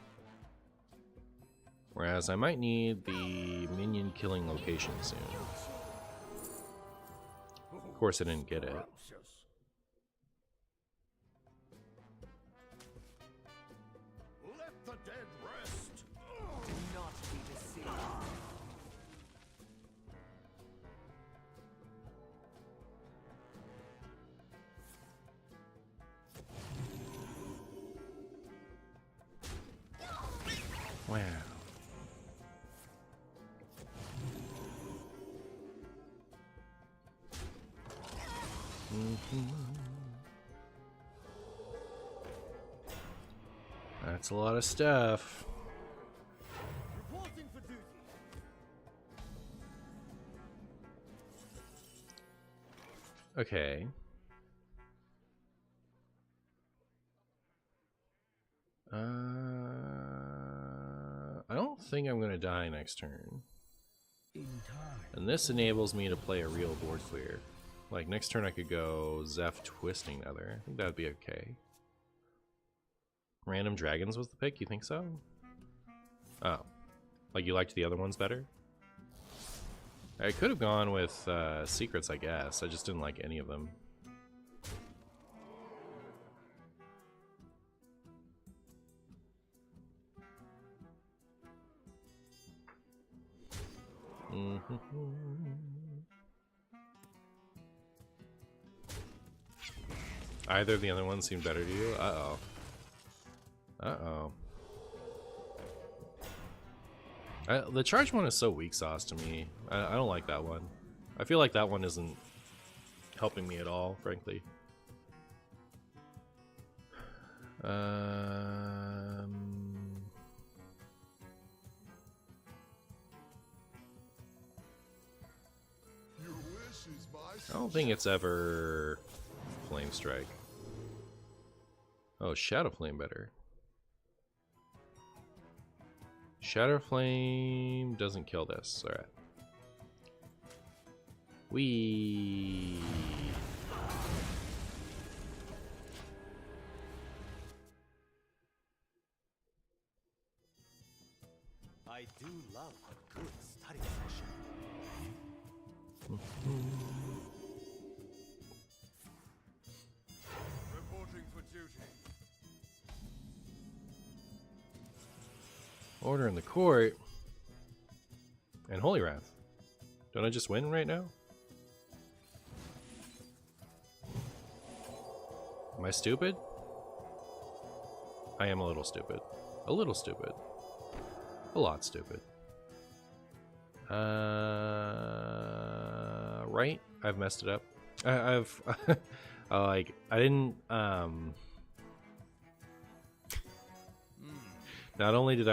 Whereas I might need the minion killing location soon. Of course I didn't get it. Let the dead rest. Do not be deceived. Wow. That's a lot of stuff. Reporting for duty. Okay. I don't think I'm gonna die next turn. In time. And this enables me to play a real board clear. Like next turn I could go Zeph Twisting Nether. I think that'd be okay. Random Dragons was the pick, you think so? Oh. Like you liked the other ones better? I could have gone with Secrets, I guess. I just didn't like any of them. Either of the other ones seemed better to you? Uh-oh. Uh-oh. The charge one is so weak sauce to me. I don't like that one. I feel like that one isn't helping me at all, frankly. I don't think it's ever Flame Strike. Oh, Shadow Flame better. Shadow Flame doesn't kill this. Alright. Wee. I do love a good study session. Reporting for duty. Order in the Court, and Holy Wrath. Don't I just win right now? Am I stupid? I am a little stupid. A little stupid. A lot stupid. Right? I've messed it up. I've like I didn't not only did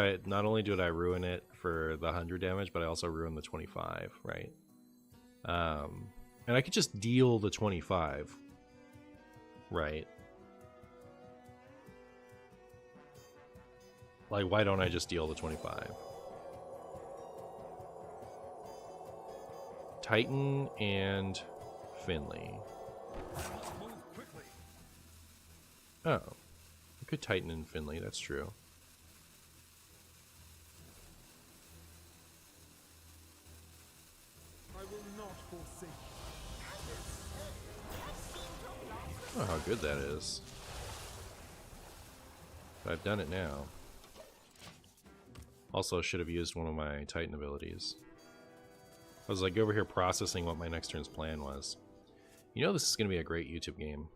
I ruin it for the 100 damage, but I also ruined the 25, right? And I could just deal the 25, right? Like, why don't I just deal the 25? Titan and Finley. Move quickly. Oh. I could Titan and Finley, that's true. I will not forsake. Oh, how good that is. But I've done it now. Also, should have used one of my Titan abilities. I was like over here processing what my next turn's plan was. You know this is going to be a great YouTube game.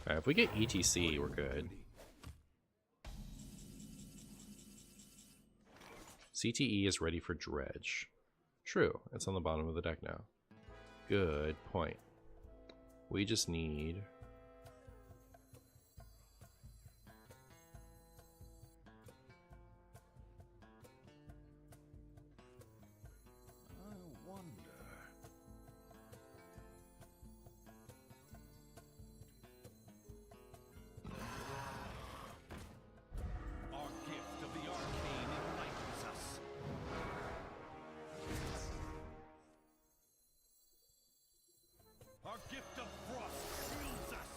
Alright, if we get ETC, we're good. CTE is ready for Dredge. True, it's on the bottom of the deck now. Good point. We just need... I wonder. Our gift of the arcane enlightens us. Our gift of frost shields us.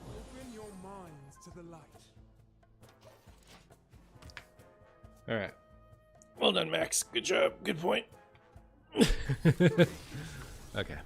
Open your minds to the light. Alright. Well done, Max. Good job. Good point. Okay.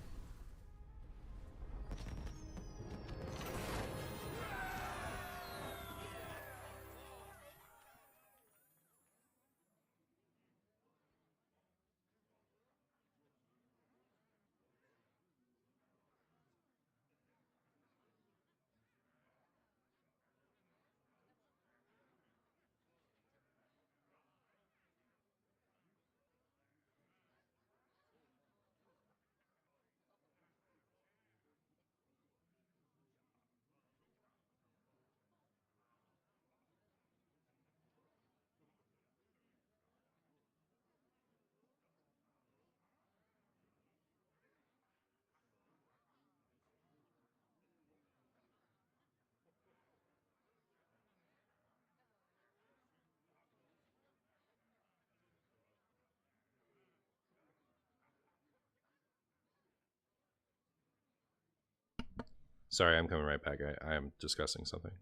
Sorry, I'm coming right back. I am discussing something.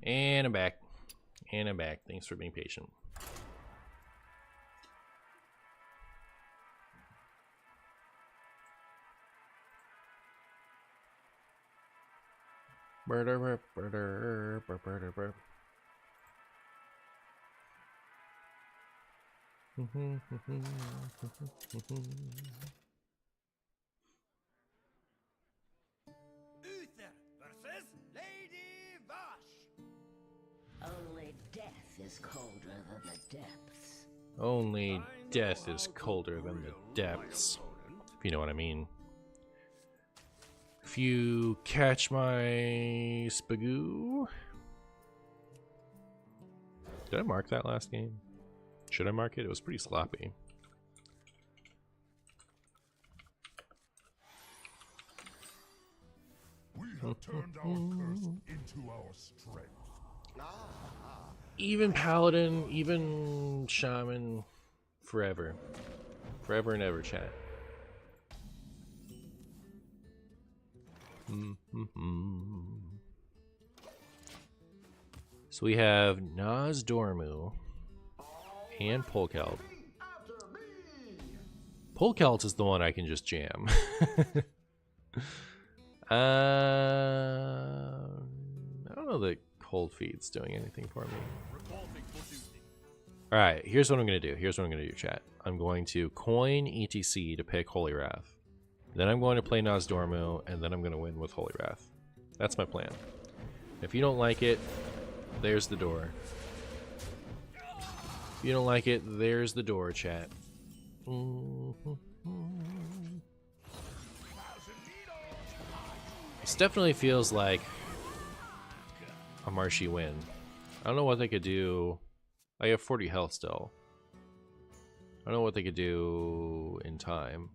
And I'm back. And I'm back. Thanks for being patient. Uther versus Lady Vash. Only death is colder than the depths. Only death is colder than the depths, if you know what I mean. If you catch my spagoo. Did I mark that last game? Should I mark it? It was pretty sloppy. We have turned our curse into our strength. Even paladin, even shaman, forever. Forever and ever, chat. So we have Naz Dormu and Polkelt. Polkelt is the one I can just jam. I don't know that Cold Feet's doing anything for me. Alright, here's what I'm going to do. Here's what I'm going to do, chat. I'm going to coin ETC to pick Holy Wrath. Then I'm going to play Naz Dormu, and then I'm going to win with Holy Wrath. That's my plan. If you don't like it, there's the door. If you don't like it, there's the door, chat. This definitely feels like a marshy win. I don't know what they could do. I have 40 health still. I don't know what they could do in time.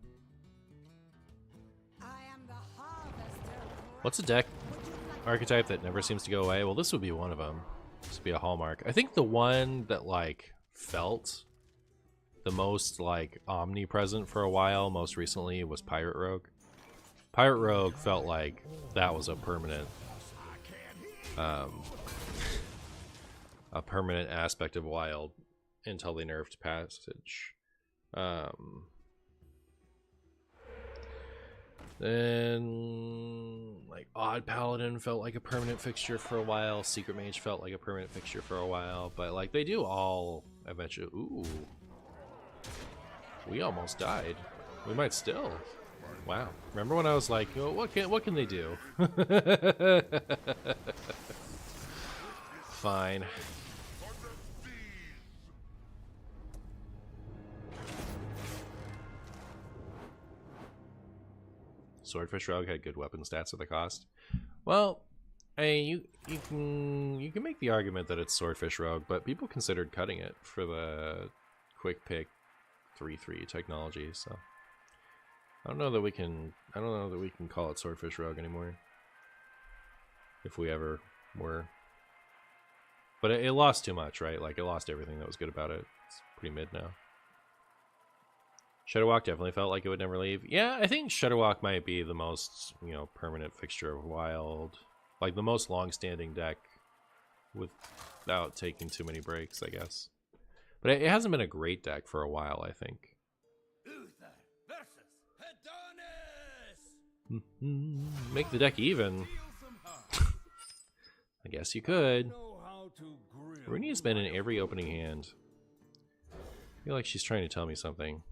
I am the harvester. What's a deck archetype that never seems to go away? Well, this would be one of them. This would be a hallmark. I think the one that like felt the most like omnipresent for a while most recently was Pirate Rogue. Pirate Rogue felt like that was a permanent aspect of Wild until they nerfed Passage. Then like Odd Paladin felt like a permanent fixture for a while. Secret Mage felt like a permanent fixture for a while, but like they do all eventually. Ooh, we almost died. We might still. Wow. Remember when I was like, oh, what can they do? Fine. Swordfish Rogue had good weapon stats at the cost. Well, you can make the argument that it's Swordfish Rogue, but people considered cutting it for the quick pick 3/3 technology, so I don't know that we can call it Swordfish Rogue anymore. If we ever were. But it lost too much, right? Like it lost everything that was good about it. It's pretty mid now. Shadowwalk definitely felt like it would never leave. Yeah, I think Shadowwalk might be the most, permanent fixture of Wild. Like the most long-standing deck without taking too many breaks, I guess. But it hasn't been a great deck for a while, I think. Uther versus Hedonis. Make the deck even. I guess you could. Know how to grill. Runia's been in every opening hand. I feel like she's trying to tell me something.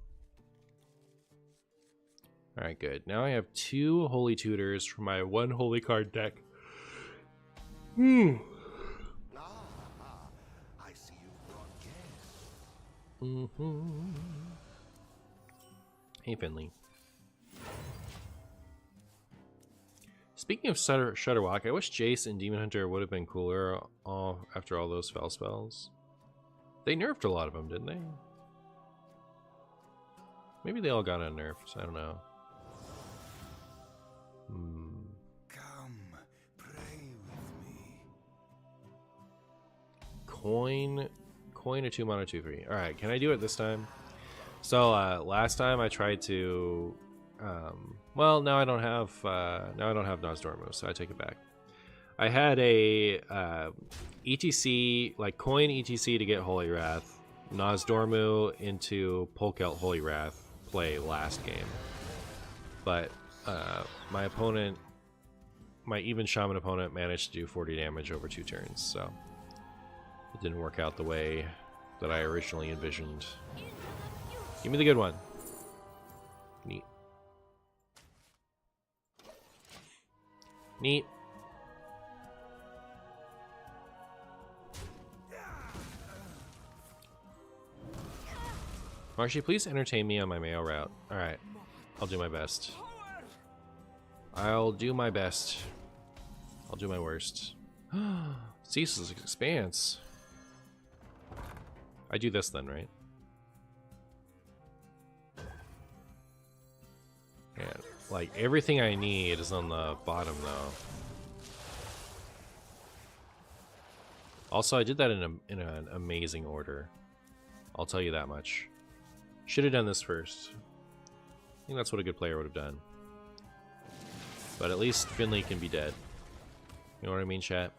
Alright, good. Now I have 2 Holy Tutors for my 1 Holy Card deck. I see you brought guests. Hey, Finley. Speaking of Shudderwalk, I wish Jace and Demon Hunter would have been cooler after all those fell spells. They nerfed a lot of them, didn't they? Maybe they all got unnerfed. I don't know. Come, pray with me. Coin a 2-mana 2/3. All right, can I do it this time? So last time I tried to. Well, now I don't have Naz Dormu, so I take it back. I had a ETC, like coin ETC to get Holy Wrath, Nozdormu into Polkelt Holy Wrath play last game. But my opponent, my even shaman opponent, managed to do 40 damage over 2 turns, so it didn't work out the way that I originally envisioned. Give me the good one. Neat. Neat. Marshy, please entertain me on my mail route. Alright. I'll do my best. I'll do my best. I'll do my worst. Ceaseless Expanse. I do this then, right? Yeah, like everything I need is on the bottom though. Also, I did that in an amazing order. I'll tell you that much. Should have done this first. I think that's what a good player would have done. But at least Finley can be dead. You know what I mean, chat?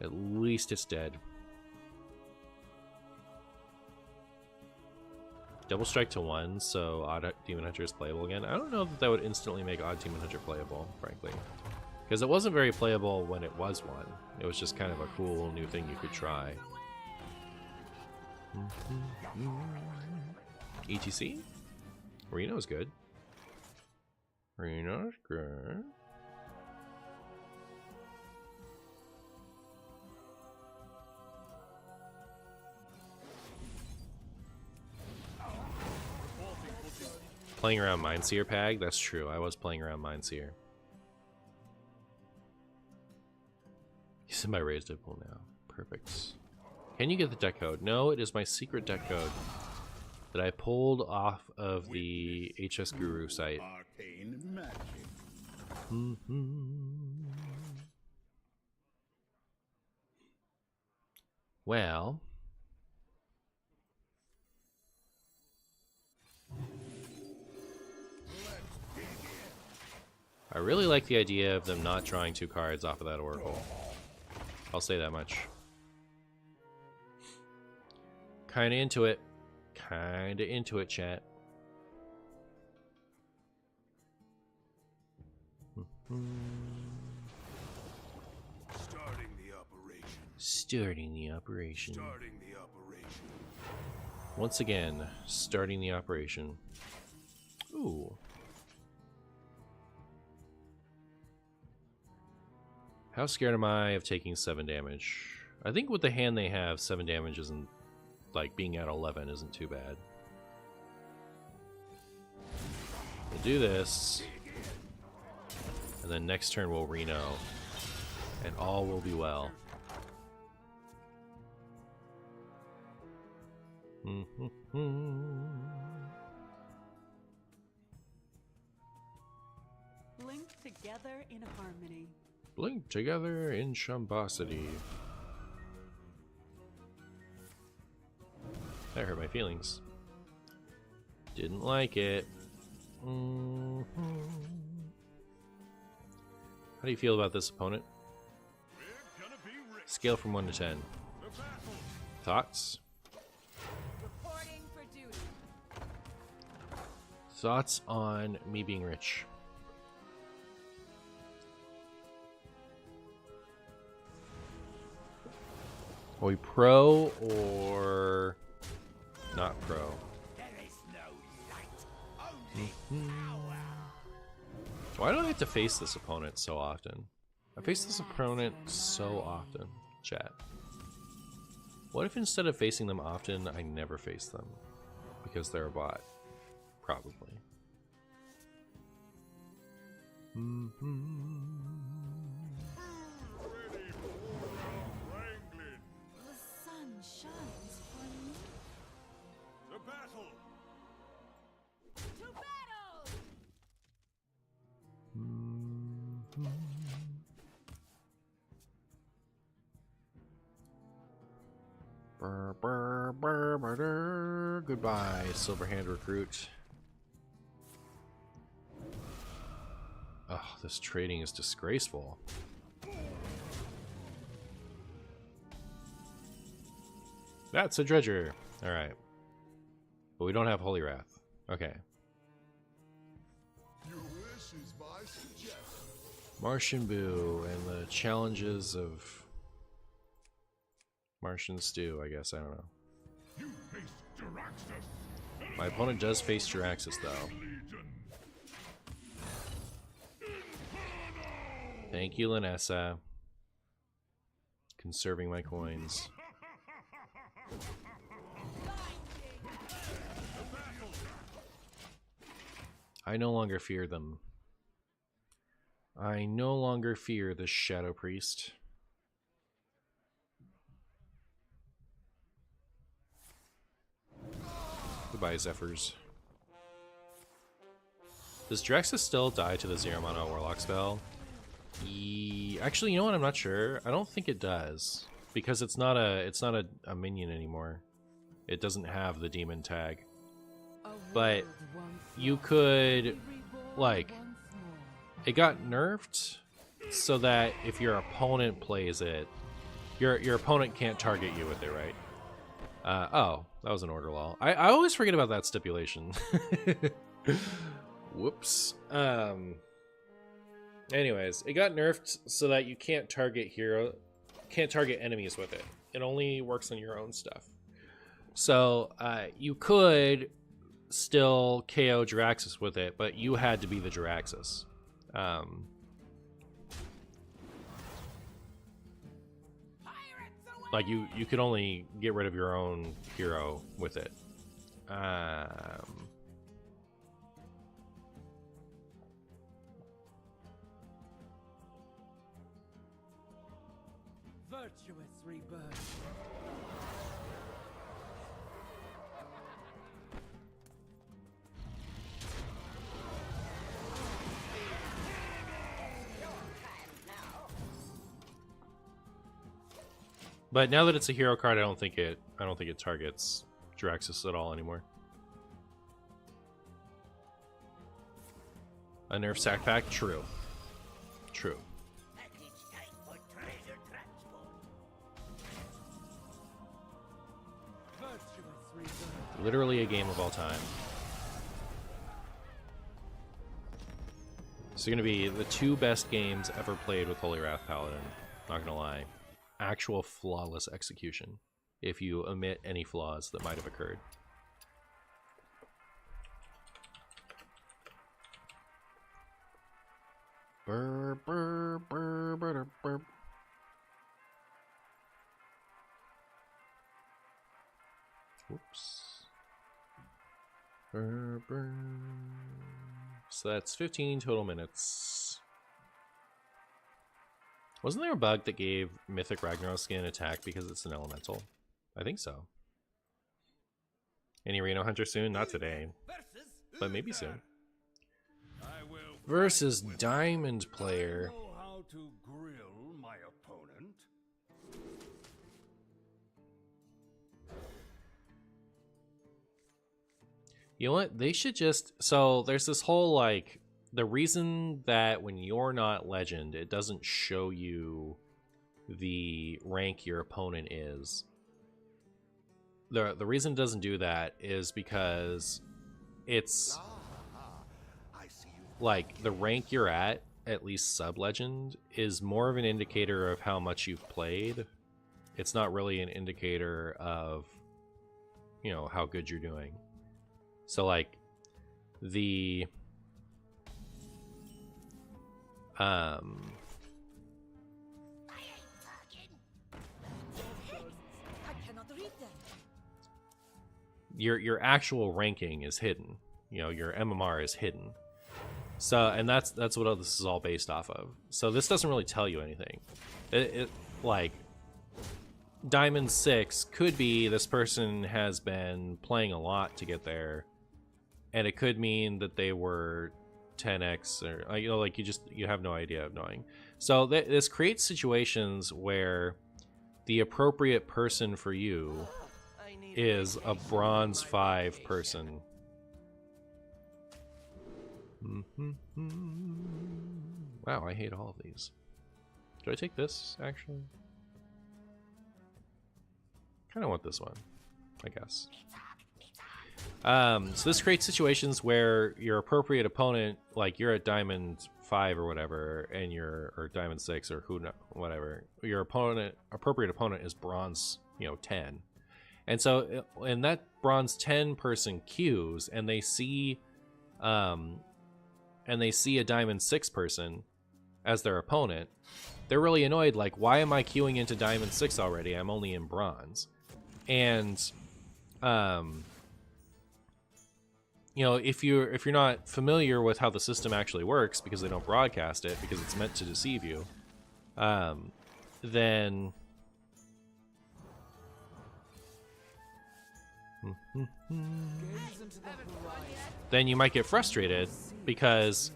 At least it's dead. Double strike to 1, so Odd Demon Hunter is playable again. I don't know if that would instantly make Odd Demon Hunter playable, frankly. Because it wasn't very playable when it was 1. It was just kind of a cool new thing you could try. ETC? Reno's good. Reno's good. Playing around Mindseer Pag? That's true, I was playing around Mindseer. He's in my raised pool now. Perfect. Can you get the deck code? No, it is my secret deck code that I pulled off of the HS Guru site. Arcane magic. Well, I really like the idea of them not drawing 2 cards off of that Oracle. I'll say that much. Kinda into it. Kinda into it, chat. Starting the operation. Starting the operation. Starting the operation. Once again, starting the operation. Ooh. How scared am I of taking 7 damage? I think with the hand they have, 7 damage isn't, like, being at 11 isn't too bad. We'll do this. And then next turn we'll Reno. And all will be well. Link together in harmony. Blink together in Shambosity. That hurt my feelings. Didn't like it. How do you feel about this opponent? Scale from 1 to 10. Thoughts? Reporting for duty. Thoughts on me being rich? Are we pro or not pro? There is no light, only power. Why do I have to face this opponent so often? I face this opponent so often, chat. What if instead of facing them often, I never face them? Because they're a bot. Probably. The sun shines for me. To battle. To battle! Goodbye, Silverhand Recruit. Oh, this trading is disgraceful. That's a dredger. Alright. But we don't have Holy Wrath. Okay. Your wish is my suggestion. Martian Boo and the challenges of Martian Stew, I guess. I don't know. You face Jaraxxus. My opponent does face Jaraxxus, though. Legion. Thank you, Lanessa. Conserving my coins. I no longer fear them. I no longer fear the Shadow Priest. Goodbye, Zephyrs. Does Jaraxxus still die to the 0-mana Warlock spell? Actually, you know what? I'm not sure. I don't think it does because it's not a minion anymore. It doesn't have the demon tag. But you could, like, it got nerfed so that if your opponent plays it, your opponent can't target you with it, right? Oh, that was an order law. I always forget about that stipulation. Whoops. Anyways, it got nerfed so that you can't target enemies with it. It only works on your own stuff. So you could still KO Jaraxxus with it, but you had to be the Jaraxxus. Like you could only get rid of your own hero with it. Virtuous rebirth. But now that it's a hero card, I don't think it targets Jaraxxus at all anymore. A nerf sack pack? True. True. Literally a game of all time. So gonna be the two best games ever played with Holy Wrath Paladin. Not gonna lie. Actual flawless execution, if you omit any flaws that might have occurred. Burr, burr, burr, burr, burr. Whoops. Burr, burr. So that's 15 total minutes. Wasn't there a bug that gave Mythic Ragnaros an attack because it's an elemental? I think so. Any Reno Hunter soon? Not today, but maybe soon. Versus Diamond Player. I know how to grill my opponent. You know what? They should just... So there's this whole, like... The reason that when you're not Legend, it doesn't show you the rank your opponent is. The reason it doesn't do that is because it's... Like, the rank you're at least sub-Legend, is more of an indicator of how much you've played. It's not really an indicator of, you know, how good you're doing. So, like, the... I cannot read them. Your actual ranking is hidden. You know, your MMR is hidden. So, and that's what this is all based off of. So this doesn't really tell you anything. It like Diamond 6 could be this person has been playing a lot to get there, and it could mean that they were 10x or, you know, like you have no idea of knowing. So this creates situations where the appropriate person for you is a bronze 5 person. Wow, I hate all of these. Do I take this, actually? Kind of want this one, I guess. So this creates situations where your appropriate opponent, like you're at Diamond 5 or whatever, and or Diamond 6 or whatever, your appropriate opponent is Bronze, 10. And so, and that Bronze 10 person queues, and they see a Diamond 6 person as their opponent. They're really annoyed, like, why am I queuing into Diamond 6 already? I'm only in Bronze. And if you're not familiar with how the system actually works, because they don't broadcast it, because it's meant to deceive you, then you might get frustrated, because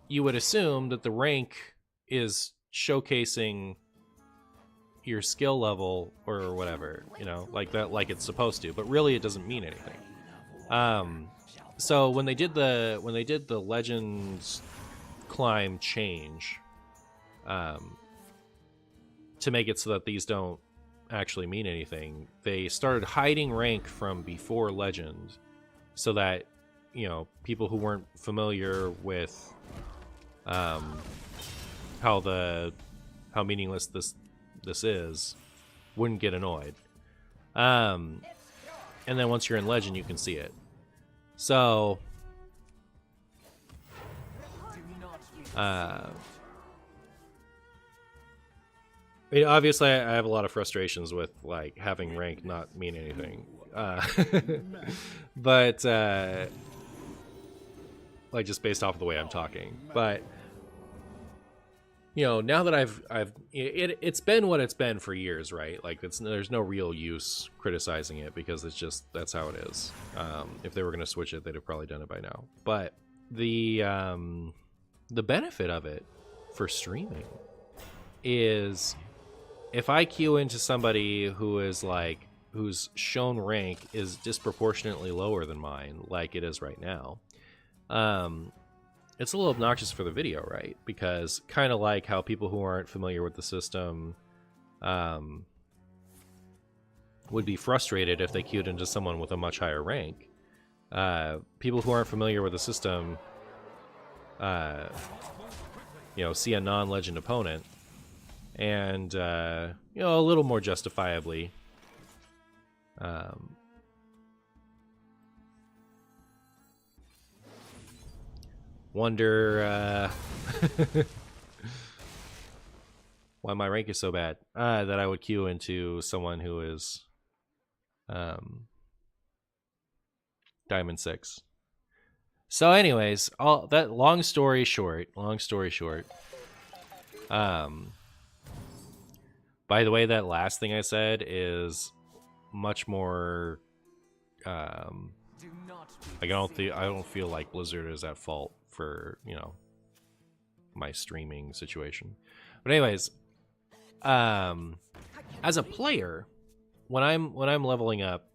you would assume that the rank is showcasing your skill level or whatever, like that, like it's supposed to, but really it doesn't mean anything. So when they did the Legends climb change, to make it so that these don't actually mean anything, they started hiding rank from before Legend, so that people who weren't familiar with how meaningless this is wouldn't get annoyed. And then once you're in Legend, you can see it. So obviously I have a lot of frustrations with like having rank not mean anything, but like just based off of the way I'm talking. But now that it's been what it's been for years, right? Like there's no real use criticizing it, because it's just, that's how it is. If they were going to switch it, they'd have probably done it by now. But the benefit of it for streaming is, if I queue into somebody whose shown rank is disproportionately lower than mine, like it is right now, it's a little obnoxious for the video, right? Because kind of like how people who aren't familiar with the system would be frustrated if they queued into someone with a much higher rank. People who aren't familiar with the system, see a non-legend opponent, and a little more justifiably, wonder why my rank is so bad, that I would queue into someone who is Diamond 6. So anyways, long story short, by the way, that last thing I said is much more like I don't feel like Blizzard is at fault for my streaming situation. But anyways, as a player, when I'm leveling up,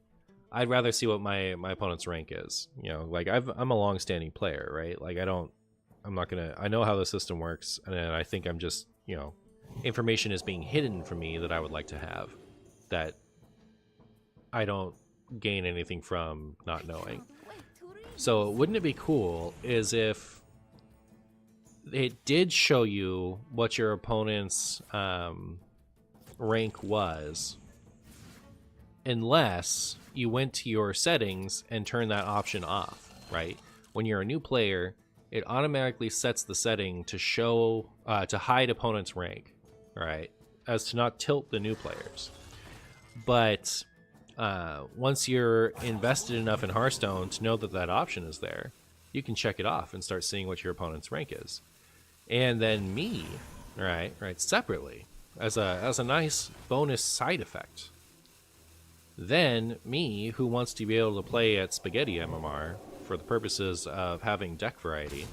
I'd rather see what my opponent's rank is. Like I'm a long-standing player, right? Like I know how the system works, and I think I'm just information is being hidden from me that I would like to have, that I don't gain anything from not knowing. So wouldn't it be cool is if it did show you what your opponent's rank was, unless you went to your settings and turned that option off, right? When you're a new player, it automatically sets the setting to show, to hide opponent's rank, right? As to not tilt the new players. But once you're invested enough in Hearthstone to know that that option is there, you can check it off and start seeing what your opponent's rank is. And then me, right, separately, as a nice bonus side effect. Then me, who wants to be able to play at Spaghetti MMR for the purposes of having deck variety,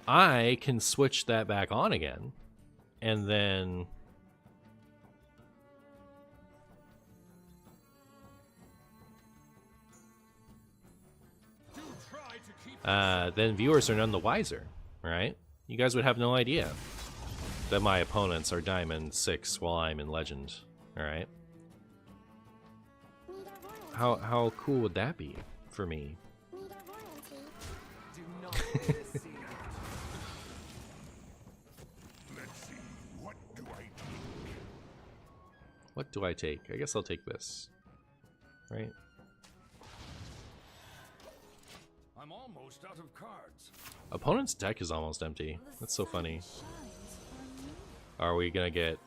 I can switch that back on again, and then viewers are none the wiser, right? You guys would have no idea. that my opponents are Diamond 6 while I'm in Legend. Alright? How cool would that be for me? Do not deceive. Let's see, what do I take? What do I take? I guess I'll take this. Right? I'm almost out of cards. Opponent's deck is almost empty. That's so funny. Are we gonna get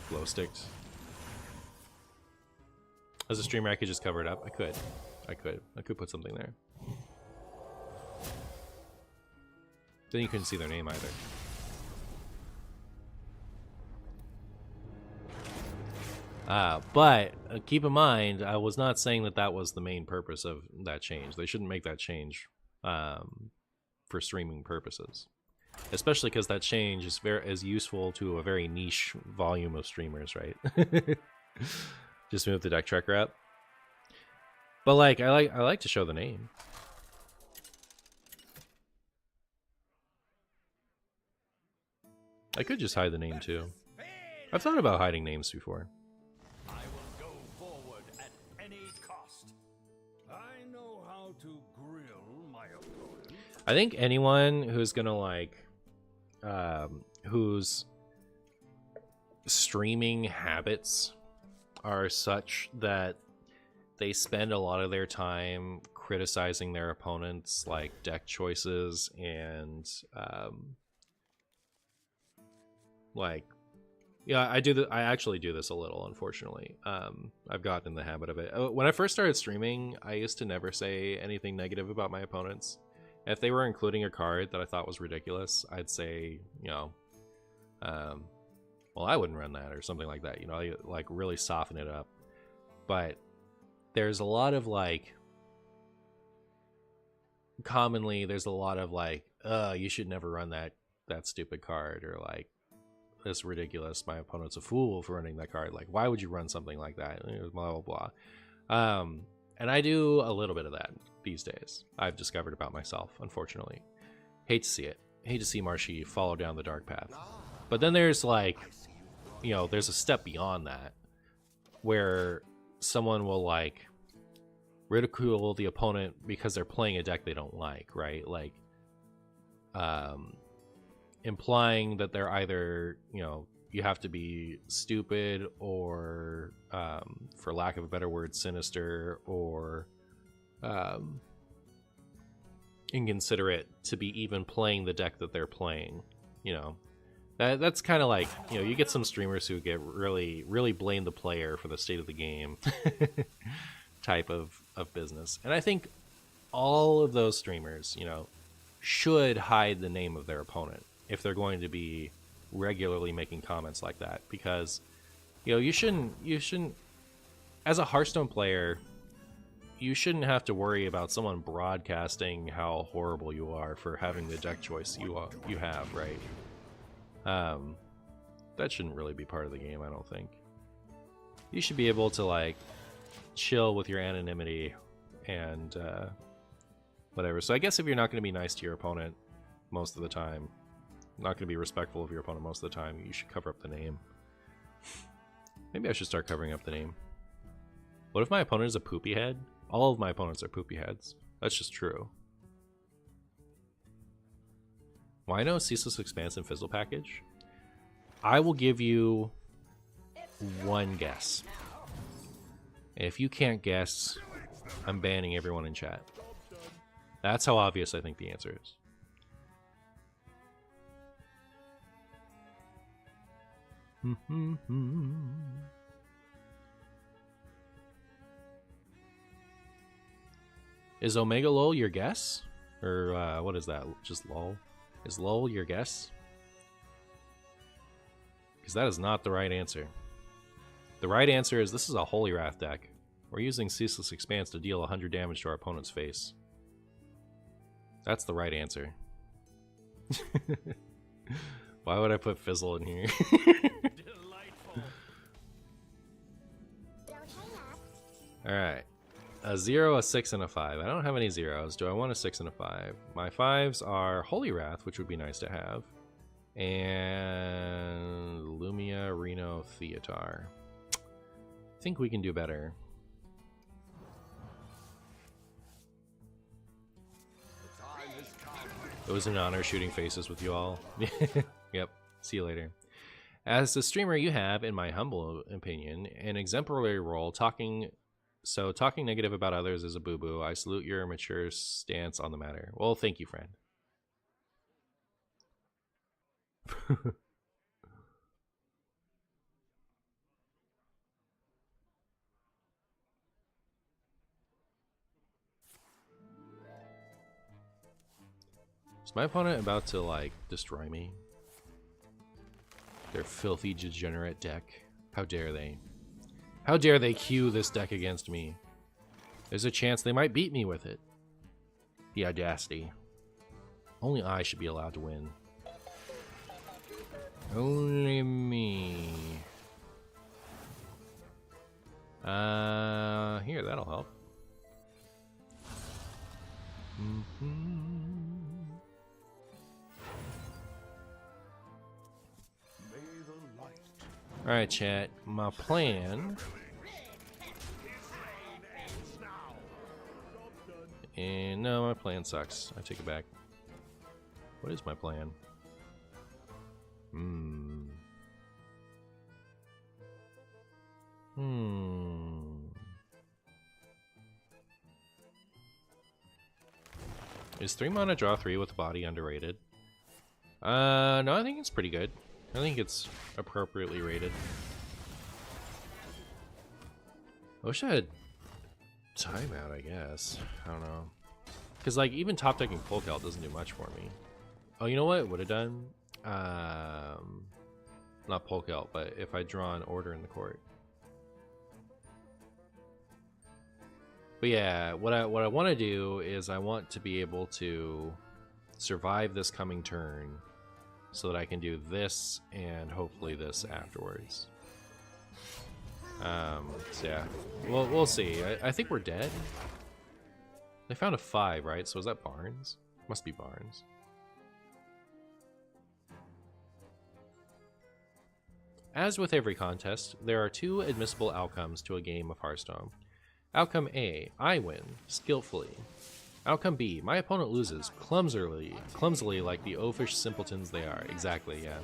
glow sticks? As a streamer, I could just cover it up. I could put something there. Then you couldn't see their name either. But keep in mind, I was not saying that that was the main purpose of that change. They shouldn't make that change for streaming purposes, especially because that change is useful to a very niche volume of streamers, right? Just move the deck tracker up. But like, I like to show the name. I could just hide the name too. I've thought about hiding names before. I will go forward at any cost. I know how to grill my opponent. I think anyone who's gonna like, whose streaming habits are such that they spend a lot of their time criticizing their opponents' like deck choices and like, yeah, I actually do this a little, unfortunately. I've gotten in the habit of it. When I first started streaming, I used to never say anything negative about my opponents. If they were including a card that I thought was ridiculous, I'd say, you know, well, I wouldn't run that or something like that. You know, like really soften it up. But there's a lot of like, commonly there's a lot of like, you should never run that stupid card, or like, it's ridiculous, my opponent's a fool for running that card. Like, why would you run something like that? Blah, blah, blah. And I do a little bit of that these days. I've discovered about myself, unfortunately. Hate to see it. Hate to see Martian follow down the dark path. But then there's like, you know, there's a step beyond that where someone will like ridicule the opponent because they're playing a deck they don't like, right? Like, implying that they're either, you know, you have to be stupid or, for lack of a better word, sinister, or inconsiderate to be even playing the deck that they're playing. You know, that's kind of like, you know, you get some streamers who get really blame the player for the state of the game type of business. And I think all of those streamers, you know, should hide the name of their opponent if they're going to be regularly making comments like that, because, you know, you shouldn't as a Hearthstone player, you shouldn't have to worry about someone broadcasting how horrible you are for having the deck choice you have, right? That shouldn't really be part of the game, I don't think. You should be able to like chill with your anonymity and whatever. So I guess if you're not going to be nice to your opponent most of the time, not going to be respectful of your opponent most of the time, you should cover up the name. Maybe I should start covering up the name. What if my opponent is a poopy head? All of my opponents are poopy heads. That's just true. Why no Ceaseless Expanse and Fizzle package? I will give you one guess. If you can't guess, I'm banning everyone in chat. That's how obvious I think the answer is. Is Omega LOL your guess? Or what is that? Just LOL? Is LOL your guess? Because that is not the right answer. The right answer is this is a Holy Wrath deck. We're using Ceaseless Expanse to deal 100 damage to our opponent's face. That's the right answer. Why would I put Fizzle in here? Alright. A 0, a 6, and a 5. I don't have any zeros. Do I want a 6 and a 5? My 5s are Holy Wrath, which would be nice to have. And Lumia, Reno, Theatar. I think we can do better. It was an honor shooting faces with you all. Yep. See you later. As the streamer, you have, in my humble opinion, an exemplary role. Talking negative about others is a boo-boo. I salute your mature stance on the matter. Well, thank you, friend. Is my opponent about to, like, destroy me? Their filthy, degenerate deck. How dare they? How dare they cue this deck against me? There's a chance they might beat me with it. The audacity. Only I should be allowed to win. Only me. Here, that'll help. Alright, chat. My plan. And no, my plan sucks. I take it back. What is my plan? Is 3 mana draw 3 with body underrated? No, I think it's pretty good. I think it's appropriately rated. I wish I had timeout, I guess. I don't know. Because, like, even top decking Polk out doesn't do much for me. Oh, you know what it would have done? Not Polk out, but if I draw an order in the court. But yeah, what I want to do is I want to be able to survive this coming turn so that I can do this and hopefully this afterwards. So yeah, we'll see. I think we're dead. They found a 5, right? So is that Barnes? Must be Barnes. As with every contest, there are 2 admissible outcomes to a game of Hearthstone. Outcome A, I win, skillfully. Outcome B, my opponent loses, clumsily like the oafish simpletons they are. Exactly, yeah.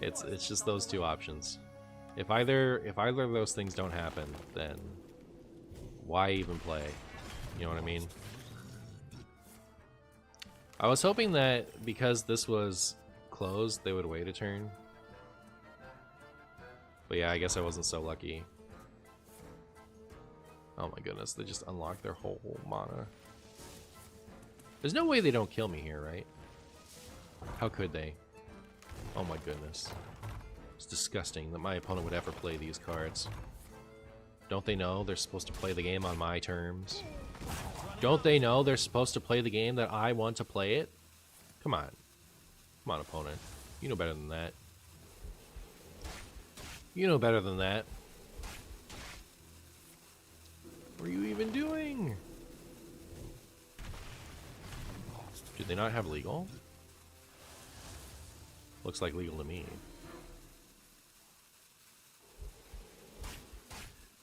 It's just those 2 options. If either of those things don't happen, then why even play? You know what I mean? I was hoping that because this was closed, they would wait a turn. But yeah, I guess I wasn't so lucky. Oh my goodness, they just unlocked their whole mana. There's no way they don't kill me here, right? How could they? Oh my goodness. It's disgusting that my opponent would ever play these cards. Don't they know they're supposed to play the game on my terms? Don't they know they're supposed to play the game that I want to play it? Come on. Come on, opponent. You know better than that. You know better than that. What are you even doing? Do they not have legal? Looks like legal to me.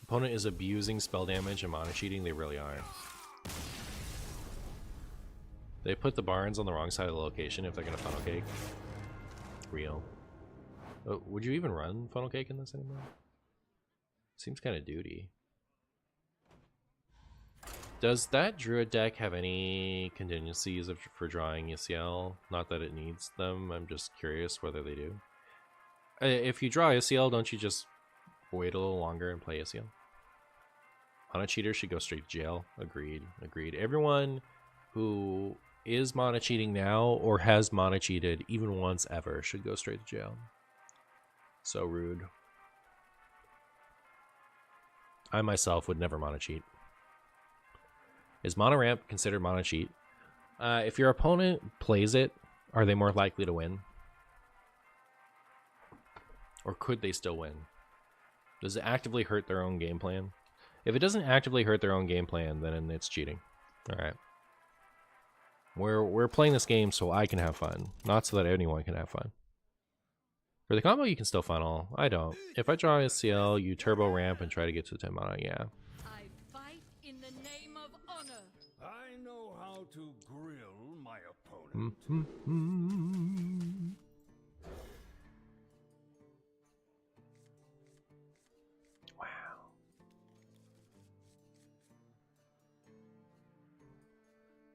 Opponent is abusing spell damage and mana cheating. They really are. They put the Barns on the wrong side of the location if they're gonna funnel cake. Real. Oh, would you even run funnel cake in this anymore? Seems kind of duty. Does that Druid deck have any contingencies for drawing ECL? Not that it needs them, I'm just curious whether they do. If you draw ECL, don't you just wait a little longer and play ECL? Mana cheater should go straight to jail. Agreed, agreed. Everyone who is mana cheating now or has mana cheated even once ever should go straight to jail. So rude. I myself would never mana cheat. Is Mana Ramp considered Mana Cheat? If your opponent plays it, are they more likely to win? Or could they still win? Does it actively hurt their own game plan? If it doesn't actively hurt their own game plan, then it's cheating. Alright. We're playing this game so I can have fun, not so that anyone can have fun. For the combo, you can still funnel. I don't. If I draw SCL, you turbo ramp and try to get to the 10 mana, yeah. I fight in the name of honor. I know how to grill my opponent. Wow.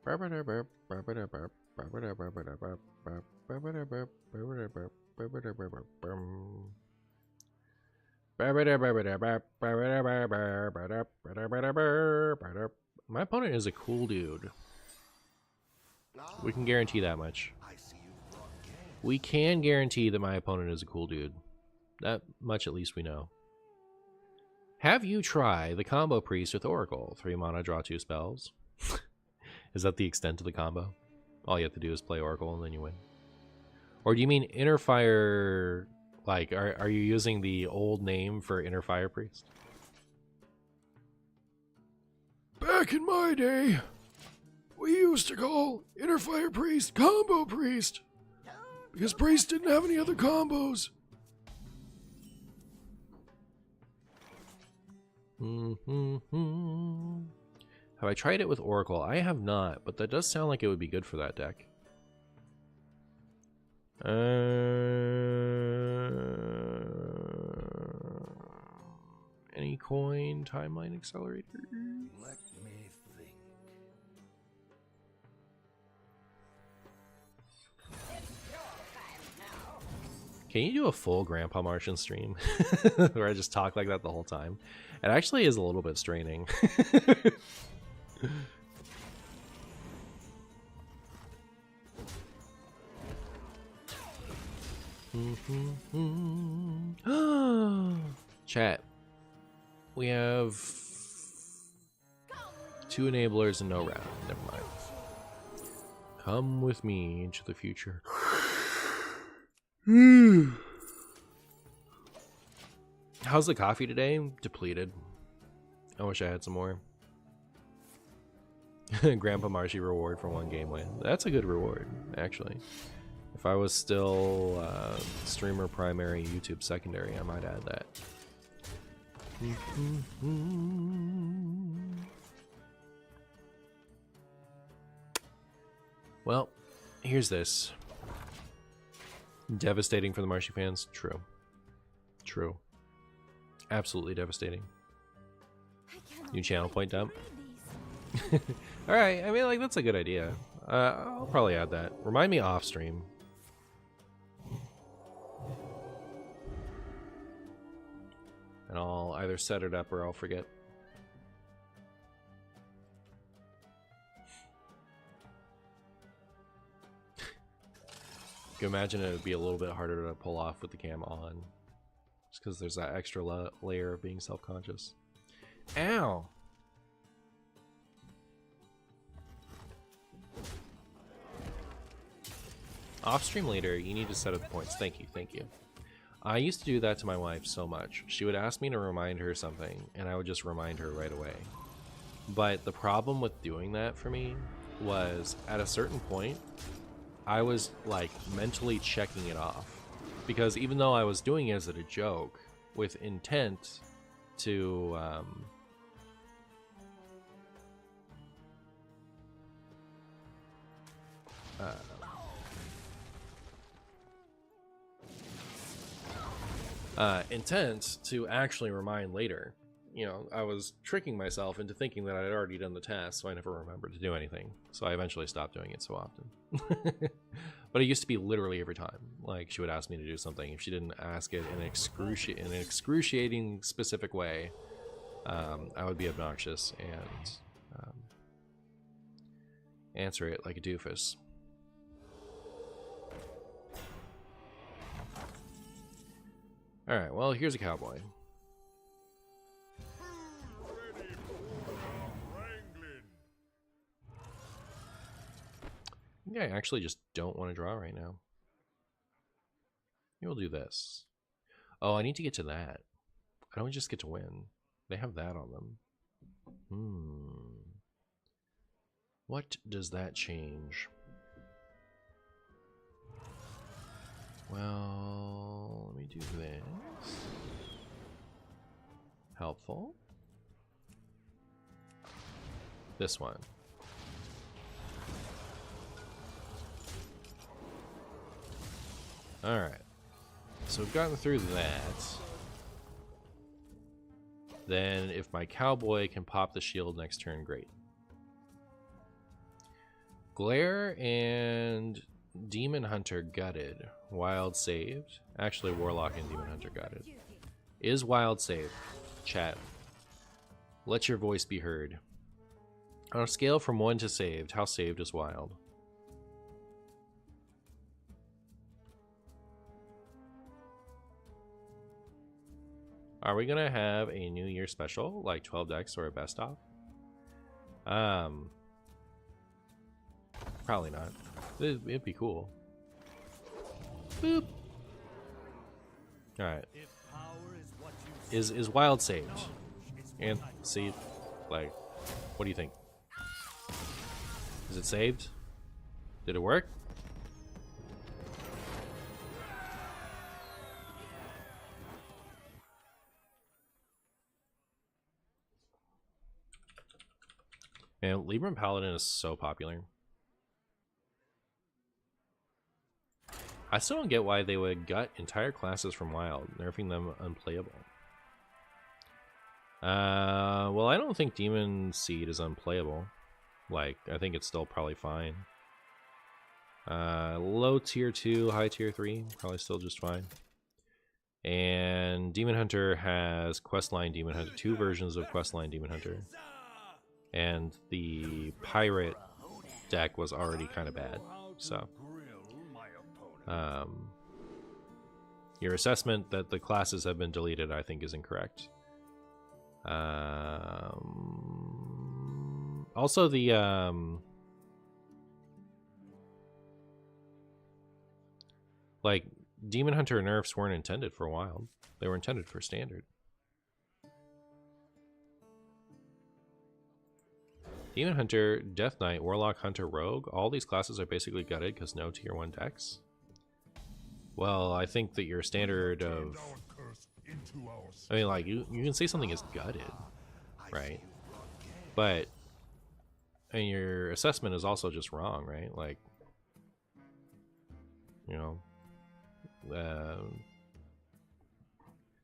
My opponent is a cool dude. We can guarantee that much. We can guarantee that my opponent is a cool dude. That much at least we know. Have you try the combo priest with Oracle? 3 mana, draw 2 spells. Is that the extent of the combo? All you have to do is play Oracle and then you win. Or do you mean Inner Fire? Like, are you using the old name for Inner Fire Priest? Back in my day, we used to call Inner Fire Priest Combo Priest. Because Priest didn't have any other combos. Have I tried it with Oracle? I have not, but that does sound like it would be good for that deck. Any coin timeline accelerator? Let me think. Can you do a full Grandpa Martian stream where I just talk like that the whole time? It actually is a little bit straining. Chat. We have 2 enablers and no round. Never mind. Come with me into the future. How's the coffee today? Depleted. I wish I had some more. Grandpa Marshy reward for 1 game win. That's a good reward, actually. If I was still streamer primary, YouTube secondary, I might add that. Well, here's this. Devastating for the Marshy fans? True. True. Absolutely devastating. New channel point dump. Alright, I mean, like, that's a good idea. I'll probably add that. Remind me off stream. And I'll either set it up or I'll forget. You can imagine it would be a little bit harder to pull off with the cam on. Just because there's that extra layer of being self-conscious. Ow! Off-stream later, you need to set up the points. Thank you, thank you. I used to do that to my wife so much. She would ask me to remind her something, and I would just remind her right away. But the problem with doing that for me was, at a certain point, I was, like, mentally checking it off. Because even though I was doing it as a joke, with intent to, intent to actually remind later. You know, I was tricking myself into thinking that I had already done the task, so I never remembered to do anything. So I eventually stopped doing it so often. But it used to be literally every time. Like, she would ask me to do something. If she didn't ask it in an excruciating specific way, I would be obnoxious and answer it like a doofus. Alright, well, here's a cowboy. Ready for wrangling. Yeah, I actually just don't want to draw right now. We'll do this. Oh, I need to get to that. I don't just get to win. They have that on them. What does that change? Well, let me do this. Helpful. This one. Alright. So we've gotten through that. Then if my cowboy can pop the shield next turn, great. Glare and Demon Hunter gutted. Wild saved. Actually, Warlock and Demon Hunter gutted. Is Wild saved? Chat. Let your voice be heard. On a scale from 1 to saved, how saved is Wild? Are we gonna have a New Year special, like 12 decks or a best of? Probably not. It'd be cool. Boop. All right. Is Wild saved? And see, like, what do you think? Is it saved? Did it work? Man, Libram Paladin is so popular. I still don't get why they would gut entire classes from Wild, nerfing them unplayable. Well, I don't think Demon Seed is unplayable. Like, I think it's still probably fine. Low tier 2, high tier 3, probably still just fine. And Demon Hunter has Questline Demon Hunter, 2 versions of Questline Demon Hunter. And the Pirate deck was already kind of bad, so... your assessment that the classes have been deleted, I think, is incorrect. Also, the like Demon Hunter nerfs weren't intended for Wild; they were intended for Standard. Demon Hunter, Death Knight, Warlock, Hunter, Rogue. All these classes are basically gutted because no tier 1 decks. Well, I think that your standard of... I mean, like, you can say something is gutted, right? But, and your assessment is also just wrong, right? Like, you know...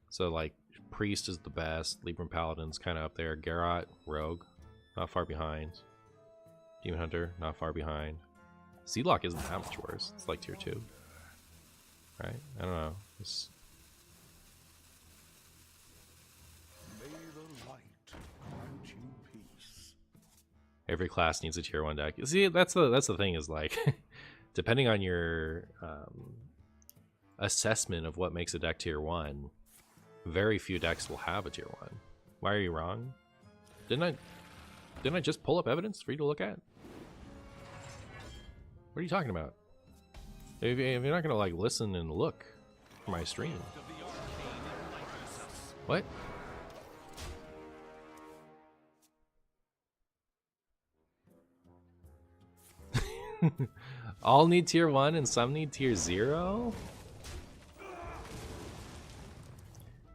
so, like, Priest is the best. Libram Paladin's kind of up there. Garrot, Rogue, not far behind. Demon Hunter, not far behind. Seedlock isn't that much worse. It's like tier 2. Right? I don't know. May the light grant you peace. Every class needs a tier 1 deck. See, that's the thing is like, depending on your assessment of what makes a deck tier 1, very few decks will have a tier 1. Why are you wrong? Didn't I just pull up evidence for you to look at? What are you talking about? If you're not gonna like listen and look for my stream, what? All need tier 1 and some need tier 0?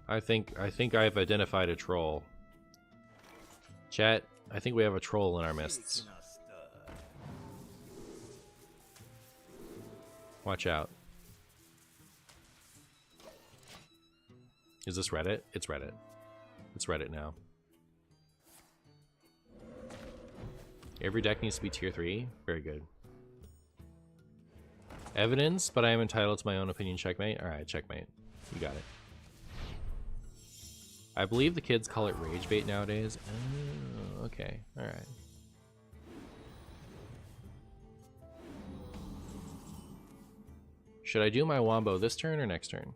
I think I've identified a troll. Chat, I think we have a troll in our midst. Watch out. Is this Reddit? It's Reddit. It's Reddit now. Every deck needs to be tier 3. Very good. Evidence, but I am entitled to my own opinion. Checkmate. Alright, checkmate. You got it. I believe the kids call it rage bait nowadays. Oh, okay. Alright. Should I do my wombo this turn or next turn?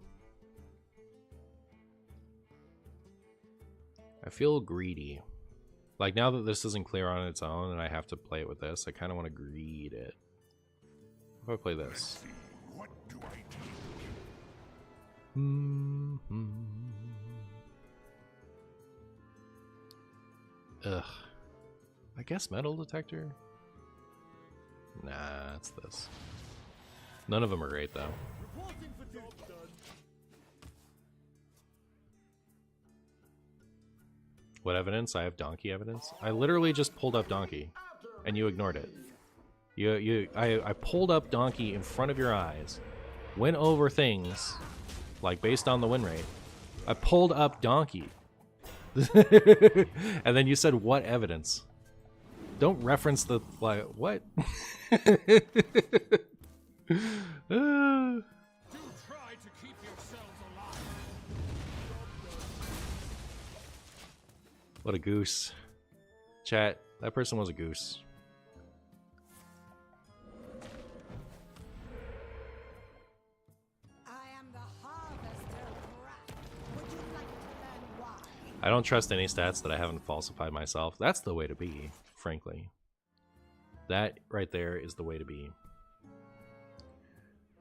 I feel greedy. Like, now that this isn't clear on its own and I have to play it with this, I kind of want to greed it. If I play this. What do I do? Ugh. I guess metal detector? Nah, it's this. None of them are great, though. Reporting for job done. What evidence? I have donkey evidence. I literally just pulled up donkey, and you ignored it. I pulled up donkey in front of your eyes, went over things, like based on the win rate. I pulled up donkey, and then you said, "What evidence?" Don't reference the like what? Do try to keep yourselves alive. What a goose. Chat, that person was a goose. I am the harvester of wrath. Would you like to learn why? I don't trust any stats that I haven't falsified myself. That's the way to be, frankly. That right there is the way to be.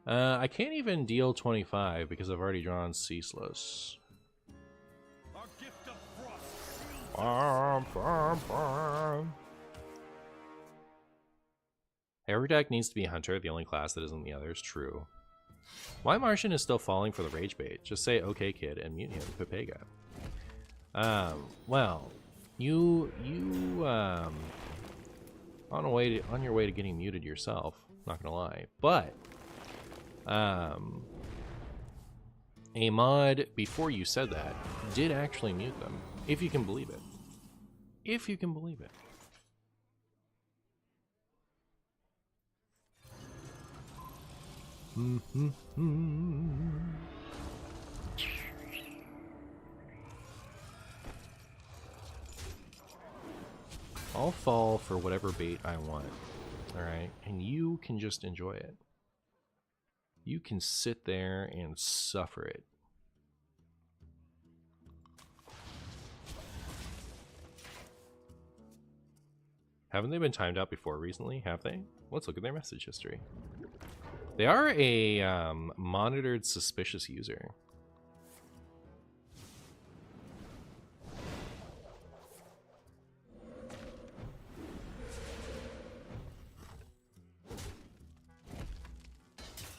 I can't even deal 25 because I've already drawn Ceaseless. Our gift of frost. Every deck needs to be Hunter, the only class that isn't the others. True. Why Martian is still falling for the rage bait? Just say okay kid and mute him, Pepega. Well, you on your way to getting muted yourself, not gonna lie. But a mod before you said that did actually mute them, if you can believe it. If you can believe it. I'll fall for whatever bait I want, alright? And you can just enjoy it. You can sit there and suffer it. Haven't they been timed out before recently? Have they? Let's look at their message history. They are a monitored suspicious user.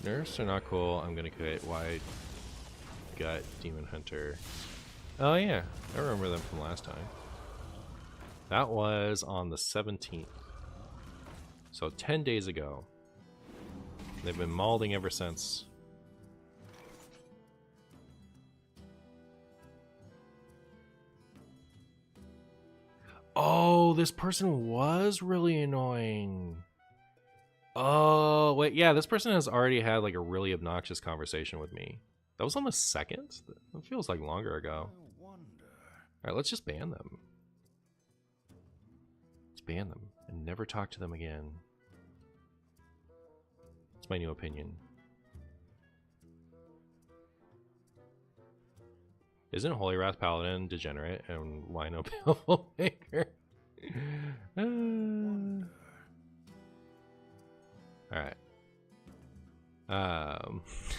Nurse are not cool. I'm gonna quit. Wide Gut Demon Hunter. Oh yeah, I remember them from last time. That was on the 17th. So 10 days ago. They've been malding ever since. Oh, this person was really annoying. Oh, wait, yeah, this person has already had like a really obnoxious conversation with me. That was on the 2nd? That feels like longer ago. Alright, let's just ban them. Let's ban them and never talk to them again. It's my new opinion. Isn't Holy Wrath Paladin degenerate and why no Pillow Maker? Alright.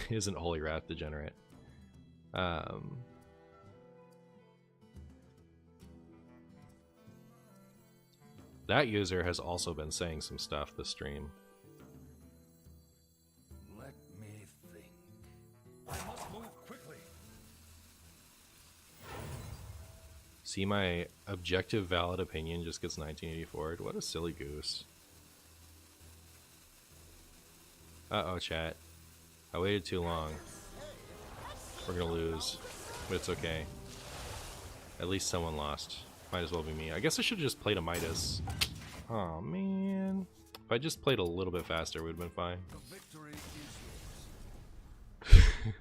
Isn't Holy Wrath degenerate? That user has also been saying some stuff this stream. Let me think. I must move quickly. See, my objective valid opinion just gets 1984. What a silly goose. Uh-oh, chat. I waited too long. We're gonna lose. But it's okay. At least someone lost. Might as well be me. I guess I should have just played a Midas. Oh man. If I just played a little bit faster, it would have been fine. The victory is yours.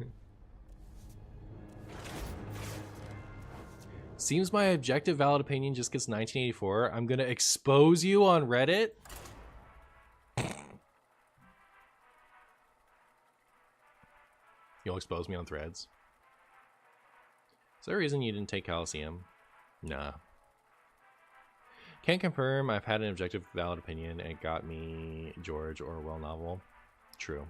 Seems my objective valid opinion just gets 1984. I'm gonna expose you on Reddit. You'll expose me on threads. Is there a reason you didn't take Coliseum? Nah. Can't confirm. I've had an objective valid opinion and it got me George Orwell novel. True.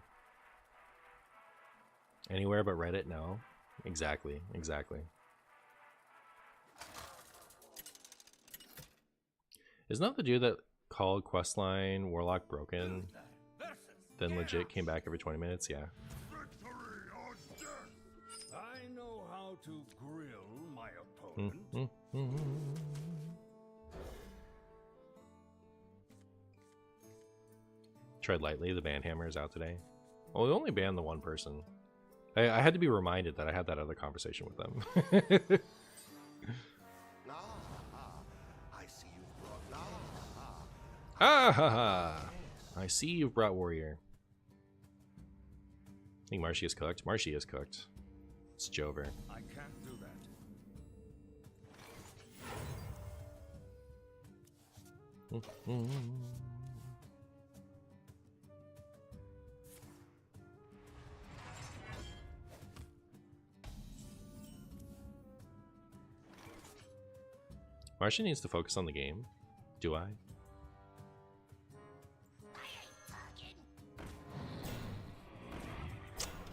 Anywhere but Reddit? No. Exactly. Exactly. Isn't that the dude that called questline Warlock Broken, then legit came back every 20 minutes? Yeah. I know how to grill my opponent. Tread lightly, the ban hammer is out today. Well, we only banned the one person. I had to be reminded that I had that other conversation with them. I see you've brought Ah ha ha! I see you've brought warrior. I think Marshy is cooked. Marshy is cooked. It's Jover. I can't do that. Martian needs to focus on the game. Do I?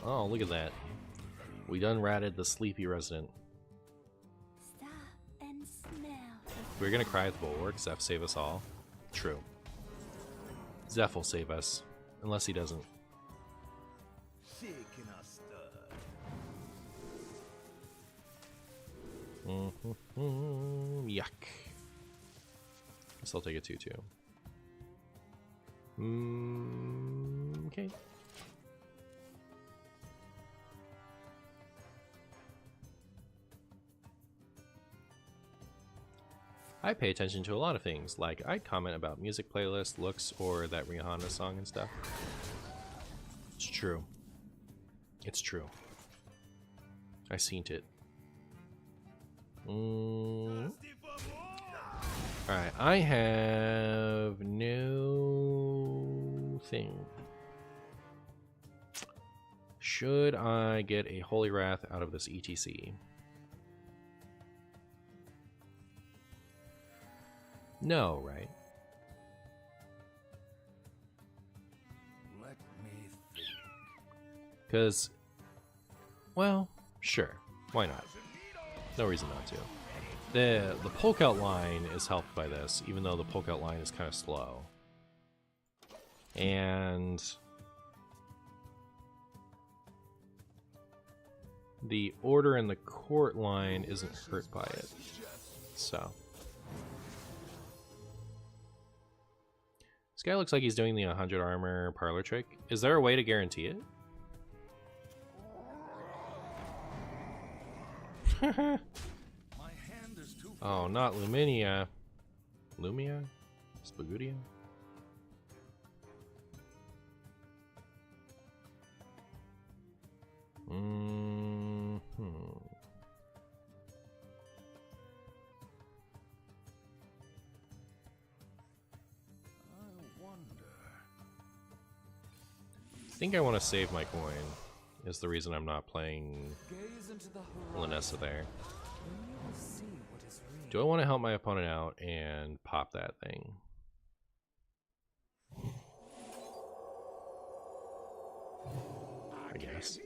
Oh, look at that. We done ratted the sleepy resident. Stop and smell. We're gonna cry at the bulwark. Zeph save us all. True. Zeph will save us. Unless he doesn't. Shaking us stir. Yuck. Guess I'll take a 2-2. Okay. I pay attention to a lot of things, like I'd comment about music playlists, looks, or that Rihanna song and stuff. It's true. It's true. I seen it. Alright, I have no thing. Should I get a Holy Wrath out of this ETC? No, right? Let me think. Because, well, sure. Why not? No reason not to. The poke out line is helped by this, even though the poke out line is kind of slow. And the order and the court line isn't hurt by it. So this guy looks like he's doing the 100 armor parlor trick. Is there a way to guarantee it? My hand is too Oh, not Luminia. Lumia? Spagutia? I think I want to save my coin, is the reason I'm not playing Gaze into the horizon. Lanessa there. Then you will see what is real. Do I want to help my opponent out and pop that thing? I guess.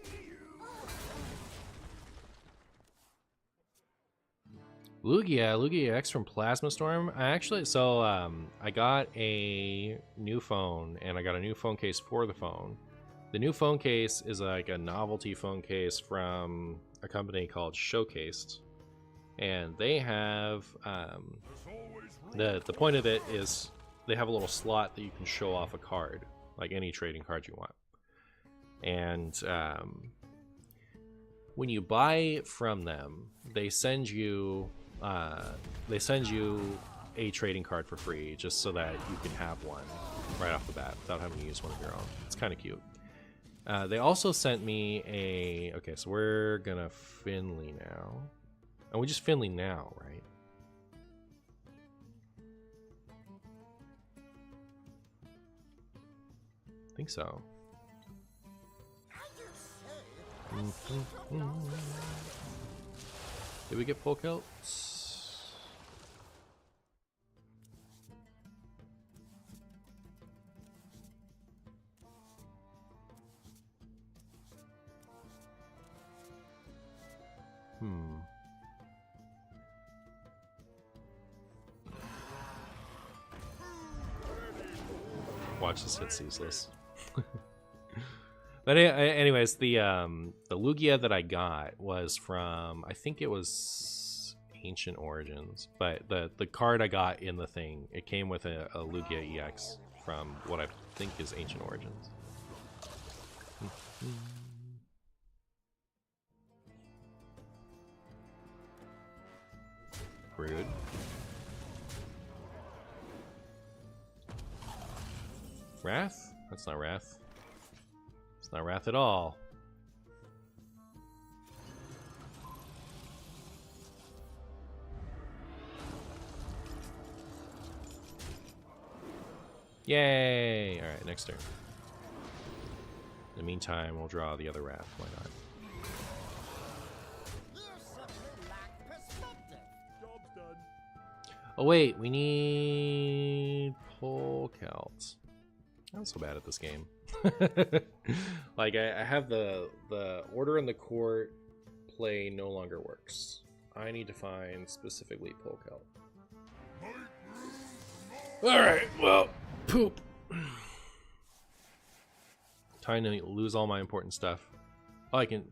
Lugia X from Plasma Storm. I got a new phone, and I got a new phone case for the phone. The new phone case is like a novelty phone case from a company called Showcased, and they have the point of it is they have a little slot that you can show off a card, like any trading card you want. And when you buy from them, they send you a trading card for free, just so that you can have one right off the bat without having to use one of your own. It's kind of cute. They also sent me a... Okay, so we're gonna Finley now. And we just Finley now, right? I think so. Did we get poke outs? watch this hit ceaseless. But anyways, the Lugia that I got was from, I think it was Ancient Origins, but the card I got in the thing, it came with a Lugia EX from what I think is Ancient Origins. Rude. Wrath? That's not Wrath. It's not Wrath at all. Yay! Alright, next turn. In the meantime, we'll draw the other Wrath. Why not? Oh wait, we need Pole Celts. I'm not so bad at this game. Like I have the Order in the Court play no longer works. I need to find specifically Pole Celt. Alright, well, poop. Time to lose all my important stuff. Oh, I can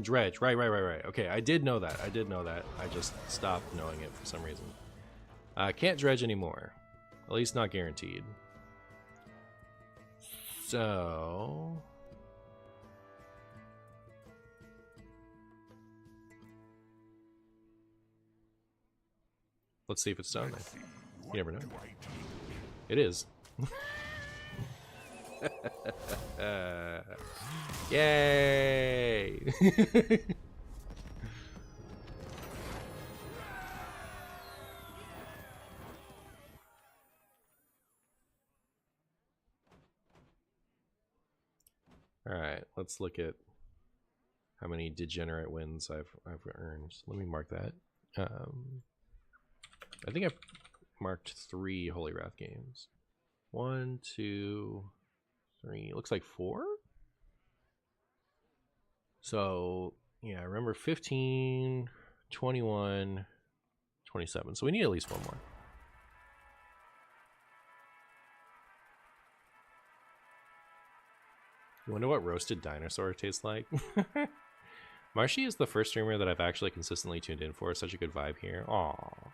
dredge. Right. Okay, I did know that. I just stopped knowing it for some reason. I can't dredge anymore. At least not guaranteed. So... let's see if it's down there. You never know. It is. Yay! All right, let's look at how many degenerate wins I've earned. Let me mark that. I think I've marked 3 Holy Wrath games. 1, 2, 3. Looks like 4. So yeah, I remember 15, 21, 27. So we need at least 1 more. You wonder what roasted dinosaur tastes like? Martian is the first streamer that I've actually consistently tuned in for. Such a good vibe here. Aww.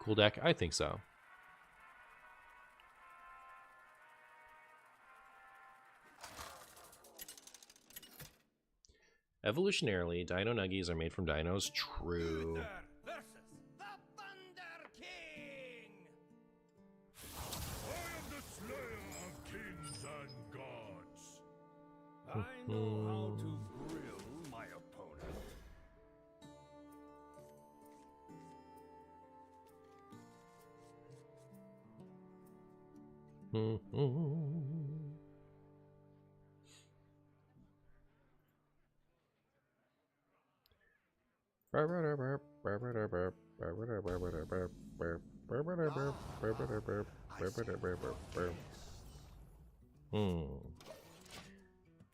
Cool deck? I think so. Evolutionarily, Dino Nuggies are made from dinos. True. I know how to grill my opponent.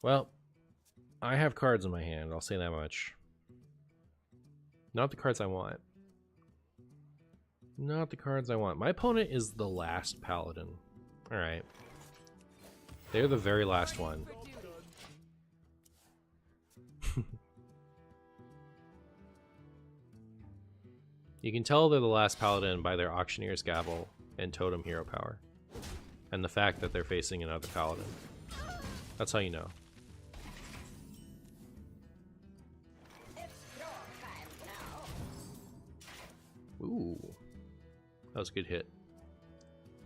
Well, I have cards in my hand, I'll say that much. Not the cards I want. Not the cards I want. My opponent is the last paladin. Alright. They're the very last one. You can tell they're the last paladin by their Auctioneer's Gavel and Totem Hero Power. And the fact that they're facing another paladin. That's how you know. Ooh. That was a good hit.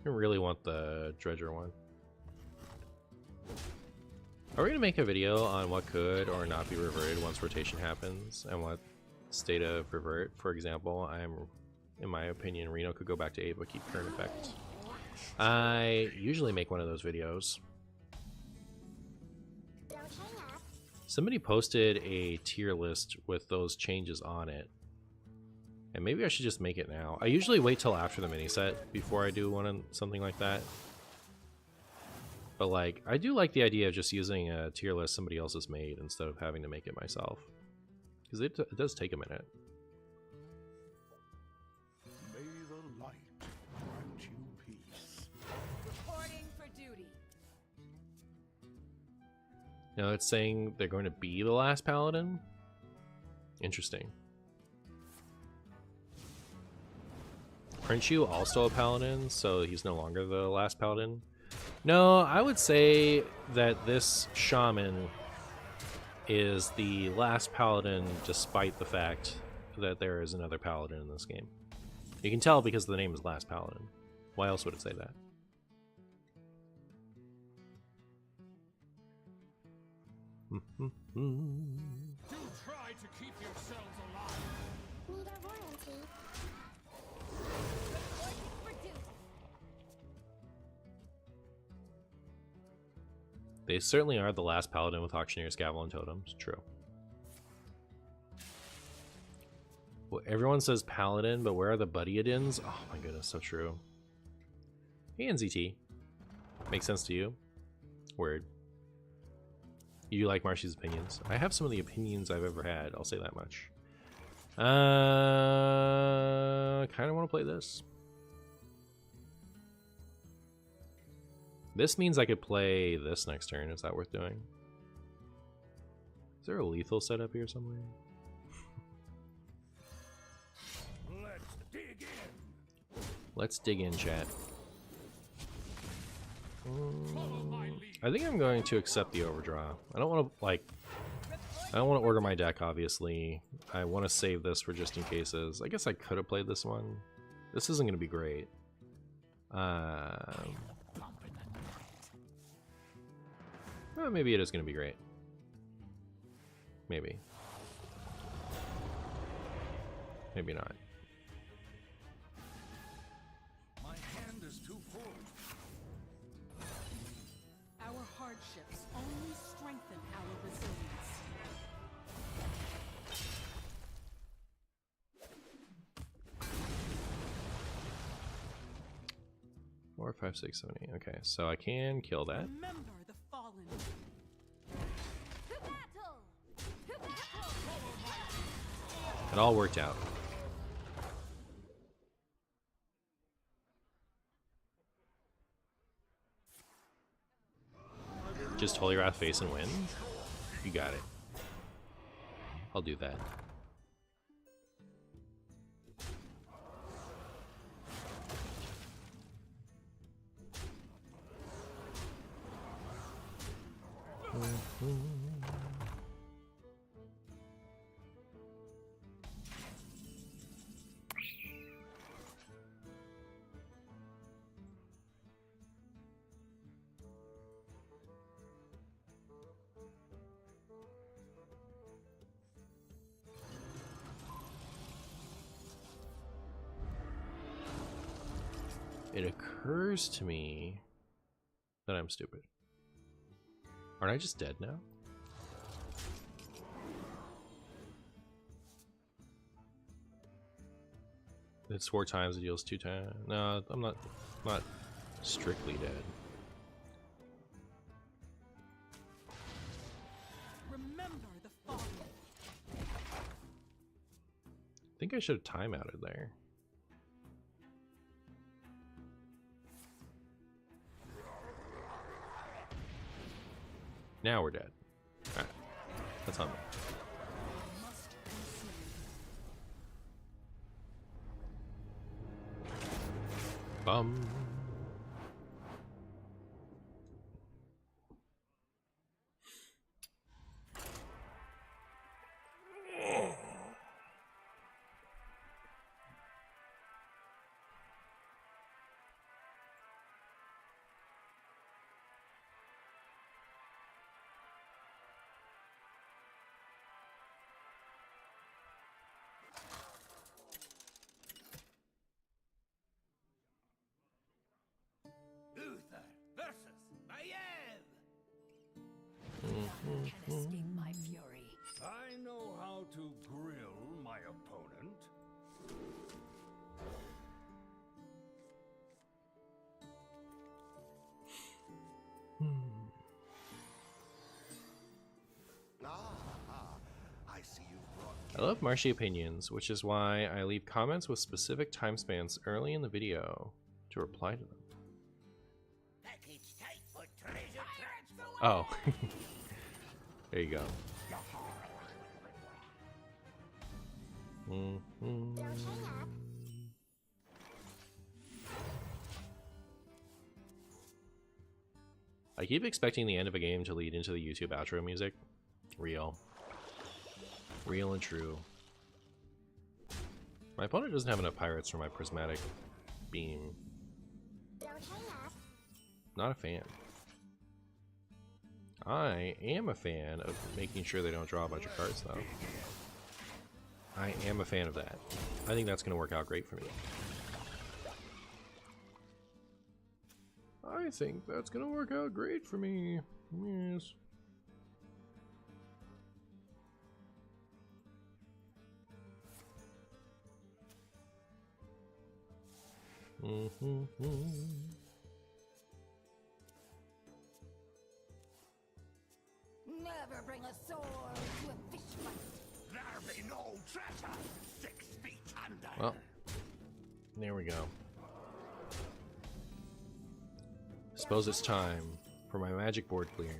I really want the Dredger one. Are we going to make a video on what could or not be reverted once rotation happens? And what state of revert? For example, in my opinion, Reno could go back to 8 but keep current effect. I usually make one of those videos. Somebody posted a tier list with those changes on it. And maybe I should just make it now. I usually wait till after the mini set before I do something like that. But like, I do like the idea of just using a tier list somebody else has made instead of having to make it myself. Because it does take a minute. May the light grant you peace. Reporting for duty. Now it's saying they're going to be the last paladin. Interesting. Aren't you also a paladin, so he's no longer the last paladin? No, I would say that this shaman is the last paladin despite the fact that there is another paladin in this game. You can tell because the name is Last Paladin. Why else would it say that? Do try to keep yourselves alive. Need a royalty. Reporting for duty. They certainly are the last paladin with Auctioneer's Gavel and Totems. True. Well, everyone says paladin, but where are the buddy-adins? Oh my goodness, so true. Hey, NZT. Makes sense to you? Word. You like Marcy's opinions? I have some of the opinions I've ever had, I'll say that much. Kind of want to play this. This means I could play this next turn. Is that worth doing? Is there a lethal setup here somewhere? Let's dig in. Let's dig in, chat. Follow my lead. I think I'm going to accept the overdraw. I don't want to, like... I don't want to order my deck, obviously. I want to save this for just in cases. I guess I could have played this one. This isn't going to be great. Well, maybe it is going to be great. Maybe. Maybe not. My hand is too full. Our hardships only strengthen our resilience. Four, 5, 6, 7, 8. Okay, so I can kill that. Remember the fallen. To battle. To battle. It all worked out. Just Holy Wrath face and win? You got it. I'll do that. It occurs to me that I'm stupid. Aren't I just dead now? It's 4 times, it deals 2 times. No, I'm not strictly dead. Remember the fallen. I think I should have time outed there. Now we're dead. Alright. That's on me. Must consume. Bum. I love Marshy opinions, which is why I leave comments with specific time spans early in the video to reply to them. Oh. There you go. Don't hang up. I keep expecting the end of a game to lead into the YouTube outro music. Real. Real and true. My opponent doesn't have enough pirates for my prismatic beam. Don't hang up. Not a fan. I am a fan of making sure they don't draw a bunch of cards, though. I am a fan of that. I think that's going to work out great for me. I think that's going to work out great for me. Yes. Never bring a sword to a fish fight. There be no treasure 6 feet under. Well, there we go. Suppose it's time for my magic board clear.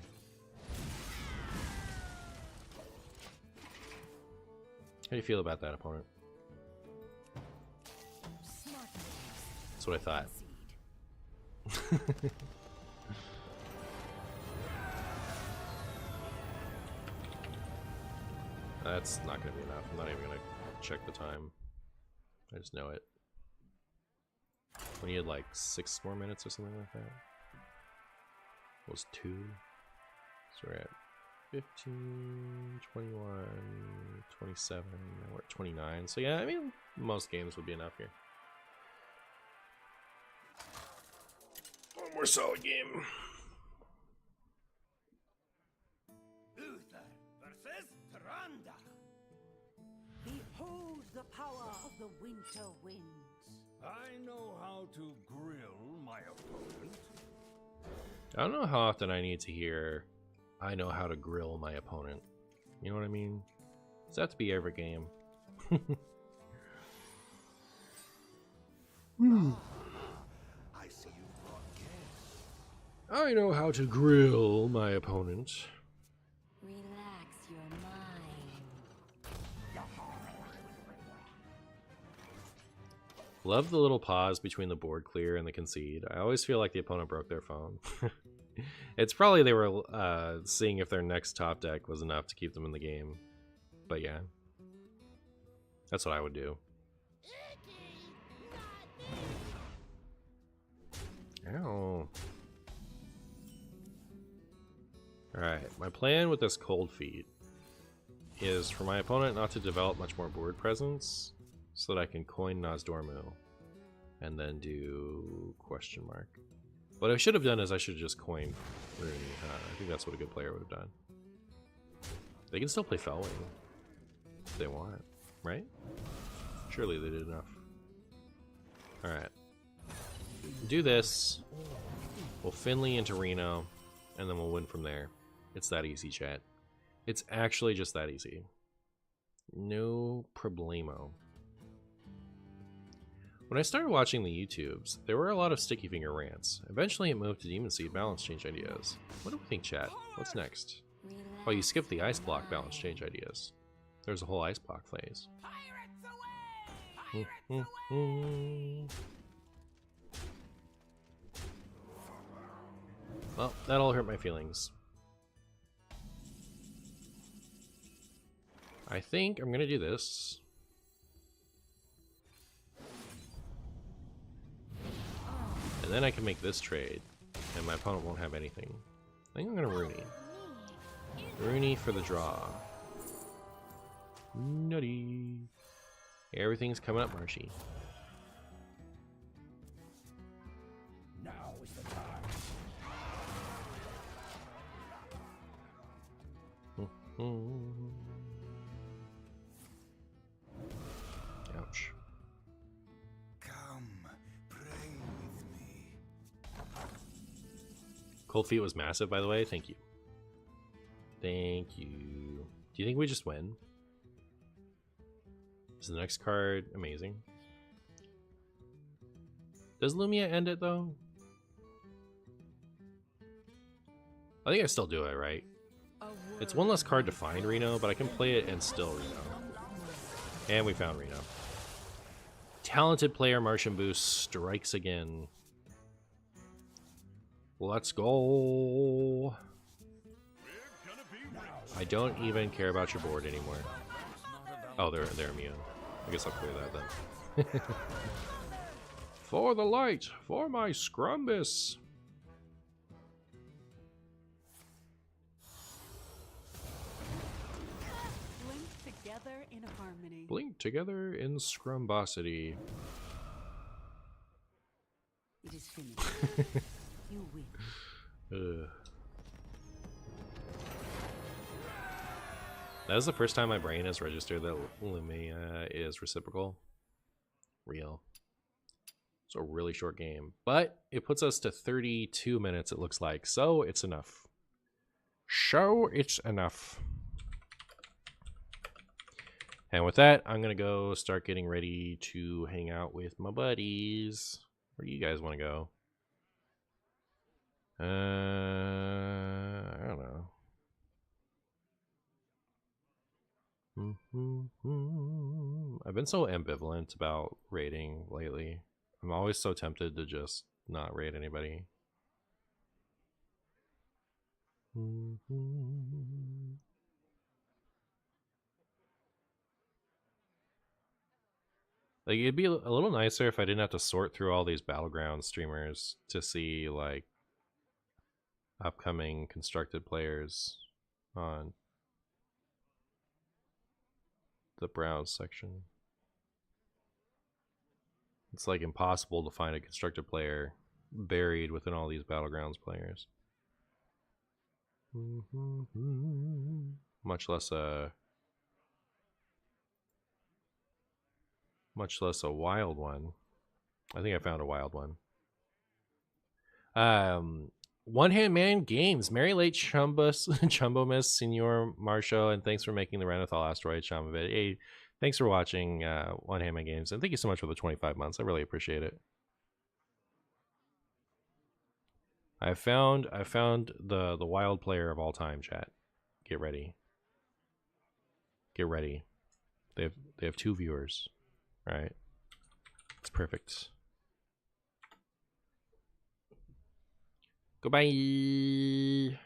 How do you feel about that, opponent? That's what I thought. That's not going to be enough. I'm not even going to check the time. I just know it. We needed like 6 more minutes or something like that. It was 2. So we're at 15, 21, 27, now we're at 29. So yeah, I mean, most games would be enough here. One more solid game. Uther versus Tyrande. Behold the power of the winter winds. I know how to grill my opponent. I don't know how often I need to hear, I know how to grill my opponent. You know what I mean? Does that have to be every game? I see you brought guests. I know how to grill my opponent. Relax your mind. Love the little pause between the board clear and the concede. I always feel like the opponent broke their phone. It's probably they were seeing if their next top deck was enough to keep them in the game. But yeah. That's what I would do. Ow. Alright, my plan with this cold feet is for my opponent not to develop much more board presence so that I can coin Nozdormu and then do question mark. What I should have done is I should have just coined Rooney. I think that's what a good player would have done. They can still play Felwing if they want, right? Surely they did enough. Alright. Do this. We'll Finley into Reno, and then we'll win from there. It's that easy, chat. It's actually just that easy. No problemo. When I started watching the YouTubes, there were a lot of sticky finger rants. Eventually it moved to Demon Seed balance change ideas. What do we think, chat? What's next? Oh, you skipped the ice block balance change ideas. There's a whole ice block phase. Pirates away! Pirates away! Well, that'll hurt my feelings. I think I'm gonna do this. And then I can make this trade, and my opponent won't have anything. I think I'm gonna Rooney. Rooney for the draw. Nutty. Everything's coming up, Marshy. Now is the time. Ouch. Come, pray with me. Cold Feet was massive, by the way. Thank you. Thank you. Do you think we just win? Is the next card amazing? Does Lumia end it though? I think I still do it, right? It's one less card to find Reno, but I can play it and still Reno. And we found Reno. Talented player Martian boost strikes again. Let's go. I don't even care about your board anymore. Oh, they're immune. I guess I'll clear that then. For the light, for my Scrumbus. Blink together in harmony. Blink together in Scrumbosity. It is finished. You win. Ugh. That is the first time my brain has registered that Lumia is reciprocal. Real. It's a really short game, but it puts us to 32 minutes, it looks like, so it's enough. So it's enough. And with that, I'm gonna go start getting ready to hang out with my buddies. Where do you guys want to go? I don't know. I've been so ambivalent about raiding lately. I'm always so tempted to just not raid anybody. Like, it'd be a little nicer if I didn't have to sort through all these Battleground streamers to see, like, upcoming constructed players on the browse section. It's like impossible to find a constructed player buried within all these Battlegrounds players. Much less a wild one. I think I found a wild one. One Hand Man Games. Merry late Chumbomus, Senor Marshall, and thanks for making the Renathal Asteroid Shamavid. Hey, thanks for watching One Hand Man Games, and thank you so much for the 25 months. I really appreciate it. I found the wild player of all time, chat. Get ready. Get ready. They have 2 viewers. All right. It's perfect. Goodbye.